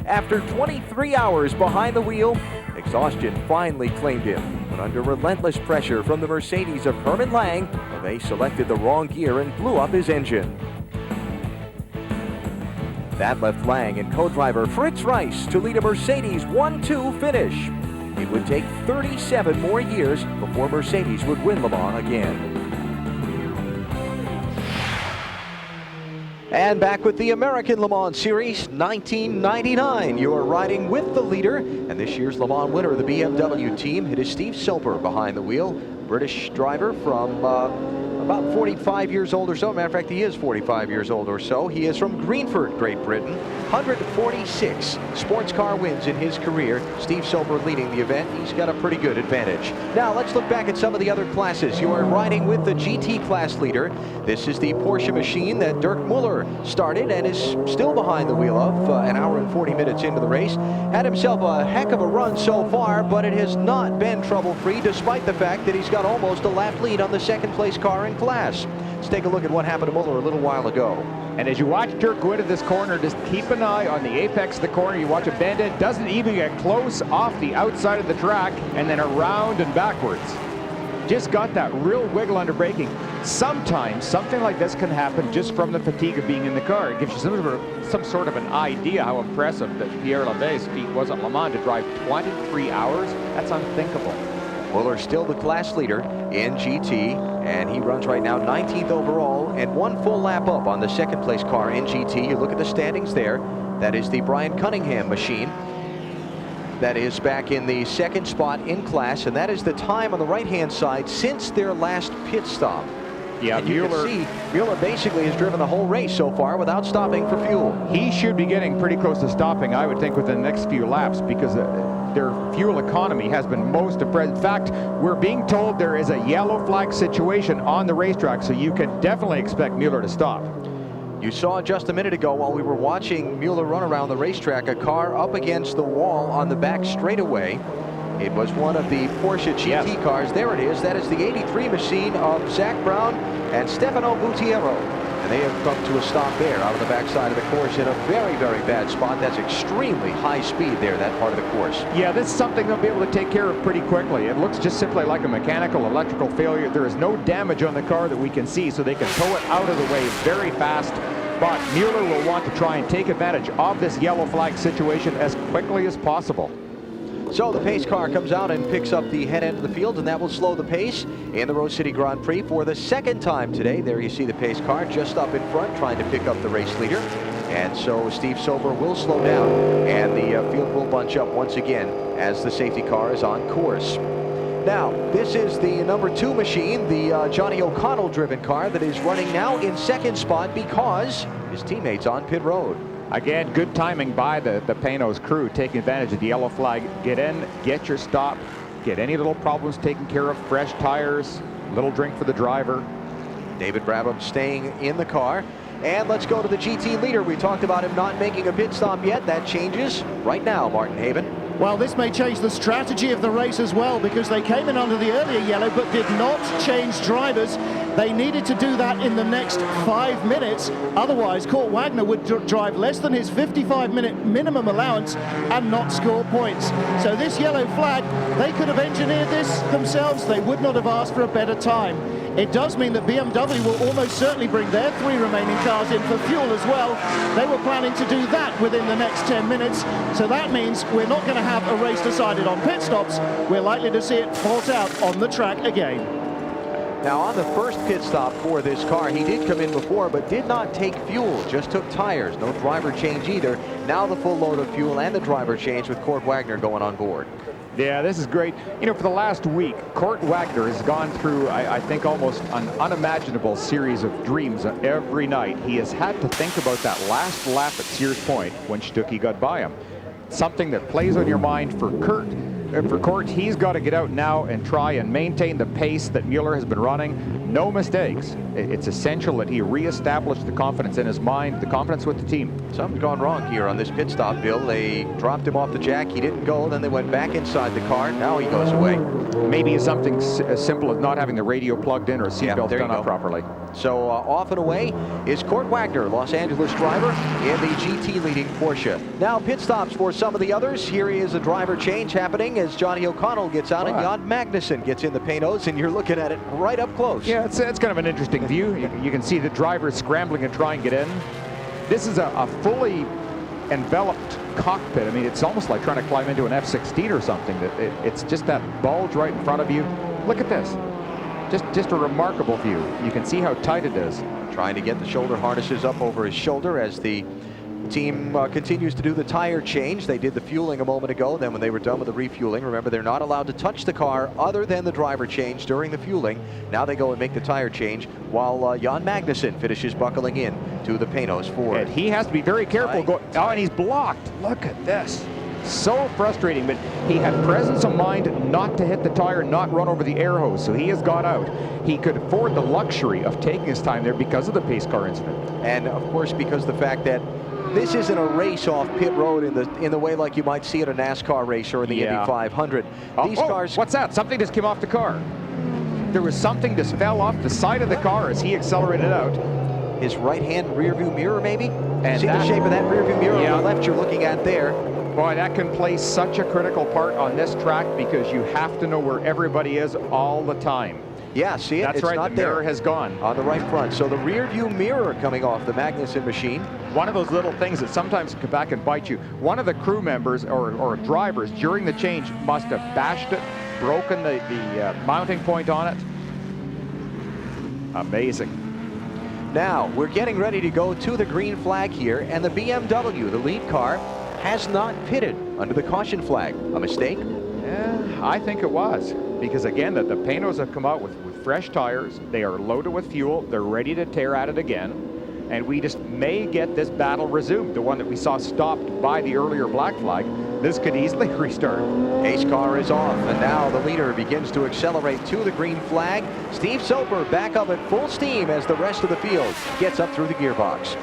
[SPEAKER 1] After 23 hours behind the wheel, exhaustion finally claimed him. But under relentless pressure from the Mercedes of Hermann Lang, Levay selected the wrong gear and blew up his engine. That left Lang and co-driver Fritz Rice to lead a Mercedes 1-2 finish. It would take 37 more years before Mercedes would win Le Mans again. And back with the American Le Mans Series 1999. You are riding with the leader, and this year's Le Mans winner of the BMW team. It is Steve Soper behind the wheel. British driver from about 45 years old or so. Matter of fact, he is 45 years old or so. He is from Greenford, Great Britain. 146 sports car wins in his career. Steve Soper leading the event. He's got a pretty good advantage. Now let's look back at some of the other classes. You are riding with the GT class leader. This is the Porsche machine that Dirk Muller started and is still behind the wheel of an hour and 40 minutes into the race. Had himself a heck of a run so far, but it has not been trouble-free despite the fact that he's got almost a lap lead on the second place car in class. Let's take a look at what happened to Muller a little while ago.
[SPEAKER 6] And as you watch Dirk go into this corner, just keep an eye on the apex of the corner. You watch it bend in, doesn't even get close off the outside of the track, and then around and backwards. Just got that real wiggle under braking. Sometimes something like this can happen just from the fatigue of being in the car. It gives you some sort of an idea how impressive that Pierre Levay's feat was at Le Mans to drive 23 hours. That's unthinkable.
[SPEAKER 1] Muller still the class leader in GT, and he runs right now 19th overall and one full lap up on the second place car in GT. You look at the standings there. That is the Brian Cunningham machine. That is back in the second spot in class, and that is the time on the right-hand side since their last pit stop.
[SPEAKER 6] Yeah,
[SPEAKER 1] and you can see Mueller basically has driven the whole race so far without stopping for fuel.
[SPEAKER 6] He should be getting pretty close to stopping, I would think, within the next few laps, because their fuel economy has been most impressive. In fact, we're being told there is a yellow flag situation on the racetrack, so you can definitely expect Mueller to stop.
[SPEAKER 1] You saw just a minute ago while we were watching Mueller run around the racetrack, a car up against the wall on the back straightaway. It was one of the Porsche GT cars. There it is. That is the 83 machine of Zach Brown and Stefano Gutierrez. And they have come to a stop there out of the backside of the course in a very, very bad spot. That's extremely high speed there, that part of the course.
[SPEAKER 6] Yeah, this is something they'll be able to take care of pretty quickly. It looks just simply like a mechanical, electrical failure. There is no damage on the car that we can see, so they can tow it out of the way very fast. But Mueller will want to try and take advantage of this yellow flag situation as quickly as possible.
[SPEAKER 1] So the pace car comes out and picks up the head end of the field, and that will slow the pace in the Rose City Grand Prix for the second time today. There you see the pace car just up in front trying to pick up the race leader. And so Steve Soper will slow down, and the field will bunch up once again as the safety car is on course. Now, this is the number 2 machine, the Johnny O'Connell driven car that is running now in second spot because his teammate's on pit road.
[SPEAKER 6] Again, good timing by the Panos crew, taking advantage of the yellow flag. Get in, get your stop, get any little problems taken care of, fresh tires, little drink for the driver.
[SPEAKER 1] David Brabham staying in the car. And let's go to the GT leader. We talked about him not making a pit stop yet. That changes right now, Martin Haven.
[SPEAKER 4] Well, this may change the strategy of the race as well, because they came in under the earlier yellow but did not change drivers. They needed to do that in the next 5 minutes. Otherwise, Kurt Wagner would drive less than his 55-minute minimum allowance and not score points. So this yellow flag, they could have engineered this themselves. They would not have asked for a better time. It does mean that BMW will almost certainly bring their 3 remaining cars in for fuel as well. They were planning to do that within the next 10 minutes. So that means we're not going to have a race decided on pit stops. We're likely to see it fault out on the track again.
[SPEAKER 1] Now on the first pit stop for this car, he did come in before but did not take fuel, just took tires. No driver change either. Now the full load of fuel and the driver change with Kurt Wagner going on board.
[SPEAKER 6] Yeah, this is great. You know, for the last week, Kurt Wagner has gone through, I think, almost an unimaginable series of dreams every night. He has had to think about that last lap at Sears Point when Stuckey got by him. It's something that plays on your mind for Kurt. For Court, he's got to get out now and try and maintain the pace that Mueller has been running. No mistakes. It's essential that he reestablish the confidence in his mind, the confidence with the team.
[SPEAKER 1] Something's gone wrong here on this pit stop, Bill. They dropped him off the jack. He didn't go. Then they went back inside the car. Now he goes away.
[SPEAKER 6] Maybe something as simple as not having the radio plugged in or a seatbelt done up properly.
[SPEAKER 1] So off and away is Court Wagner, Los Angeles driver in the GT leading Porsche. Now pit stops for some of the others. Here is a driver change happening as Johnny O'Connell gets out and Jan Magnussen gets in the Panos, and you're looking at it right up close.
[SPEAKER 6] Yeah, it's kind of an interesting view. You can see the driver scrambling and trying to get in. This is a fully enveloped cockpit. I mean, it's almost like trying to climb into an F-16 or something. It's just that bulge right in front of you. Look at this. Just a remarkable view. You can see how tight it is.
[SPEAKER 1] Trying to get the shoulder harnesses up over his shoulder as the team continues to do the tire change. They did the fueling a moment ago. Then when they were done with the refueling, remember, they're not allowed to touch the car other than the driver change during the fueling. Now they go and make the tire change while Jan Magnussen finishes buckling in to the Panos Ford.
[SPEAKER 6] And he has to be very careful. Oh, and he's blocked. Look at this. So frustrating, but he had presence of mind not to hit the tire, not run over the air hose, so he has got out. He could afford the luxury of taking his time there because of the pace car incident.
[SPEAKER 1] And of course, because the fact that this isn't a race off pit road in the way like you might see at a NASCAR race or in the Indy 500. These cars.
[SPEAKER 6] What's that? Something just came off the car. There was something just fell off the side of the car as he accelerated out.
[SPEAKER 1] His right-hand rear-view mirror, maybe? And see the shape of that rear-view mirror on the left you're looking at there.
[SPEAKER 6] Boy, that can play such a critical part on this track because you have to know where everybody is all the time.
[SPEAKER 1] Yeah, see it?
[SPEAKER 6] That's
[SPEAKER 1] it's
[SPEAKER 6] right,
[SPEAKER 1] not
[SPEAKER 6] the
[SPEAKER 1] there.
[SPEAKER 6] mirror has gone.
[SPEAKER 1] On the right front. So the rear view mirror coming off the Magnussen machine.
[SPEAKER 6] One of those little things that sometimes come back and bite you. One of the crew members or drivers during the change must have bashed it, broken the mounting point on it. Amazing.
[SPEAKER 1] Now, we're getting ready to go to the green flag here, and the BMW, the lead car, has not pitted under the caution flag. A mistake?
[SPEAKER 6] Yeah, I think it was. Because again, the Panos have come out with fresh tires. They are loaded with fuel. They're ready to tear at it again. And we just may get this battle resumed. The one that we saw stopped by the earlier black flag. This could easily restart.
[SPEAKER 1] Pace car is off, and now the leader begins to accelerate to the green flag. Steve Soper back up at full steam as the rest of the field gets up through the gearbox.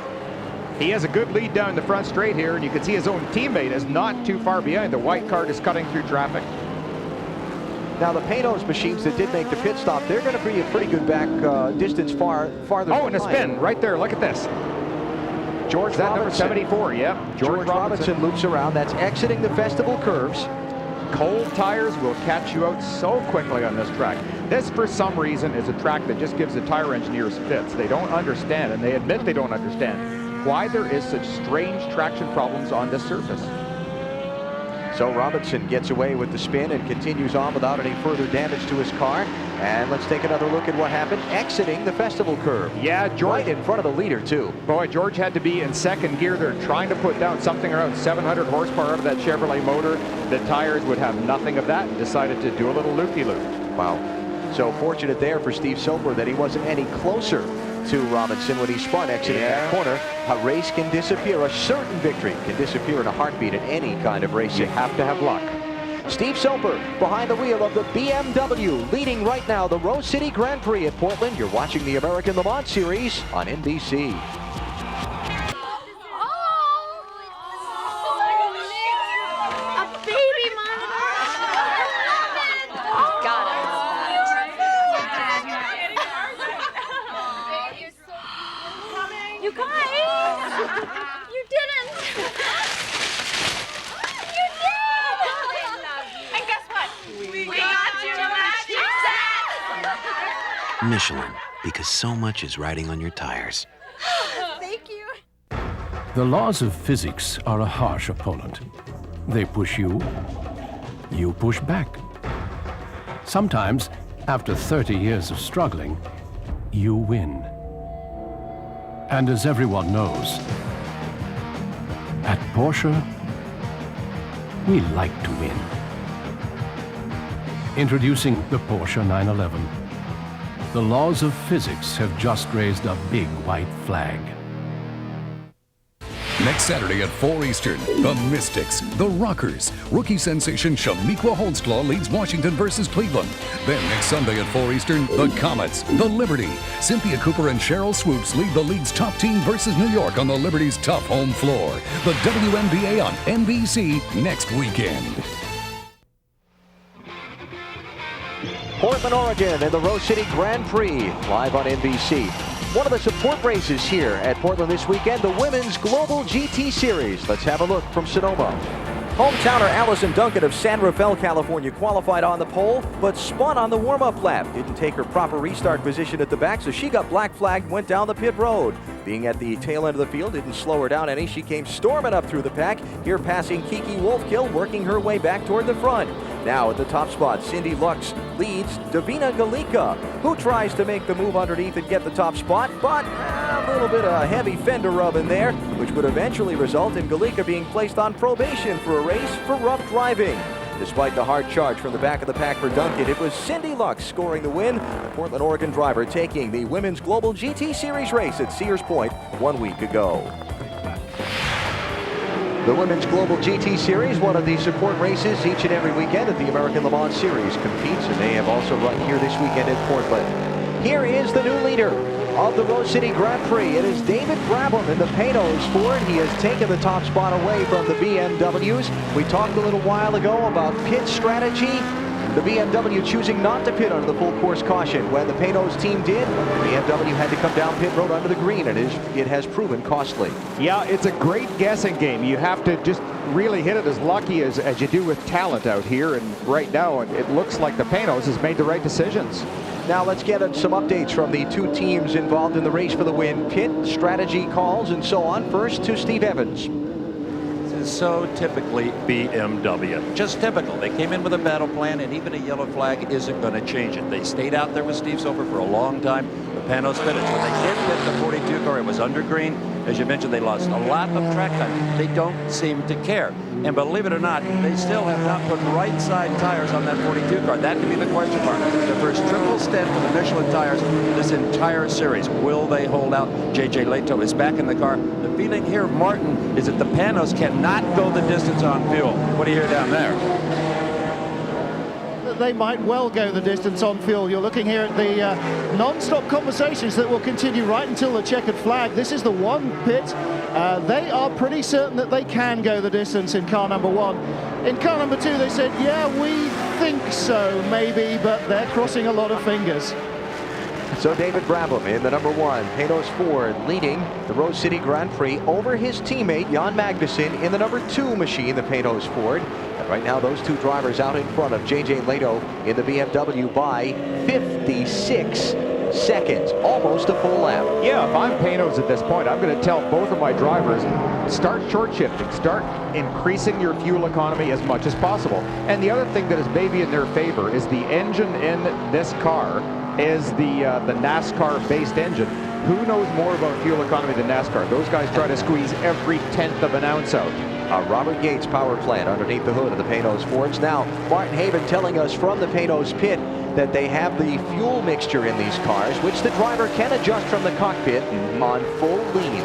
[SPEAKER 6] He has a good lead down the front straight here, and you can see his own teammate is not too far behind. The white car is cutting through traffic.
[SPEAKER 1] Now the Panos machines that did make the pit stop, they're going to be a pretty good back distance farther.
[SPEAKER 6] Oh, and a spin right there. Look at this.
[SPEAKER 1] George Robinson.
[SPEAKER 6] Number 74, yep.
[SPEAKER 1] George Robinson loops around. That's exiting the festival curves.
[SPEAKER 6] Cold tires will catch you out so quickly on this track. This, for some reason, is a track that just gives the tire engineers fits. They don't understand, and they admit they don't understand, why there is such strange traction problems on this surface.
[SPEAKER 1] So Robinson gets away with the spin and continues on without any further damage to his car. And let's take another look at what happened exiting the festival curve.
[SPEAKER 6] Yeah, George.
[SPEAKER 1] Right in front of the leader, too.
[SPEAKER 6] Boy, George had to be in second gear. They're trying to put down something around 700 horsepower out of that Chevrolet motor. The tires would have nothing of that and decided to do a little loopy-loop.
[SPEAKER 1] Wow. So fortunate there for Steve Soper that he wasn't any closer to Robinson when he spun exiting that corner. A race can disappear. A certain victory can disappear in a heartbeat in any kind of racing.
[SPEAKER 6] You have to have luck.
[SPEAKER 1] Steve Soper behind the wheel of the BMW, leading right now the Rose City Grand Prix at Portland. You're watching the American Le Mans Series on NBC.
[SPEAKER 8] Michelin, because so much is riding on your tires.
[SPEAKER 11] Thank you.
[SPEAKER 13] The laws of physics are a harsh opponent. They push you, you push back. Sometimes, after 30 years of struggling, you win. And as everyone knows, at Porsche, we like to win. Introducing the Porsche 911. The laws of physics have just raised a big white flag.
[SPEAKER 10] Next Saturday at 4 Eastern, the Mystics, the Rockers. Rookie sensation Shamiqua Holdsclaw leads Washington versus Cleveland. Then next Sunday at 4 Eastern, the Comets, the Liberty. Cynthia Cooper and Cheryl Swoops lead the league's top team versus New York on the Liberty's tough home floor. The WNBA on NBC next weekend.
[SPEAKER 1] Portland, Oregon, and the Rose City Grand Prix, live on NBC. One of the support races here at Portland this weekend, the Women's Global GT Series. Let's have a look from Sonoma. Hometowner Allison Duncan of San Rafael, California, qualified on the pole, but spun on the warm-up lap. Didn't take her proper restart position at the back, so she got black flagged and went down the pit road. Being at the tail end of the field didn't slow her down any. She came storming up through the pack, here passing Kiki Wolfkill, working her way back toward the front. Now at the top spot, Cindy Lux leads Davina Galika, who tries to make the move underneath and get the top spot, but a little bit of heavy fender rub in there, which would eventually result in Galika being placed on probation for a race for rough driving. Despite the hard charge from the back of the pack for Duncan, it was Cindy Lux scoring the win. The Portland, Oregon driver taking the Women's Global GT Series race at Sears Point 1 week ago. The Women's Global GT Series, one of the support races each and every weekend at the American Le Mans Series, competes, and they have also run here this weekend in Portland. Here is the new leader of the Rose City Grand Prix. It is David Brabham in the Panoz Ford. He has taken the top spot away from the BMWs. We talked a little while ago about pit strategy. The BMW choosing not to pit under the full course caution. When the Panoz team did, the BMW had to come down pit road under the green, and it has proven costly.
[SPEAKER 6] Yeah, it's a great guessing game. You have to just really hit it as lucky as you do with talent out here, and right now it looks like the Panoz has made the right decisions.
[SPEAKER 1] Now let's get some updates from the two teams involved in the race for the win. Pit, strategy calls, and so on. First to Steve Evans.
[SPEAKER 2] So typically BMW. Just typical. They came in with a battle plan, and even a yellow flag isn't going to change it. They stayed out there with Steve Silver for a long time. The Panoz finished. When they did hit the 42 car, it was under green. As you mentioned, they lost a lot of track time. They don't seem to care. And believe it or not, they still have not put right side tires on that 42 car. That could be the question mark. The first triple stint for the Michelin tires this entire series. Will they hold out? JJ Leto is back in the car. The feeling here, Martin, is that the Panoz cannot go the distance on fuel. What do you hear down there?
[SPEAKER 4] They might well go the distance on fuel. You're looking here at the non-stop conversations that will continue right until the checkered flag. This is the one pit. They are pretty certain that they can go the distance in car number one. In car number two, they said, yeah, we think so, maybe, but they're crossing a lot of fingers.
[SPEAKER 1] So David Brabham in the number one Panoz Ford leading the Rose City Grand Prix over his teammate Jan Magnussen in the number two machine, the Panoz Ford. And right now those two drivers out in front of JJ Leto in the BMW by 56 seconds, almost a full lap.
[SPEAKER 6] Yeah, if I'm Panoz at this point, I'm going to tell both of my drivers, start short shifting, start increasing your fuel economy as much as possible. And the other thing that is maybe in their favor is the engine in this car is the NASCAR-based engine. Who knows more about fuel economy than NASCAR? Those guys try to squeeze every tenth of an ounce out.
[SPEAKER 1] Robert Gates power plant underneath the hood of the Panoz Fords. Now, Martin Haven telling us from the Panoz pit that they have the fuel mixture in these cars, which the driver can adjust from the cockpit on full lean.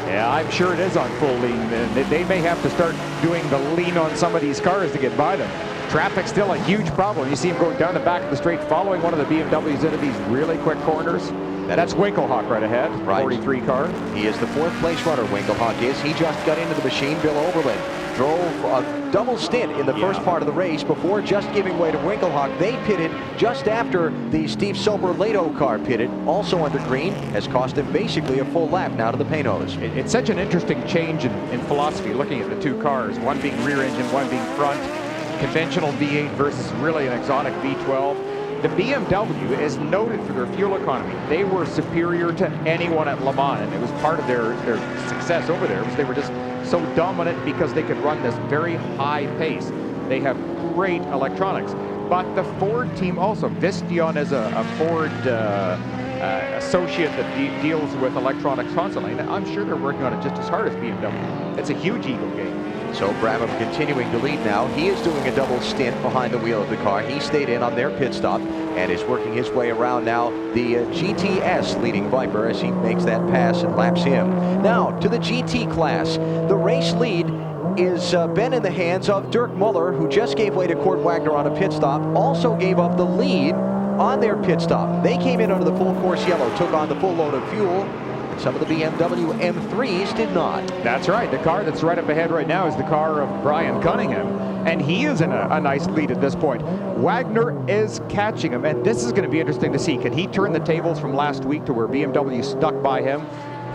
[SPEAKER 6] Yeah, I'm sure it is on full lean. They may have to start doing the lean on some of these cars to get by them. Traffic's still a huge problem. You see him going down the back of the straight, following one of the BMWs into these really quick corners. That's Winkelhock right ahead, right. 43 car.
[SPEAKER 1] He is the fourth place runner, Winkelhock is. He just got into the machine. Bill Oberlin drove a double stint in the first part of the race before just giving way to Winkelhock. They pitted just after the Steve Silver Leto car pitted, also under green, has cost him basically a full lap now to the Panoz.
[SPEAKER 6] It's such an interesting change in philosophy, looking at the two cars, one being rear engine, one being front. Conventional V8 versus really an exotic V12. The BMW is noted for their fuel economy. They were superior to anyone at Le Mans, and it was part of their success over there. They were just so dominant because they could run this very high pace. They have great electronics. But the Ford team also, Vistion is a Ford associate that deals with electronics constantly. And I'm sure they're working on it just as hard as BMW. It's a huge ego game.
[SPEAKER 1] So Brabham continuing to lead now. He is doing a double stint behind the wheel of the car. He stayed in on their pit stop and is working his way around now the GTS leading Viper as he makes that pass and laps him. Now to the GT class. The race lead is been in the hands of Dirk Muller, who just gave way to Kurt Wagner on a pit stop, also gave up the lead on their pit stop. They came in under the full course yellow, took on the full load of fuel. Some of the BMW M3s did not.
[SPEAKER 6] That's right. The car that's right up ahead right now is the car of Brian Cunningham, and he is in a nice lead at this point. Wagner is catching him, and this is going to be interesting to see. Can he turn the tables from last week to where BMW stuck by him?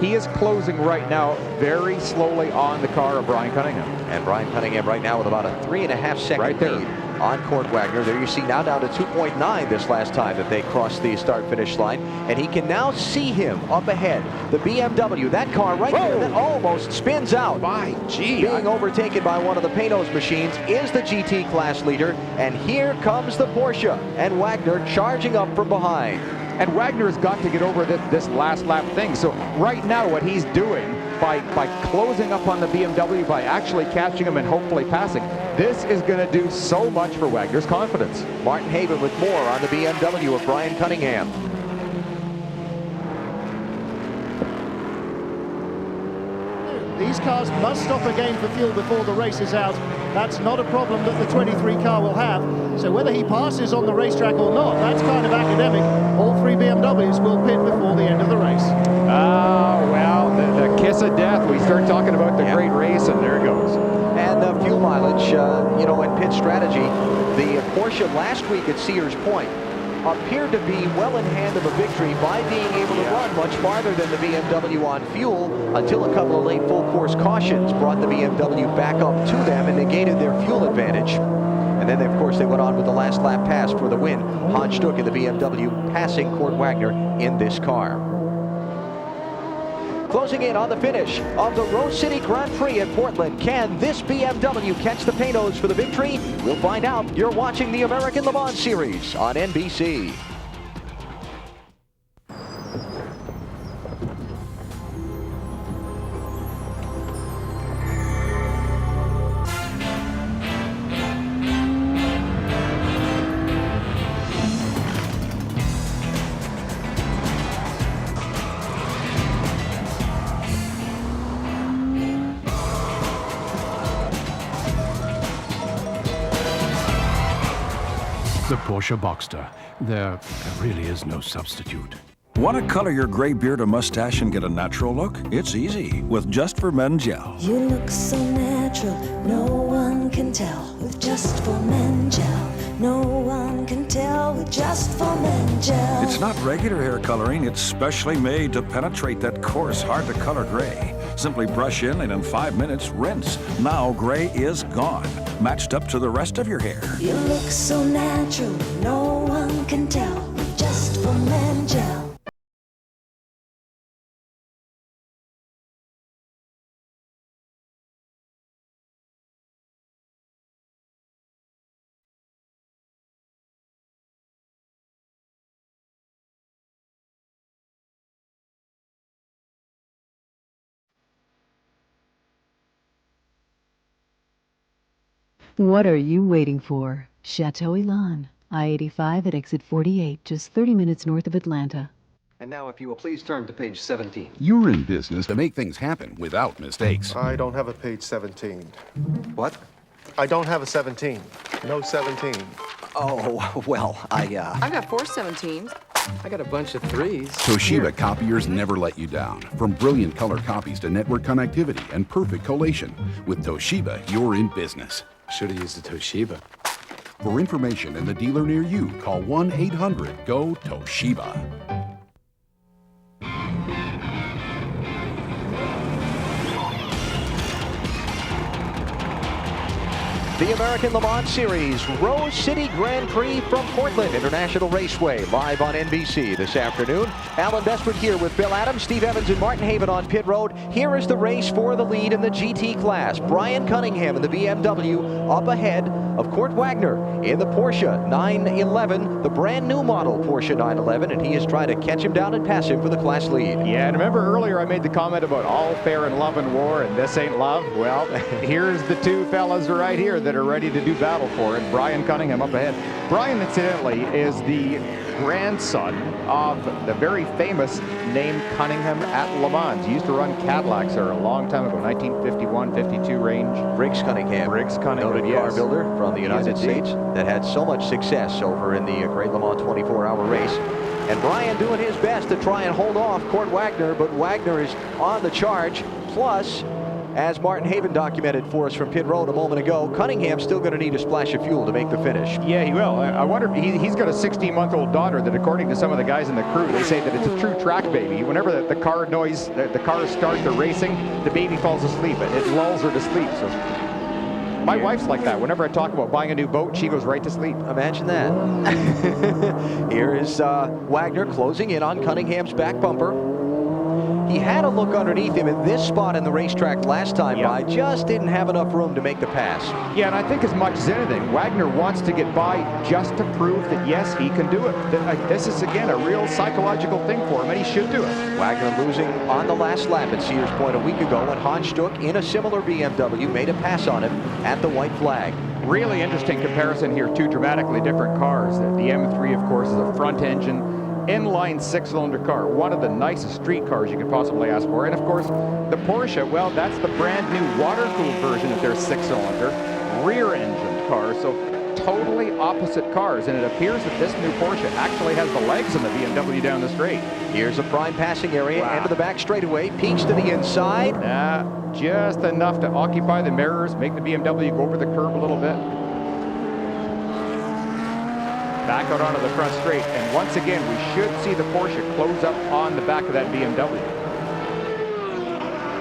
[SPEAKER 6] He is closing right now very slowly on the car of Brian Cunningham.
[SPEAKER 1] And Brian Cunningham right now with about a 3.5 second lead on Kurt Wagner. There you see now down to 2.9 this last time that they crossed the start-finish line. And he can now see him up ahead. The BMW, that car right there that almost spins out.
[SPEAKER 6] My gee.
[SPEAKER 1] Being overtaken by one of the Panos machines is the GT class leader. And here comes the Porsche. And Wagner charging up from behind.
[SPEAKER 6] And Wagner's got to get over this last lap thing. So right now what he's doing by closing up on the BMW, by actually catching him and hopefully passing, this is going to do so much for Wagner's confidence.
[SPEAKER 1] Martin Haven with more on the BMW of Brian Cunningham.
[SPEAKER 4] These cars must stop again for fuel before the race is out. That's not a problem that the 23 car will have. So whether he passes on the racetrack or not, that's kind of academic. All three BMWs will pit before the end of the race.
[SPEAKER 6] Well, the kiss of death. We start talking about the great race, and there it goes.
[SPEAKER 1] And fuel mileage, you know, and pit strategy. The Porsche last week at Sears Point appeared to be well in hand of a victory by being able to run much farther than the BMW on fuel until a couple of late full course cautions brought the BMW back up to them and negated their fuel advantage. And then, of course, they went on with the last lap pass for the win. Hans Stuck in the BMW passing Kurt Wagner in this car. Closing in on the finish of the Rose City Grand Prix at Portland. Can this BMW catch the Panos for the victory? We'll find out. You're watching the American Le Mans Series on NBC.
[SPEAKER 13] The Porsche Boxster. There really is no substitute.
[SPEAKER 12] Want to color your gray beard or mustache and get a natural look? It's easy with Just for Men Gel.
[SPEAKER 14] You look so natural, no one can tell with Just for Men Gel. No one can tell with Just for Men Gel.
[SPEAKER 12] It's not regular hair coloring, it's specially made to penetrate that coarse, hard-to-color gray. Simply brush in and in 5 minutes, rinse. Now gray is gone, matched up to the rest of your hair.
[SPEAKER 14] You look so natural, no one can tell with Just for Men Gel.
[SPEAKER 18] What are you waiting for? Chateau Elan, I-85 at exit 48, just 30 minutes north of Atlanta.
[SPEAKER 9] And now, if you will please turn to page 17.
[SPEAKER 15] You're in business to make things happen without mistakes.
[SPEAKER 23] I don't have a page 17.
[SPEAKER 9] What?
[SPEAKER 23] I don't have a 17. No 17.
[SPEAKER 9] Oh, well, I
[SPEAKER 24] got 4 17s.
[SPEAKER 9] I got a bunch of 3s.
[SPEAKER 15] Toshiba copiers never let you down. From brilliant color copies to network connectivity and perfect collation. With Toshiba, you're in business.
[SPEAKER 9] Should have used a Toshiba.
[SPEAKER 15] For information in the dealer near you, call 1-800-GO-TOSHIBA.
[SPEAKER 1] The American Le Mans Series Rose City Grand Prix from Portland International Raceway, live on NBC this afternoon. Alan Bestwick here with Bill Adams, Steve Evans, and Martin Haven on pit road. Here is the race for the lead in the GT class. Brian Cunningham in the BMW up ahead of Kurt Wagner in the Porsche 911, the brand new model Porsche 911, and he is trying to catch him down and pass him for the class lead.
[SPEAKER 6] Yeah, and remember earlier I made the comment about all fair in love and war, and this ain't love? Well, here's the two fellas right here that are ready to do battle for it. Brian Cunningham up ahead. Brian, incidentally, is the grandson of the very famous name Cunningham at Le Mans. He used to run Cadillacs there a long time ago, 1951-52 range.
[SPEAKER 1] Briggs Cunningham, noted car builder from the United States that had so much success over in the Great Le Mans 24-hour race. And Brian doing his best to try and hold off Kurt Wagner, but Wagner is on the charge. Plus, as Martin Haven documented for us from pit road a moment ago, Cunningham's still going to need a splash of fuel to make the finish.
[SPEAKER 6] Yeah, he will. I wonder if he's got a 16-month-old daughter that, according to some of the guys in the crew, they say that it's a true track baby. Whenever the car cars start the racing, the baby falls asleep. It lulls her to sleep. So my wife's like that. Whenever I talk about buying a new boat, she goes right to sleep.
[SPEAKER 1] Imagine that. Here is Wagner closing in on Cunningham's back bumper. He had a look underneath him in this spot in the racetrack last time by, just didn't have enough room to make the pass.
[SPEAKER 6] Yeah, and I think as much as anything, Wagner wants to get by just to prove that, yes, he can do it. This is, again, a real psychological thing for him, and he should do it.
[SPEAKER 1] Wagner losing on the last lap at Sears Point a week ago when Hans Stuck, in a similar BMW, made a pass on him at the white flag.
[SPEAKER 6] Really interesting comparison here, two dramatically different cars. The M3, of course, is a front-engine, inline six-cylinder car, one of the nicest street cars you could possibly ask for. And of course, the Porsche, well, that's the brand new water-cooled version of their six-cylinder rear-engine car. So totally opposite cars, and it appears that this new Porsche actually has the legs in the BMW down the straight.
[SPEAKER 1] Here's a prime passing area, into the back straightaway, peaks to the inside.
[SPEAKER 6] Just enough to occupy the mirrors, make the BMW go over the curb a little bit. Back out onto the front straight, and once again we should see the Porsche close up on the back of that BMW.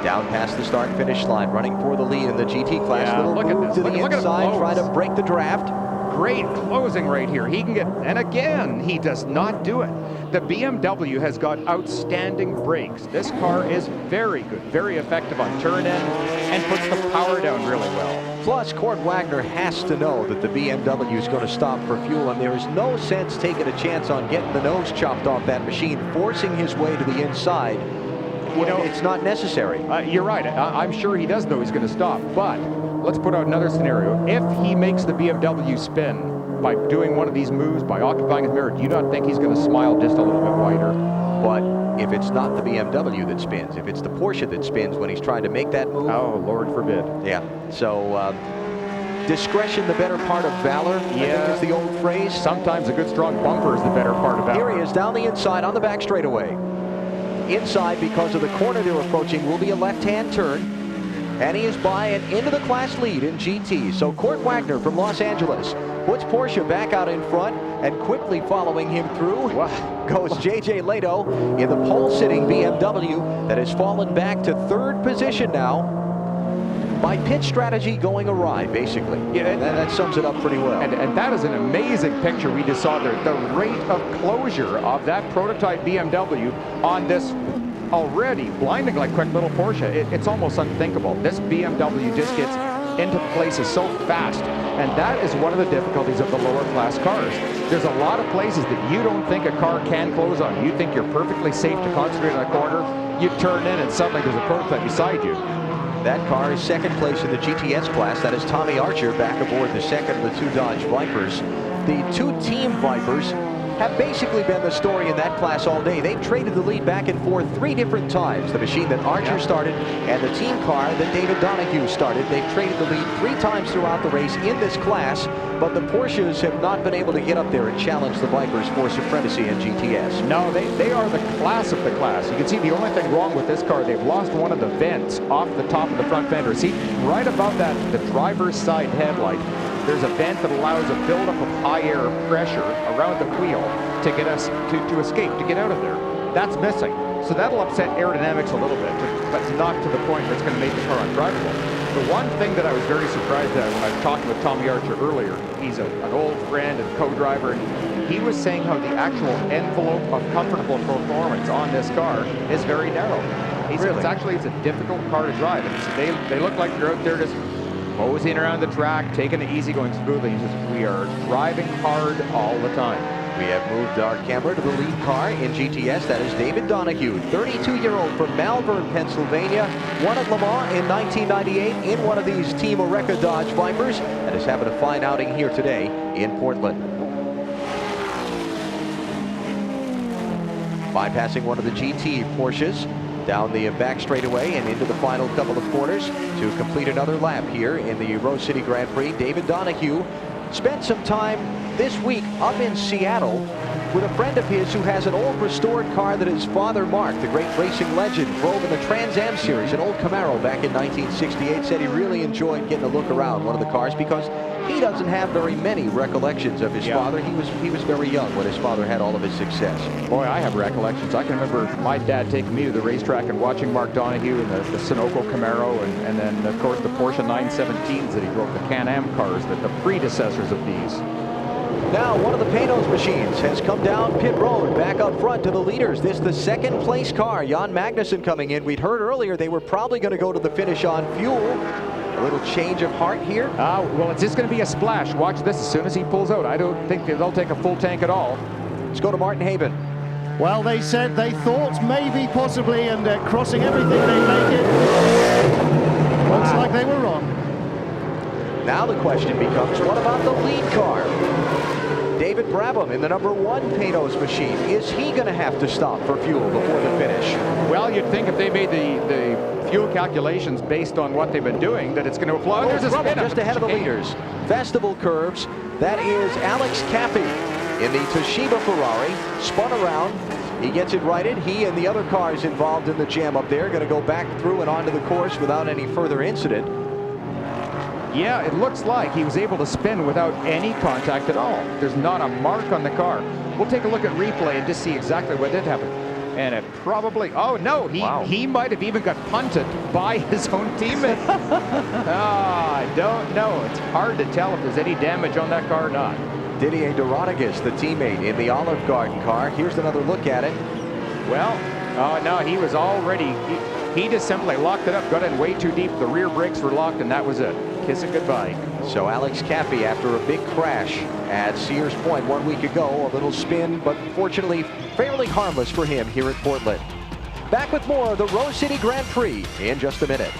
[SPEAKER 1] Down past the start and finish line, running for the lead in the GT class.
[SPEAKER 6] Yeah, look at this.
[SPEAKER 1] To the inside, try to break the draft.
[SPEAKER 6] Great closing right here. He can get, and again, he does not do it. The BMW has got outstanding brakes. This car is very good, very effective on turn in, and puts the power down really well.
[SPEAKER 1] Plus, Kurt Wagner has to know that the BMW is going to stop for fuel, and there is no sense taking a chance on getting the nose chopped off that machine, forcing his way to the inside. You know, it's not necessary.
[SPEAKER 6] You're right. I'm sure he does know he's going to stop, but let's put out another scenario. If he makes the BMW spin by doing one of these moves, by occupying his mirror, do you not think he's going to smile just a little bit wider?
[SPEAKER 1] But if it's not the BMW that spins, if it's the Porsche that spins when he's trying to make that move.
[SPEAKER 6] Oh, Lord forbid.
[SPEAKER 1] Yeah. So discretion, the better part of valor, I think is the old phrase.
[SPEAKER 6] Sometimes a good strong bumper is the better part of valor.
[SPEAKER 1] Here he is down the inside on the back straightaway. Inside, because of the corner they're approaching, will be a left-hand turn. And he is by and into the class lead in GT. So Kurt Wagner from Los Angeles puts Porsche back out in front, and quickly following him through goes J.J. Lehto in the pole-sitting BMW that has fallen back to third position now by pit strategy going awry, basically. Yeah, that sums it up pretty well.
[SPEAKER 6] And that is an amazing picture we just saw there. The rate of closure of that prototype BMW on this already blindingly quick little Porsche, it's almost unthinkable. This BMW just gets into places so fast, and that is one of the difficulties of the lower class cars. There's a lot of places that you don't think a car can close on. You think you're perfectly safe to concentrate on a corner, you turn in and suddenly there's a prototype beside you.
[SPEAKER 1] That car is second place in the GTS class. That is Tommy Archer back aboard the second of the two Dodge Vipers. The two Team Vipers have basically been the story in that class all day. They've traded the lead back and forth 3 different times. The machine that Archer started and the team car that David Donahue started. They've traded the lead 3 times throughout the race in this class, but the Porsches have not been able to get up there and challenge the Vipers for supremacy in GTS.
[SPEAKER 6] No, they are the class of the class. You can see the only thing wrong with this car, they've lost one of the vents off the top of the front fender. See, right above that, the driver's side headlight, there's a vent that allows a buildup of high air pressure around the wheel to get us to escape, to get out of there. That's missing. So that'll upset aerodynamics a little bit, but not to the point that's going to make the car undrivable. The one thing that I was very surprised at when I was talking with Tommy Archer earlier, he's an old friend and co-driver, and he was saying how the actual envelope of comfortable performance on this car is very narrow. He said it's a difficult car to drive. And he said they look like they're out there just moseying around the track, taking it easy, going smoothly. He says, we are driving hard all the time.
[SPEAKER 1] We have moved our camera to the lead car in GTS. That is David Donahue, 32-year-old from Malvern, Pennsylvania. Won at Le Mans in 1998 in one of these Team Oreca Dodge Vipers and is having a fine outing here today in Portland. Bypassing one of the GT Porsches down the back straightaway and into the final couple of corners to complete another lap here in the Rose City Grand Prix. David Donahue spent some time this week up in Seattle with a friend of his who has an old restored car that his father, Mark, the great racing legend, drove in the Trans Am Series, an old Camaro back in 1968. Said he really enjoyed getting a look around one of the cars because he doesn't have very many recollections of his father. He was very young when his father had all of his success.
[SPEAKER 6] Boy, I have recollections. I can remember my dad taking me to the racetrack and watching Mark Donahue in the Sunoco Camaro and then, of course, the Porsche 917s that he drove, the Can-Am cars, the predecessors of these.
[SPEAKER 1] Now, one of the Panos machines has come down pit road, back up front to the leaders. This is the second place car, Jan Magnussen coming in. We'd heard earlier they were probably going to go to the finish on fuel. A little change of heart here.
[SPEAKER 6] Well, it's just going to be a splash. Watch this as soon as he pulls out. I don't think they'll take a full tank at all.
[SPEAKER 1] Let's go to Martin Haben.
[SPEAKER 4] Well, they said they thought maybe, possibly, and crossing everything they make it. Looks like they were wrong.
[SPEAKER 1] Now the question becomes, what about the lead car? David Brabham in the #1 Panos machine. Is he going to have to stop for fuel before the finish?
[SPEAKER 6] Well, you'd think if they made the fuel calculations based on what they've been doing, that it's going to apply.
[SPEAKER 1] There's a spin just ahead of the leaders. Festival curves. That is Alex Caffey in the Toshiba Ferrari. Spun around. He gets it righted. He and the other cars involved in the jam up there going to go back through and onto the course without any further incident.
[SPEAKER 6] Yeah, it looks like he was able to spin without any contact at all. There's not a mark on the car. We'll take a look at replay and just see exactly what did happen. And it probably, oh no, he might have even got punted by his own teammate. I don't know. It's hard to tell if there's any damage on that car or not.
[SPEAKER 1] Didier Doronegas, the teammate in the Olive Garden car. Here's another look at it.
[SPEAKER 6] Well, no, he was already, he just simply locked it up, got in way too deep. The rear brakes were locked, and that was it. Kiss it goodbye.
[SPEAKER 1] So Alex Caffey, after a big crash at Sears Point 1 week ago, a little spin, but fortunately fairly harmless for him here at Portland. Back with more of the Rose City Grand Prix in just a minute.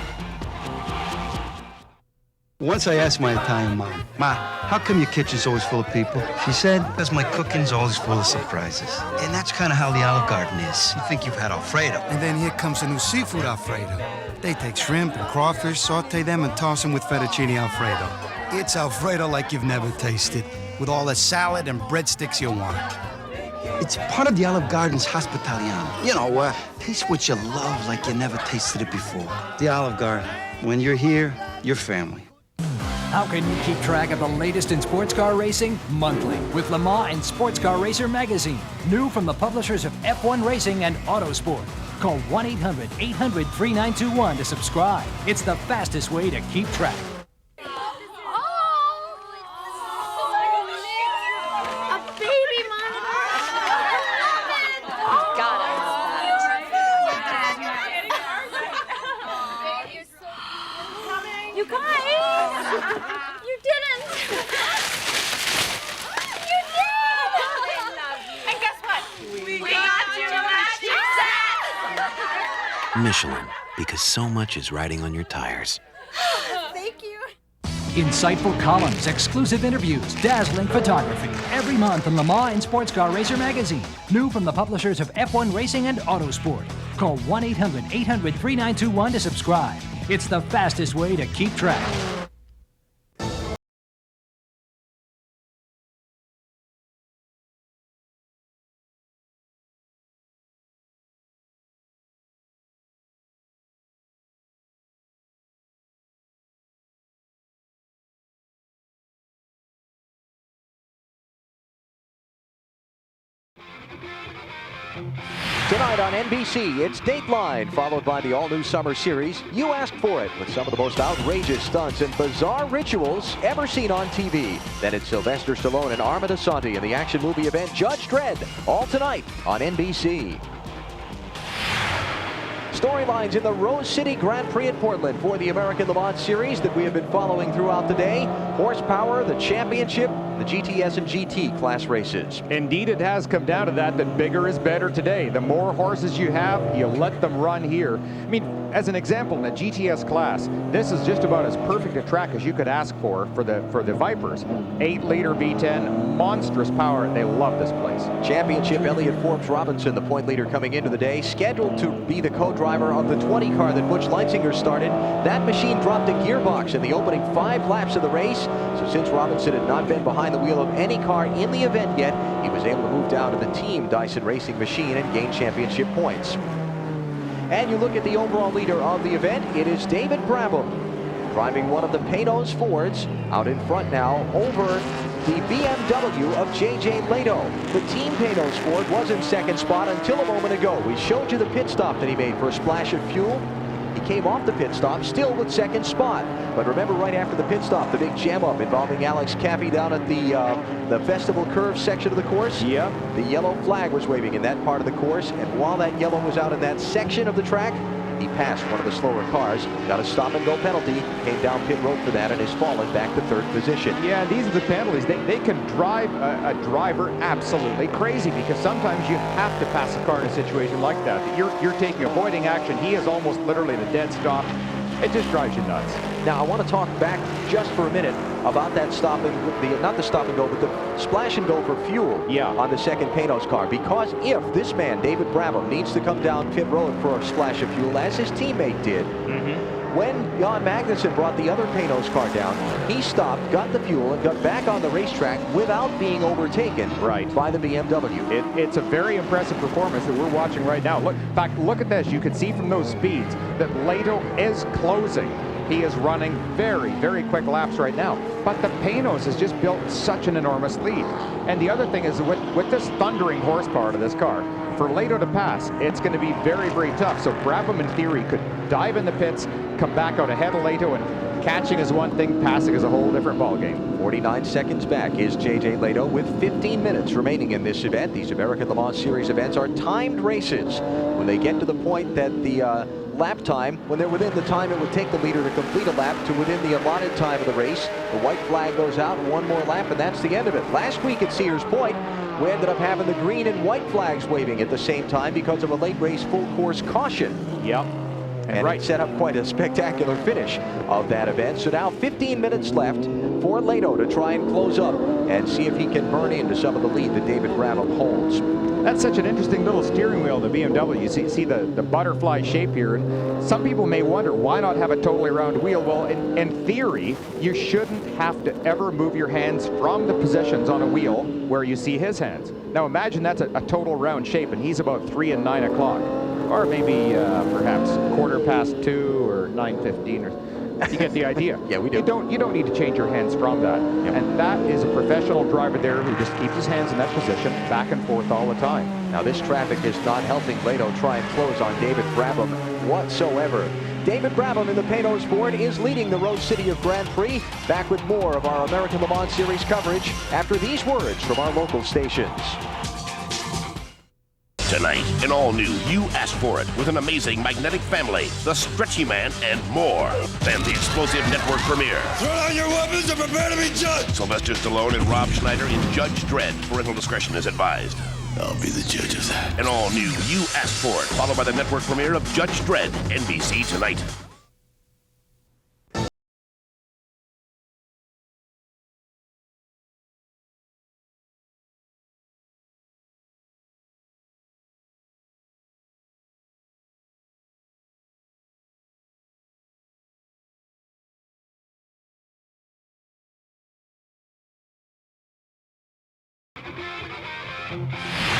[SPEAKER 19] Once I asked my Italian mom, Ma, how come your kitchen's always full of people? She said, because my cooking's always full of surprises. And that's kind of how the Olive Garden is. You think you've had Alfredo.
[SPEAKER 20] And then here comes a new seafood Alfredo. They take shrimp and crawfish, saute them, and toss them with fettuccine Alfredo. It's Alfredo like you've never tasted, with all the salad and breadsticks you want.
[SPEAKER 19] It's part of the Olive Garden's Hospitaliano. You know, taste what you love like you never tasted it before. The Olive Garden. When you're here, you're family.
[SPEAKER 16] How can you keep track of the latest in sports car racing? Monthly, with Le Mans and Sports Car Racer magazine. New from the publishers of F1 Racing and Autosport. Call 1-800-800-3921 to subscribe. It's the fastest way to keep track.
[SPEAKER 11] You guys! You didn't! You did! And guess what? We got you a
[SPEAKER 8] Michelin, because so much is riding on your tires.
[SPEAKER 11] Thank you.
[SPEAKER 16] Insightful columns, exclusive interviews, dazzling photography. Every month in Le Mans and Sports Car Racer magazine. New from the publishers of F1 Racing and Autosport. Call 1-800-800-3921 to subscribe. It's the fastest way to keep track.
[SPEAKER 1] Tonight on NBC, it's Dateline, followed by the all-new summer series, You Asked For It, with some of the most outrageous stunts and bizarre rituals ever seen on TV. Then it's Sylvester Stallone and Armand Assante in the action movie event Judge Dredd, all tonight on NBC. Storylines in the Rose City Grand Prix at Portland for the American Le Mans Series that we have been following throughout the day. Horsepower, the championship, the GTS and GT class races.
[SPEAKER 6] Indeed, it has come down to that bigger is better today. The more horses you have, you let them run here. I mean, as an example, in the GTS class, this is just about as perfect a track as you could ask for the Vipers. 8-liter V10, monstrous power. They love this place.
[SPEAKER 1] Championship, Elliott Forbes Robinson, the point leader coming into the day, scheduled to be the co-driver of the 20 car that Butch Leitzinger started. That machine dropped a gearbox in the opening 5 laps of the race. So since Robinson had not been behind the wheel of any car in the event yet, he was able to move down to the team Dyson Racing machine and gain championship points. And you look at the overall leader of the event, it is David Brabham, driving one of the Panoz Fords out in front now over the BMW of J.J. Lehto. The Team Panoz Ford was in second spot until a moment ago. We showed you the pit stop that he made for a splash of fuel. He came off the pit stop, still with second spot. But remember, right after the pit stop, the big jam up involving Alex Caffey down at the Festival Curve section of the course.
[SPEAKER 6] Yeah.
[SPEAKER 1] The yellow flag was waving in that part of the course, and while that yellow was out in that section of the track, he passed one of the slower cars, got a stop-and-go penalty, came down pit road for that, and has fallen back to third position.
[SPEAKER 6] Yeah, these are the penalties. They can drive a driver absolutely crazy, because sometimes you have to pass a car in a situation like that. You're taking avoiding action. He is almost literally the dead stop. It just drives you nuts.
[SPEAKER 1] Now, I want to talk back just for a minute about that stop and not the stop and go, but the splash and go for fuel on the second Panoz car. Because if this man, David Brabham, needs to come down pit road for a splash of fuel, as his teammate did, when Jan Magnussen brought the other Panoz car down, he stopped, got the fuel, and got back on the racetrack without being overtaken by the BMW.
[SPEAKER 6] It's a very impressive performance that we're watching right now. Look, in fact, look at this. You can see from those speeds that Lehto is closing. He is running very, very quick laps right now. But the Panoz has just built such an enormous lead. And the other thing is, with this thundering horsepower to this car, for Lehto to pass, it's going to be very, very tough. So Brabham, in theory, could dive in the pits, come back out ahead of Lehto, and catching is one thing, passing is a whole different ballgame.
[SPEAKER 1] 49 seconds back is J.J. Lehto with 15 minutes remaining in this event. These American Le Mans Series events are timed races. When they get to the point that the lap time, when they're within the time it would take the leader to complete a lap to within the allotted time of the race, the white flag goes out, one more lap, and that's the end of it. Last week at Sears Point, we ended up having the green and white flags waving at the same time because of a late race full course caution.
[SPEAKER 6] Yep.
[SPEAKER 1] And it set up quite a spectacular finish of that event. So now 15 minutes left for Lehto to try and close up and see if he can burn into some of the lead that David Brabham holds.
[SPEAKER 6] That's such an interesting little steering wheel, the BMW. You see the butterfly shape here. And some people may wonder, why not have a totally round wheel? Well, in theory, you shouldn't have to ever move your hands from the positions on a wheel where you see his hands. Now imagine that's a total round shape, and he's about 3 and 9 o'clock. Or maybe perhaps 2:15 or 9:15, or you get the idea.
[SPEAKER 1] Yeah, we do.
[SPEAKER 6] You don't need to change your hands from that. Yep. And that is a professional driver there who just keeps his hands in that position back and forth all the time.
[SPEAKER 1] Now this traffic is not helping Lehto try and close on David Brabham whatsoever. David Brabham in the Panoz Ford is leading the Rose City of Grand Prix. Back with more of our American Le Mans Series coverage after these words from our local stations.
[SPEAKER 5] Tonight, an all-new You Asked For It with an amazing magnetic family, the Stretchy Man, and more. Then the explosive network premiere.
[SPEAKER 7] Throw down your weapons and prepare to be judged.
[SPEAKER 5] Sylvester Stallone and Rob Schneider in Judge Dredd. Parental discretion is advised.
[SPEAKER 7] I'll be the judge of that.
[SPEAKER 5] An all-new You Asked For It, followed by the network premiere of Judge Dredd, NBC tonight.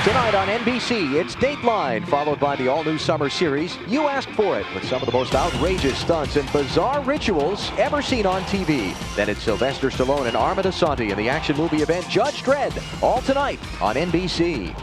[SPEAKER 1] Tonight on NBC, it's Dateline, followed by the all-new summer series, You Asked For It, with some of the most outrageous stunts and bizarre rituals ever seen on TV. Then it's Sylvester Stallone and Armand Assante in the action movie event Judge Dredd, all tonight on NBC.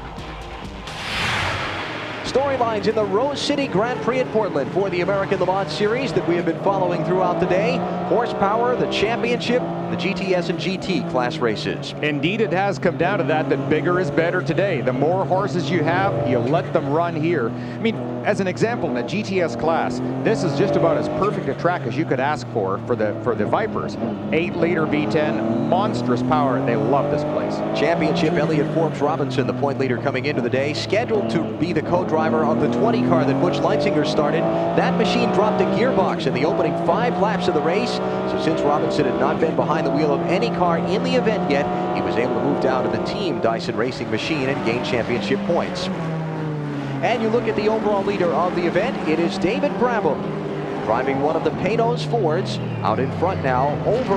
[SPEAKER 1] Storylines in the Rose City Grand Prix at Portland for the American Le Mans Series that we have been following throughout the day. Horsepower, the championship, the GTS and GT class races.
[SPEAKER 6] Indeed, it has come down to that bigger is better today. The more horses you have, you let them run here. I mean, as an example, in the GTS class, this is just about as perfect a track as you could ask for the Vipers. 8-liter V10, monstrous power. They love this place.
[SPEAKER 1] Championship, Elliott Forbes Robinson, the point leader coming into the day, scheduled to be the co-driver of the 20 car that Butch Leitzinger started. That machine dropped a gearbox in the opening 5 laps of the race. So since Robinson had not been behind the wheel of any car in the event yet, he was able to move down to the team Dyson Racing machine and gain championship points. And you look at the overall leader of the event, it is David Brabham, driving one of the Panoz Fords, out in front now over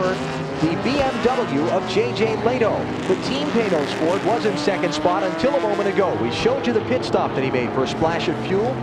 [SPEAKER 1] the BMW of J.J. Lehto. The Team Panoz Ford was in second spot until a moment ago. We showed you the pit stop that he made for a splash of fuel.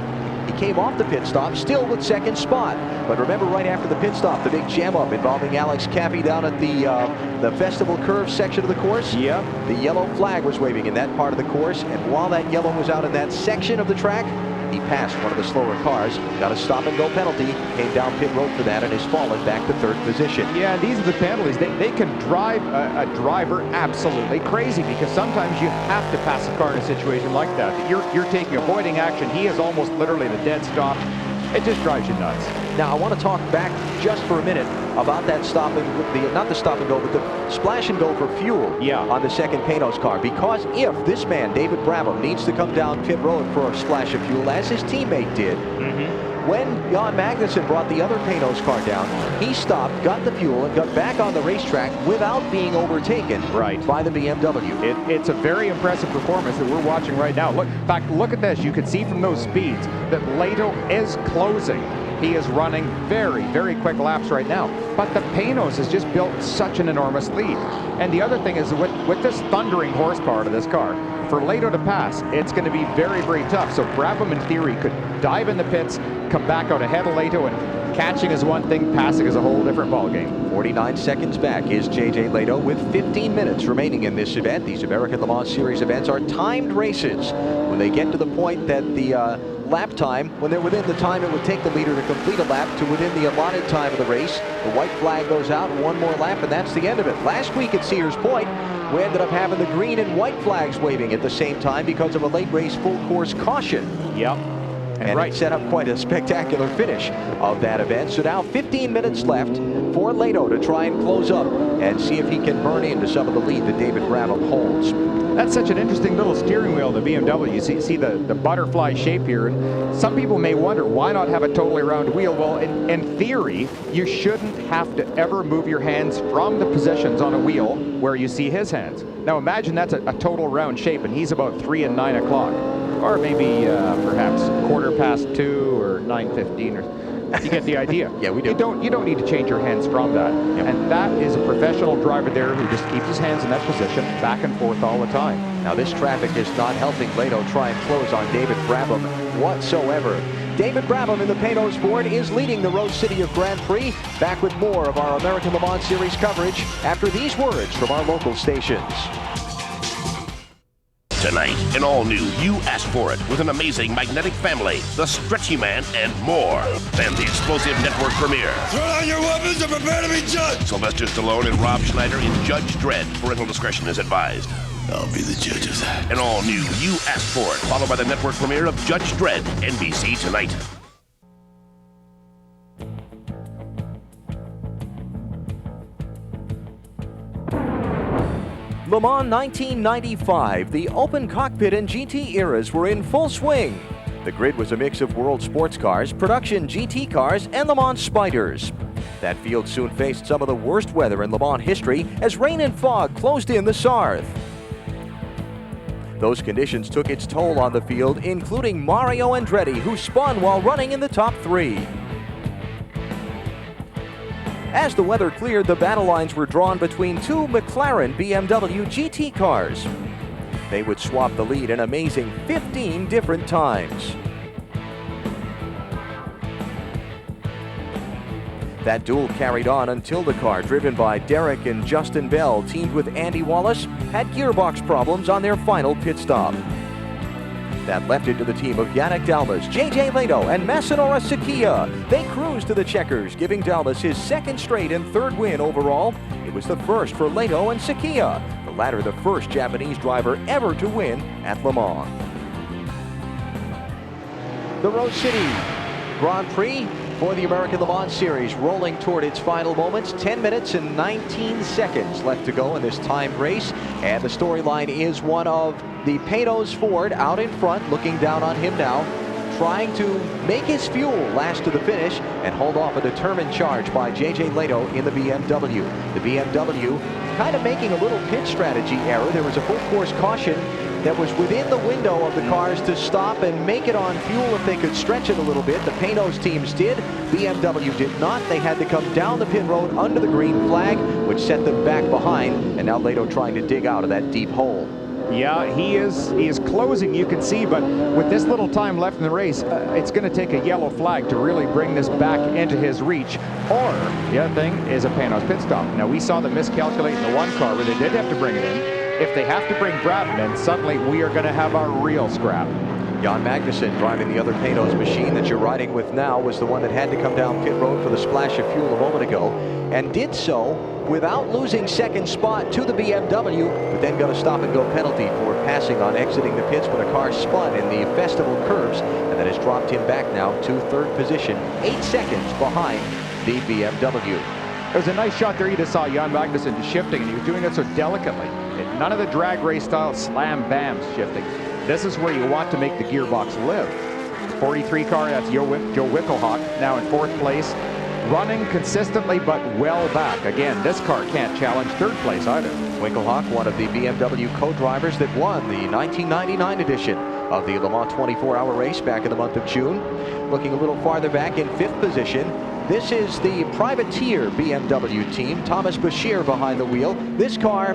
[SPEAKER 1] He came off the pit stop, still with second spot. But remember, right after the pit stop, the big jam-up involving Alex Cappy down at the Festival Curve section of the course.
[SPEAKER 6] Yeah.
[SPEAKER 1] The yellow flag was waving in that part of the course, and while that yellow was out in that section of the track, he passed one of the slower cars, got a stop-and-go penalty, came down pit road for that, and has fallen back to third position.
[SPEAKER 6] Yeah, these are the penalties. They can drive a driver absolutely crazy, because sometimes you have to pass a car in a situation like that. You're taking avoiding action. He is almost literally the dead stop. It just drives you nuts.
[SPEAKER 1] Now, I want to talk back just for a minute about that not the stop and go, but the splash and go for fuel on the second Panoz car. Because if this man, David Brabham, needs to come down pit road for a splash of fuel, as his teammate did, when Jan Magnussen brought the other Panoz car down, he stopped, got the fuel, and got back on the racetrack without being overtaken by the BMW.
[SPEAKER 6] It's a very impressive performance that we're watching right now. Look, in fact, look at this. You can see from those speeds that Lehto is closing. He is running very, very quick laps right now. But the Panoz has just built such an enormous lead. And the other thing is, with this thundering horsepower to this car, for Lehto to pass, it's going to be very, very tough. So Brabham, in theory, could dive in the pits, come back out ahead of Lehto, and catching is one thing, passing is a whole different ballgame.
[SPEAKER 1] 49 seconds back is J.J. Lehto with 15 minutes remaining in this event. These American Le Mans Series events are timed races. When they get to the point that the lap time, when they're within the time it would take the leader to complete a lap to within the allotted time of the race, the white flag goes out, one more lap, and that's the end of it. Last week at Sears Point, we ended up having the green and white flags waving at the same time because of a late race full course caution.
[SPEAKER 6] Yep.
[SPEAKER 1] And it set up quite a spectacular finish of that event. So now 15 minutes left for Lehto to try and close up and see if he can burn into some of the lead that David Brabham holds.
[SPEAKER 6] That's such an interesting little steering wheel, the BMW. You see the butterfly shape here. And some people may wonder, why not have a totally round wheel? Well, in theory, you shouldn't have to ever move your hands from the positions on a wheel where you see his hands. Now imagine that's a total round shape, and he's about 3 and 9 o'clock. Or maybe perhaps 2:15 or 9:15, or you get the idea.
[SPEAKER 1] Yeah, we do.
[SPEAKER 6] You don't need to change your hands from that. Yep. And that is a professional driver there who just keeps his hands in that position back and forth all the time.
[SPEAKER 1] Now this traffic is not helping Lehto try and close on David Brabham whatsoever. David Brabham in the Panoz Ford is leading the Rose City of Grand Prix. Back with more of our American Le Mans Series coverage after these words from our local stations.
[SPEAKER 5] Tonight, an all-new You Asked For It with an amazing magnetic family, the Stretchy Man, and more. Then the explosive network premiere.
[SPEAKER 7] Throw down your weapons and prepare to be judged.
[SPEAKER 5] Sylvester Stallone and Rob Schneider in Judge Dredd. Parental discretion is advised.
[SPEAKER 7] I'll be the judge of that.
[SPEAKER 5] An all-new You Asked For It, followed by the network premiere of Judge Dredd, NBC tonight.
[SPEAKER 1] Le Mans 1995, the open cockpit and GT eras were in full swing. The grid was a mix of world sports cars, production GT cars, and Le Mans Spiders. That field soon faced some of the worst weather in Le Mans history as rain and fog closed in the Sarthe. Those conditions took its toll on the field, including Mario Andretti, who spun while running in the top 3. As the weather cleared, the battle lines were drawn between 2 McLaren BMW GT cars. They would swap the lead an amazing 15 different times. That duel carried on until the car, driven by Derek and Justin Bell, teamed with Andy Wallace, had gearbox problems on their final pit stop. That left it to the team of Yannick Dalmas, J.J. Leto, and Masanori Sakia. They cruised to the checkers, giving Dalmas his second straight and third win overall. It was the first for Leto and Sakia, the latter the first Japanese driver ever to win at Le Mans. The Rose City Grand Prix for the American Le Mans Series rolling toward its final moments. 10 minutes and 19 seconds left to go in this timed race. And the storyline is one of the Panoz Ford out in front, looking down on him now, trying to make his fuel last to the finish and hold off a determined charge by J.J. Leto in the BMW. The BMW kind of making a little pit strategy error. There was a full course caution that was within the window of the cars to stop and make it on fuel if they could stretch it a little bit. The Panoz teams did. BMW did not. They had to come down the pit road under the green flag, which set them back behind. And now Leto trying to dig out of that deep hole.
[SPEAKER 6] Yeah, he is closing, you can see, but with this little time left in the race, it's going to take a yellow flag to really bring this back into his reach. Or the other thing is a Panoz pit stop. Now, we saw them miscalculate in the one car where they did have to bring it in. If they have to bring Bradden in, suddenly we are going to have our real scrap.
[SPEAKER 1] Jan Magnussen, driving the other Panoz machine that you're riding with now, was the one that had to come down pit road for the splash of fuel a moment ago, and did so without losing second spot to the BMW, but then got a stop and go penalty for passing on exiting the pits when a car spun in the festival curves, and that has dropped him back now to third position, 8 seconds behind the BMW.
[SPEAKER 6] It was a nice shot there. You just saw Jan Magnussen shifting, and he was doing it so delicately. None of the drag race style slam bam shifting. This is where you want to make the gearbox live. 43 car, that's Joe Wickelhock, now in fourth place, running consistently but well back. Again, this car can't challenge third place either.
[SPEAKER 1] Wickelhock, one of the BMW co-drivers that won the 1999 edition of the Le Mans 24-hour race back in the month of June. Looking a little farther back in fifth position, this is the privateer BMW team. Thomas Bashir behind the wheel. This car,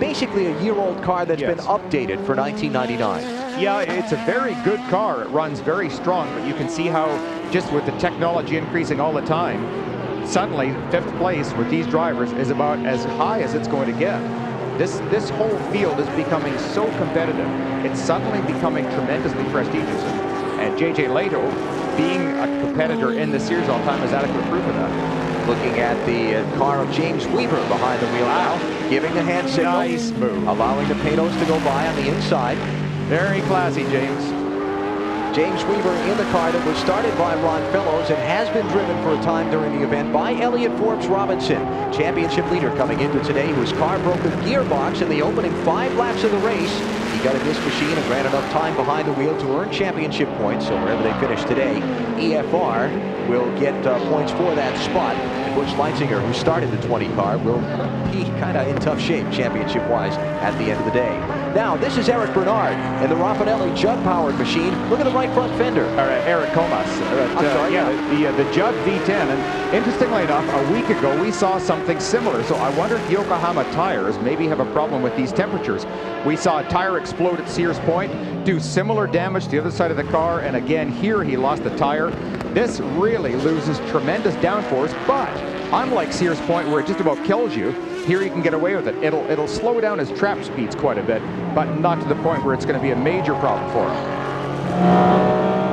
[SPEAKER 1] basically a year-old car that's been updated for 1999.
[SPEAKER 6] Yeah, it's a very good car. It runs very strong, but you can see how just with the technology increasing all the time, suddenly fifth place with these drivers is about as high as it's going to get. This whole field is becoming so competitive. It's suddenly becoming tremendously prestigious. And J.J. Leto, being a competitor in the series all the time, is adequate proof of that.
[SPEAKER 1] Looking at the car of James Weaver behind the wheel now, giving the hand signal.
[SPEAKER 6] Nice move.
[SPEAKER 1] Allowing the Panoz to go by on the inside.
[SPEAKER 6] Very classy, James.
[SPEAKER 1] James Weaver in the car that was started by Ron Fellows and has been driven for a time during the event by Elliott Forbes Robinson, championship leader coming into today, whose car broke the gearbox in the opening 5 laps of the race. He got in this machine and ran enough time behind the wheel to earn championship points. So wherever they finish today, EFR will get points for that spot. And Butch Leitzinger, who started the 20 car, will be kind of in tough shape championship-wise at the end of the day. Now, this is Eric Bernard and the Raffinelli Judd-powered machine. Look at the right front fender.
[SPEAKER 6] Eric Comas. The Judd V10. And interestingly enough, a week ago, we saw something similar. So I wonder if Yokohama tires maybe have a problem with these temperatures. We saw a tire explode at Sears Point, do similar damage to the other side of the car. And again, here he lost the tire. This really loses tremendous downforce, but unlike Sears Point, where it just about kills you, here you can get away with it. It'll slow down his trap speeds quite a bit, but not to the point where it's going to be a major problem for him.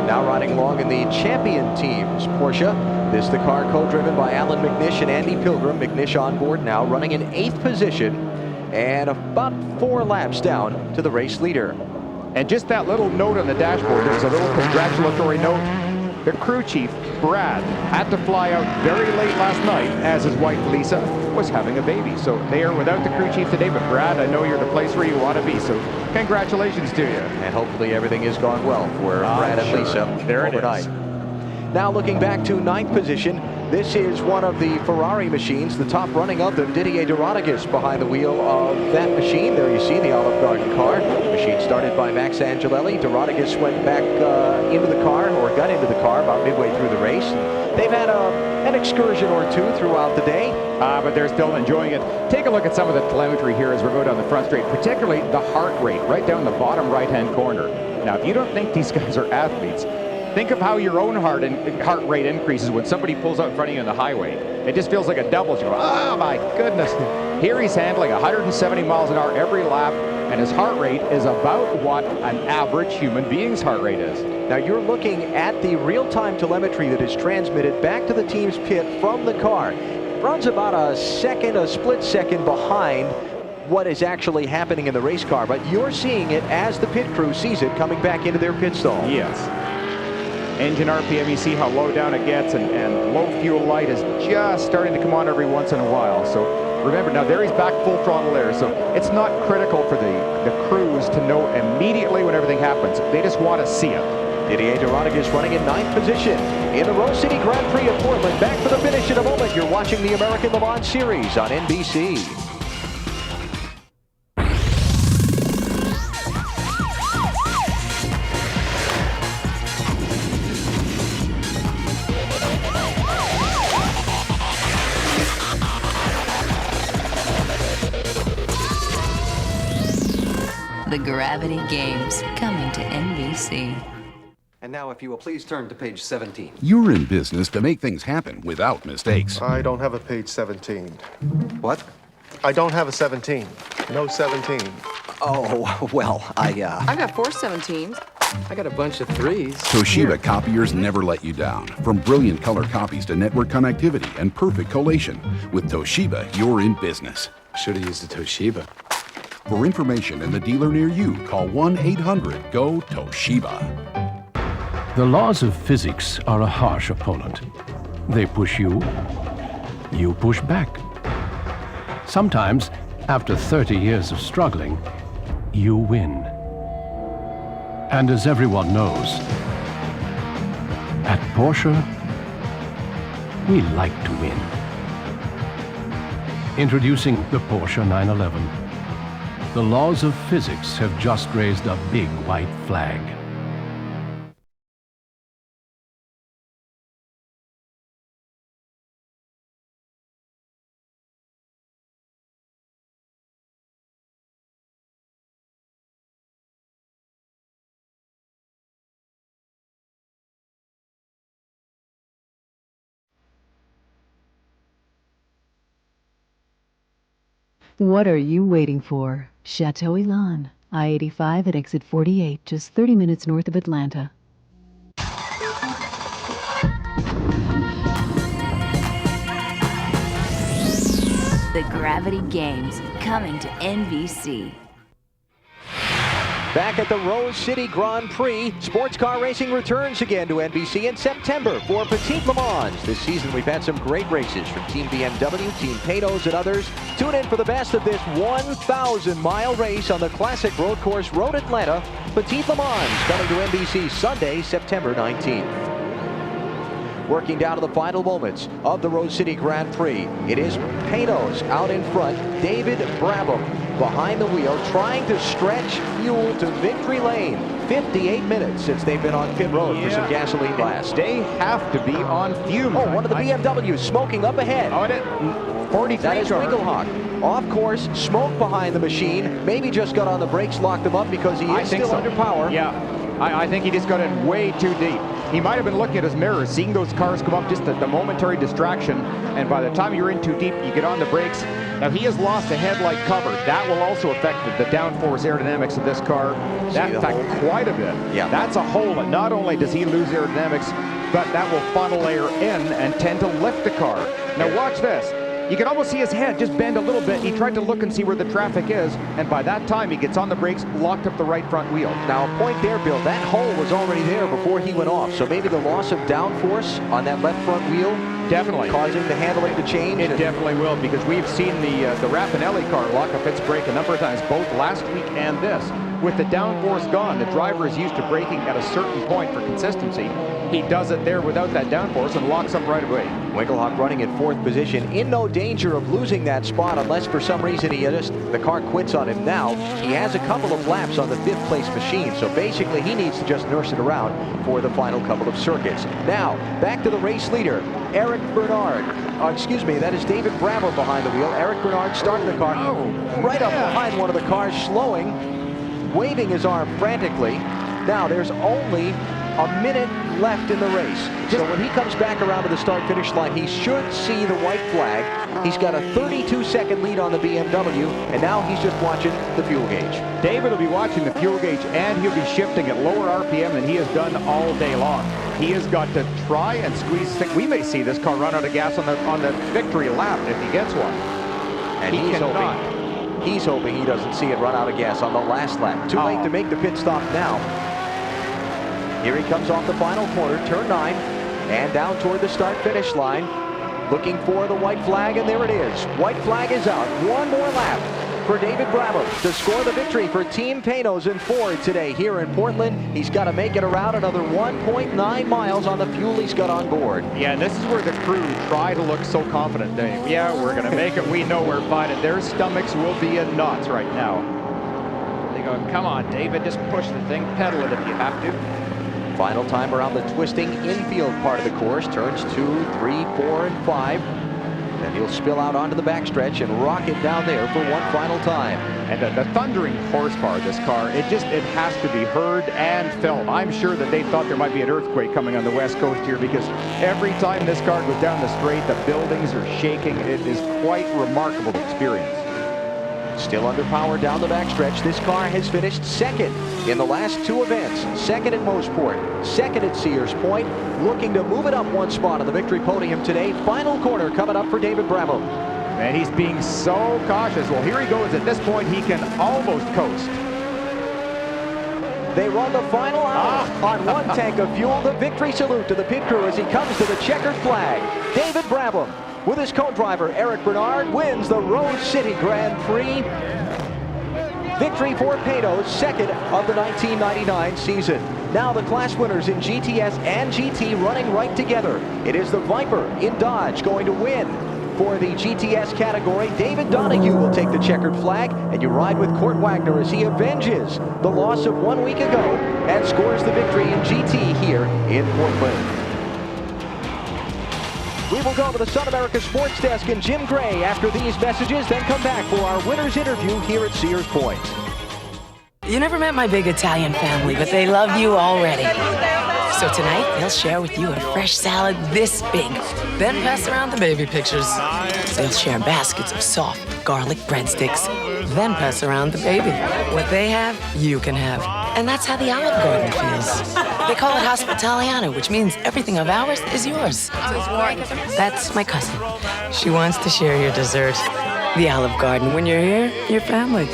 [SPEAKER 1] Now riding along in the champion team's Porsche. This the car co-driven by Alan McNish and Andy Pilgrim. McNish on board now, running in 8th position and about 4 laps down to the race leader.
[SPEAKER 6] And just that little note on the dashboard, there's a little congratulatory note. The crew chief, Brad, had to fly out very late last night as his wife, Lisa, was having a baby. So they are without the crew chief today, but Brad, I know you're the place where you want to be. So congratulations to you.
[SPEAKER 1] And hopefully everything has gone well for Brad and Lisa
[SPEAKER 6] there
[SPEAKER 1] overnight. Now looking back to 9th position, this is one of the Ferrari machines, the top running of them, Didier de Rodriguez behind the wheel of that machine. There you see the Olive Garden car. The machine started by Max Angelelli. De Rodriguez went back into the car, or got into the car about midway through the race. They've had an excursion or two throughout the day.
[SPEAKER 6] But they're still enjoying it. Take a look at some of the telemetry here as we go down the front straight, particularly the heart rate right down the bottom right-hand corner. Now, if you don't think these guys are athletes, Think of how your own heart rate increases when somebody pulls out in front of you on the highway. It just feels like a double. You go, oh my goodness. Here he's handling 170 miles an hour every lap, and his heart rate is about what an average human being's heart rate is.
[SPEAKER 1] Now you're looking at the real-time telemetry that is transmitted back to the team's pit from the car. Runs about a split second behind what is actually happening in the race car, but you're seeing it as the pit crew sees it coming back into their pit stall.
[SPEAKER 6] Yes. Engine RPM, you see how low down it gets, and low fuel light is just starting to come on every once in a while. So remember, now there he's back full throttle there, so it's not critical for the crews to know immediately when everything happens. They just want to see it.
[SPEAKER 1] Didier Doronicus running in 9th position in the Rose City Grand Prix of Portland. Back for the finish in a moment. You're watching the American Le Mans Series on NBC.
[SPEAKER 3] The Gravity Games, coming to NBC.
[SPEAKER 9] And now, if you will please turn to page 17.
[SPEAKER 15] You're in business to make things happen without mistakes.
[SPEAKER 23] I don't have a page 17.
[SPEAKER 9] What?
[SPEAKER 23] I don't have a 17. No 17.
[SPEAKER 9] Oh, well,
[SPEAKER 24] I got 4 17s.
[SPEAKER 9] I got a bunch of 3s.
[SPEAKER 15] Toshiba copiers never let you down. From brilliant color copies to network connectivity and perfect collation. With Toshiba, you're in business.
[SPEAKER 9] Should have used the Toshiba.
[SPEAKER 15] For information in the dealer near you, call 1-800-GO-TOSHIBA.
[SPEAKER 13] The laws of physics are a harsh opponent. They push you, you push back. Sometimes, after 30 years of struggling, you win. And as everyone knows, at Porsche, we like to win. Introducing the Porsche 911. The laws of physics have just raised a big white flag.
[SPEAKER 18] What are you waiting for? Chateau Elan, I-85 at exit 48, just 30 minutes north of Atlanta.
[SPEAKER 3] The Gravity Games, coming to NBC.
[SPEAKER 1] Back at the Rose City Grand Prix, sports car racing returns again to NBC in September for Petite Le Mans. This season we've had some great races from Team BMW, Team Peytos, and others. Tune in for the best of this 1,000-mile race on the classic road course Road Atlanta. Petite Le Mans coming to NBC Sunday, September 19th. Working down to the final moments of the Rose City Grand Prix. It is Peytos out in front, David Brabham behind the wheel, trying to stretch fuel to victory lane. 58 minutes since they've been on pit road for some gasoline blast.
[SPEAKER 6] They have to be on fumes.
[SPEAKER 1] Oh, one of the BMWs smoking up ahead.
[SPEAKER 6] Oh, 43
[SPEAKER 1] that is Winkelhock. Off course, smoke behind the machine. Maybe just got on the brakes, locked him up because he is still under power.
[SPEAKER 6] Yeah, I think he just got in way too deep. He might have been looking at his mirror, seeing those cars come up, just the momentary distraction, and by the time you're in too deep, you get on the brakes. Now, he has lost a headlight cover. That will also affect the downforce aerodynamics of this car. That, in fact, quite a bit.
[SPEAKER 1] Yeah.
[SPEAKER 6] That's a hole, and not only does he lose aerodynamics, but that will funnel air in and tend to lift the car. Now, watch this. You can almost see his head just bend a little bit. He tried to look and see where the traffic is, and by that time he gets on the brakes, locked up the right front wheel.
[SPEAKER 1] Now, a point there, Bill. That hole was already there before he went off, so maybe the loss of downforce on that left front wheel
[SPEAKER 6] definitely
[SPEAKER 1] causing the handling to change.
[SPEAKER 6] It definitely will, because we've seen the Raffinelli car lock up its brake a number of times, both last week and this. With the downforce gone, the driver is used to braking at a certain point for consistency. He does it there without that downforce and locks up right away.
[SPEAKER 1] Winkelhock running in 4th position, in no danger of losing that spot unless for some reason the car quits on him now. He has a couple of laps on the 5th place machine, so basically he needs to just nurse it around for the final couple of circuits. Now, back to the race leader, Eric Bernard. That is David Brabham behind the wheel. Eric Bernard started the car right up behind one of the cars, slowing, waving his arm frantically. Now, there's only a minute left in the race. So when he comes back around to the start-finish line, he should see the white flag. He's got a 32-second lead on the BMW, and now he's just watching the fuel gauge.
[SPEAKER 6] David will be watching the fuel gauge, and he'll be shifting at lower RPM than he has done all day long. He has got to try and squeeze. We may see this car run out of gas on the victory lap if he gets one.
[SPEAKER 1] And he's hoping he doesn't see it run out of gas on the last lap. Too late to make the pit stop now. Here he comes off the final corner, turn 9, and down toward the start-finish line. Looking for the white flag, and there it is. White flag is out. One more lap for David Brabham to score the victory for Team Panoz and Ford today here in Portland. He's got to make it around another 1.9 miles on the fuel he's got on board.
[SPEAKER 6] Yeah, and this is where the crew try to look so confident. Yeah, we're going to make it. We know we're fine. And their stomachs will be in knots right now. They go, come on, David, just push the thing. Pedal it if you have to.
[SPEAKER 1] Final time around the twisting infield part of the course. Turns 2, 3, 4, and 5. Then he'll spill out onto the backstretch and rock it down there for one final time.
[SPEAKER 6] And the thundering horsepower of this car, it has to be heard and felt. I'm sure that they thought there might be an earthquake coming on the West Coast here, because every time this car goes down the straight, the buildings are shaking. It is quite remarkable experience.
[SPEAKER 1] Still under power down the backstretch. This car has finished second in the last 2 events. Second at Mossport, second at Sears Point. Looking to move it up one spot on the victory podium today. Final corner coming up for David Brabham.
[SPEAKER 6] And he's being so cautious. Well, here he goes. At this point, he can almost coast.
[SPEAKER 1] They run the final hour on one tank of fuel. The victory salute to the pit crew as he comes to the checkered flag. David Brabham, with his co-driver Eric Bernard, wins the Rose City Grand Prix. Victory for Panoz, second of the 1999 season. Now the class winners in GTS and GT running right together. It is the Viper in Dodge going to win. For the GTS category, David Donahue will take the checkered flag, and you ride with Kurt Wagner as he avenges the loss of 1 week ago and scores the victory in GT here in Portland. We will go to the Sun America Sports Desk and Jim Gray after these messages, then come back for our winner's interview here at Sears Point.
[SPEAKER 10] You never met my big Italian family, but they love you already. So tonight, they'll share with you a fresh salad this big, then pass around the baby pictures. They'll share baskets of soft garlic breadsticks, then pass around the baby. What they have, you can have. And that's how the Olive Garden feels. They call it Hospitaliano, which means everything of ours is yours. That's my cousin. She wants to share your dessert. The Olive Garden. When you're here, you're family.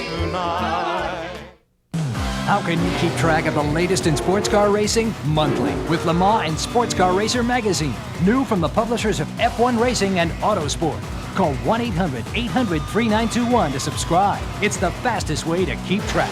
[SPEAKER 16] How can you keep track of the latest in sports car racing? Monthly, with Le Mans and Sports Car Racer magazine. New from the publishers of F1 Racing and Autosport. Call 1-800-800-3921 to subscribe. It's the fastest way to keep track.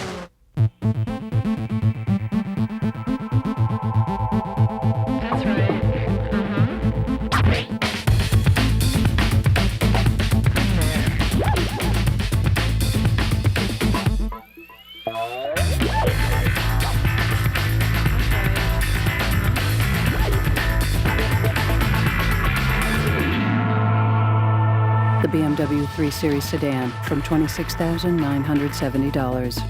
[SPEAKER 17] The BMW 3 Series sedan from $26,970.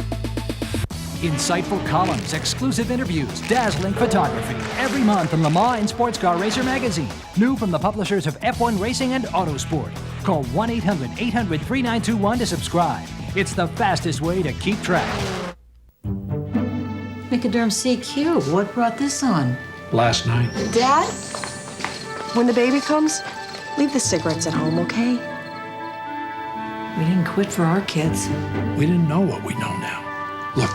[SPEAKER 16] Insightful columns, exclusive interviews, dazzling photography. Every month in Le Mans and Sports Car Racer magazine. New from the publishers of F1 Racing and Autosport. Call 1-800-800-3921 to subscribe. It's the fastest way to keep track.
[SPEAKER 21] Nicoderm CQ, what brought this on?
[SPEAKER 9] Last night.
[SPEAKER 24] Dad, when the baby comes, leave the cigarettes at home, okay?
[SPEAKER 21] We didn't quit for our kids.
[SPEAKER 9] We didn't know what we know now. Look,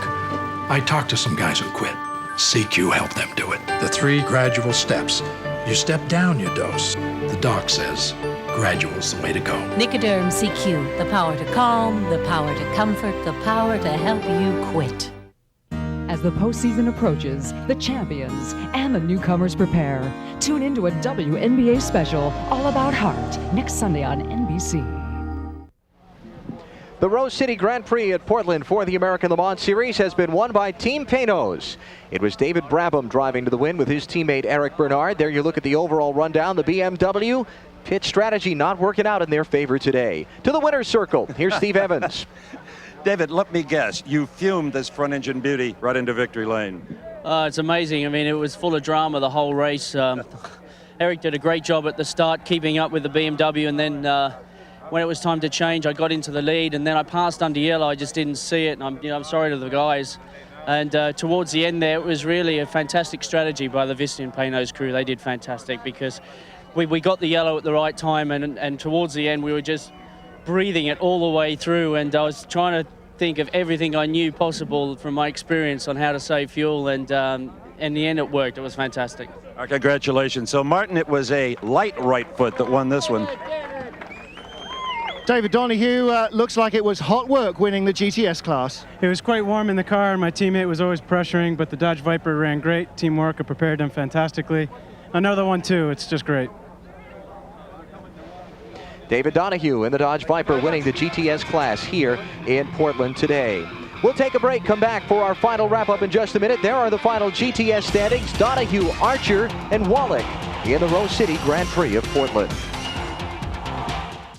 [SPEAKER 9] I talked to some guys who quit. CQ helped them do it. The 3 gradual steps. You step down, you dose. The doc says gradual's the way to go.
[SPEAKER 22] Nicoderm CQ, the power to calm, the power to comfort, the power to help you quit.
[SPEAKER 25] As the postseason approaches, the champions and the newcomers prepare. Tune into a WNBA special all about heart next Sunday on NBC.
[SPEAKER 1] The Rose City Grand Prix at Portland for the American Le Mans Series has been won by Team Panoz. It was David Brabham driving to the win with his teammate Eric Bernard. There you look at the overall rundown. The BMW pit strategy not working out in their favor today. To the winner's circle, here's Steve Evans.
[SPEAKER 2] David, let me guess, you fumed this front engine beauty right into victory lane.
[SPEAKER 4] It's amazing. I mean, it was full of drama the whole race. Eric did a great job at the start, keeping up with the BMW, and then when it was time to change, I got into the lead, and then I passed under yellow. I just didn't see it, and I'm sorry to the guys. And towards the end there, it was really a fantastic strategy by the Vistian Panos crew. They did fantastic because we got the yellow at the right time, and towards the end, we were just breathing it all the way through, and I was trying to think of everything I knew possible from my experience on how to save fuel, and in the end, it worked. It was fantastic.
[SPEAKER 2] Congratulations. So, Martin, it was a light right foot that won this one.
[SPEAKER 12] David Donohue, looks like it was hot work winning the GTS class.
[SPEAKER 14] It was quite warm in the car, and my teammate was always pressuring, but the Dodge Viper ran great. Teamwork, I prepared them fantastically. Another one, too. It's just great.
[SPEAKER 1] David Donohue in the Dodge Viper winning the GTS class here in Portland today. We'll take a break, come back for our final wrap-up in just a minute. There are the final GTS standings. Donohue, Archer, and Wallach in the Rose City Grand Prix of Portland.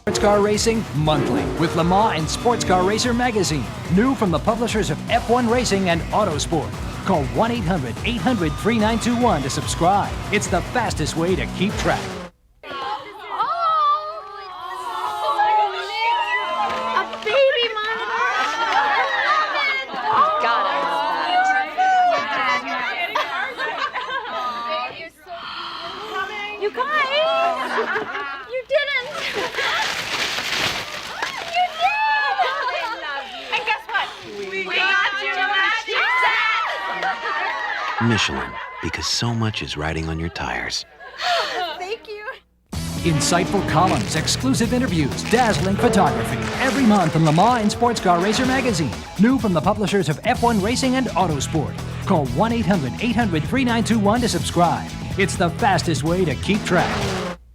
[SPEAKER 16] Sports Car Racing Monthly with Le Mans and Sports Car Racer Magazine. New from the publishers of F1 Racing and Autosport. Call 1-800-800-3921 to subscribe. It's the fastest way to keep track.
[SPEAKER 11] You guys! You didn't! You did! And guess what? We got you what you said!
[SPEAKER 8] Michelin, because so much is riding on your tires.
[SPEAKER 11] Thank you.
[SPEAKER 16] Insightful columns, exclusive interviews, dazzling photography. Every month in Le Mans and Sports Car Racer Magazine. New from the publishers of F1 Racing and Autosport. Call 1-800-800-3921 to subscribe. It's the fastest way to keep track.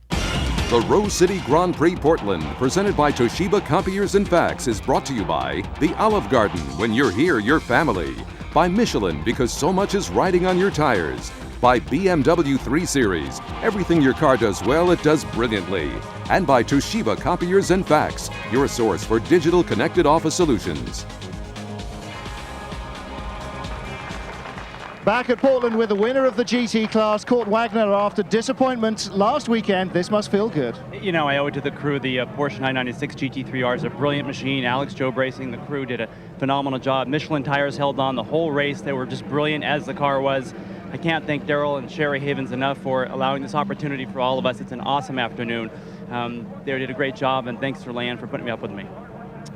[SPEAKER 19] The Rose City Grand Prix Portland, presented by Toshiba Copiers and Fax, is brought to you by the Olive Garden. When you're here, you're family. By Michelin, because so much is riding on your tires. By BMW 3 Series. Everything your car does well, it does brilliantly. And by Toshiba Copiers and Fax, your source for digital connected office solutions.
[SPEAKER 12] Back at Portland with the winner of the GT class, Kurt Wagner, after disappointment last weekend. This must feel good.
[SPEAKER 20] You know, I owe it to the crew. The Porsche 996 GT3R is a brilliant machine. Alex Job Racing, the crew did a phenomenal job. Michelin tires held on the whole race. They were just brilliant, as the car was. I can't thank Daryl and Sherry Havens enough for allowing this opportunity for all of us. It's an awesome afternoon. They did a great job, and thanks to Lan for putting me up with me.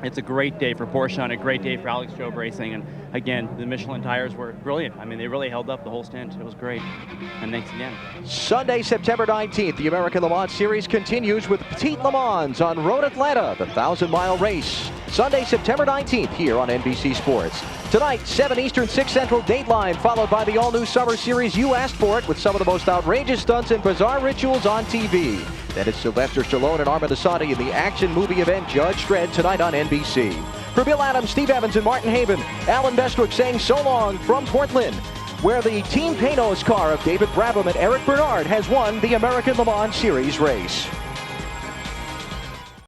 [SPEAKER 20] It's a great day for Porsche and a great day for Alex Job Racing. And again, the Michelin tires were brilliant. I mean, they really held up the whole stint. It was great. And thanks again.
[SPEAKER 1] Sunday, September 19th, the American Le Mans Series continues with Petite Le Mans on Road Atlanta, the 1,000-mile race. Sunday, September 19th, here on NBC Sports. Tonight, 7 Eastern, 6 Central Dateline, followed by the all-new Summer Series You Asked For It, with some of the most outrageous stunts and bizarre rituals on TV. Then it's Sylvester Stallone and Armand Assadi in the action movie event Judge Dredd tonight on NBC. For Bill Adams, Steve Evans, and Martin Haven, Alan Bestwick saying so long from Portland, where the Team Panos car of David Brabham and Eric Bernard has won the American Le Mans Series race.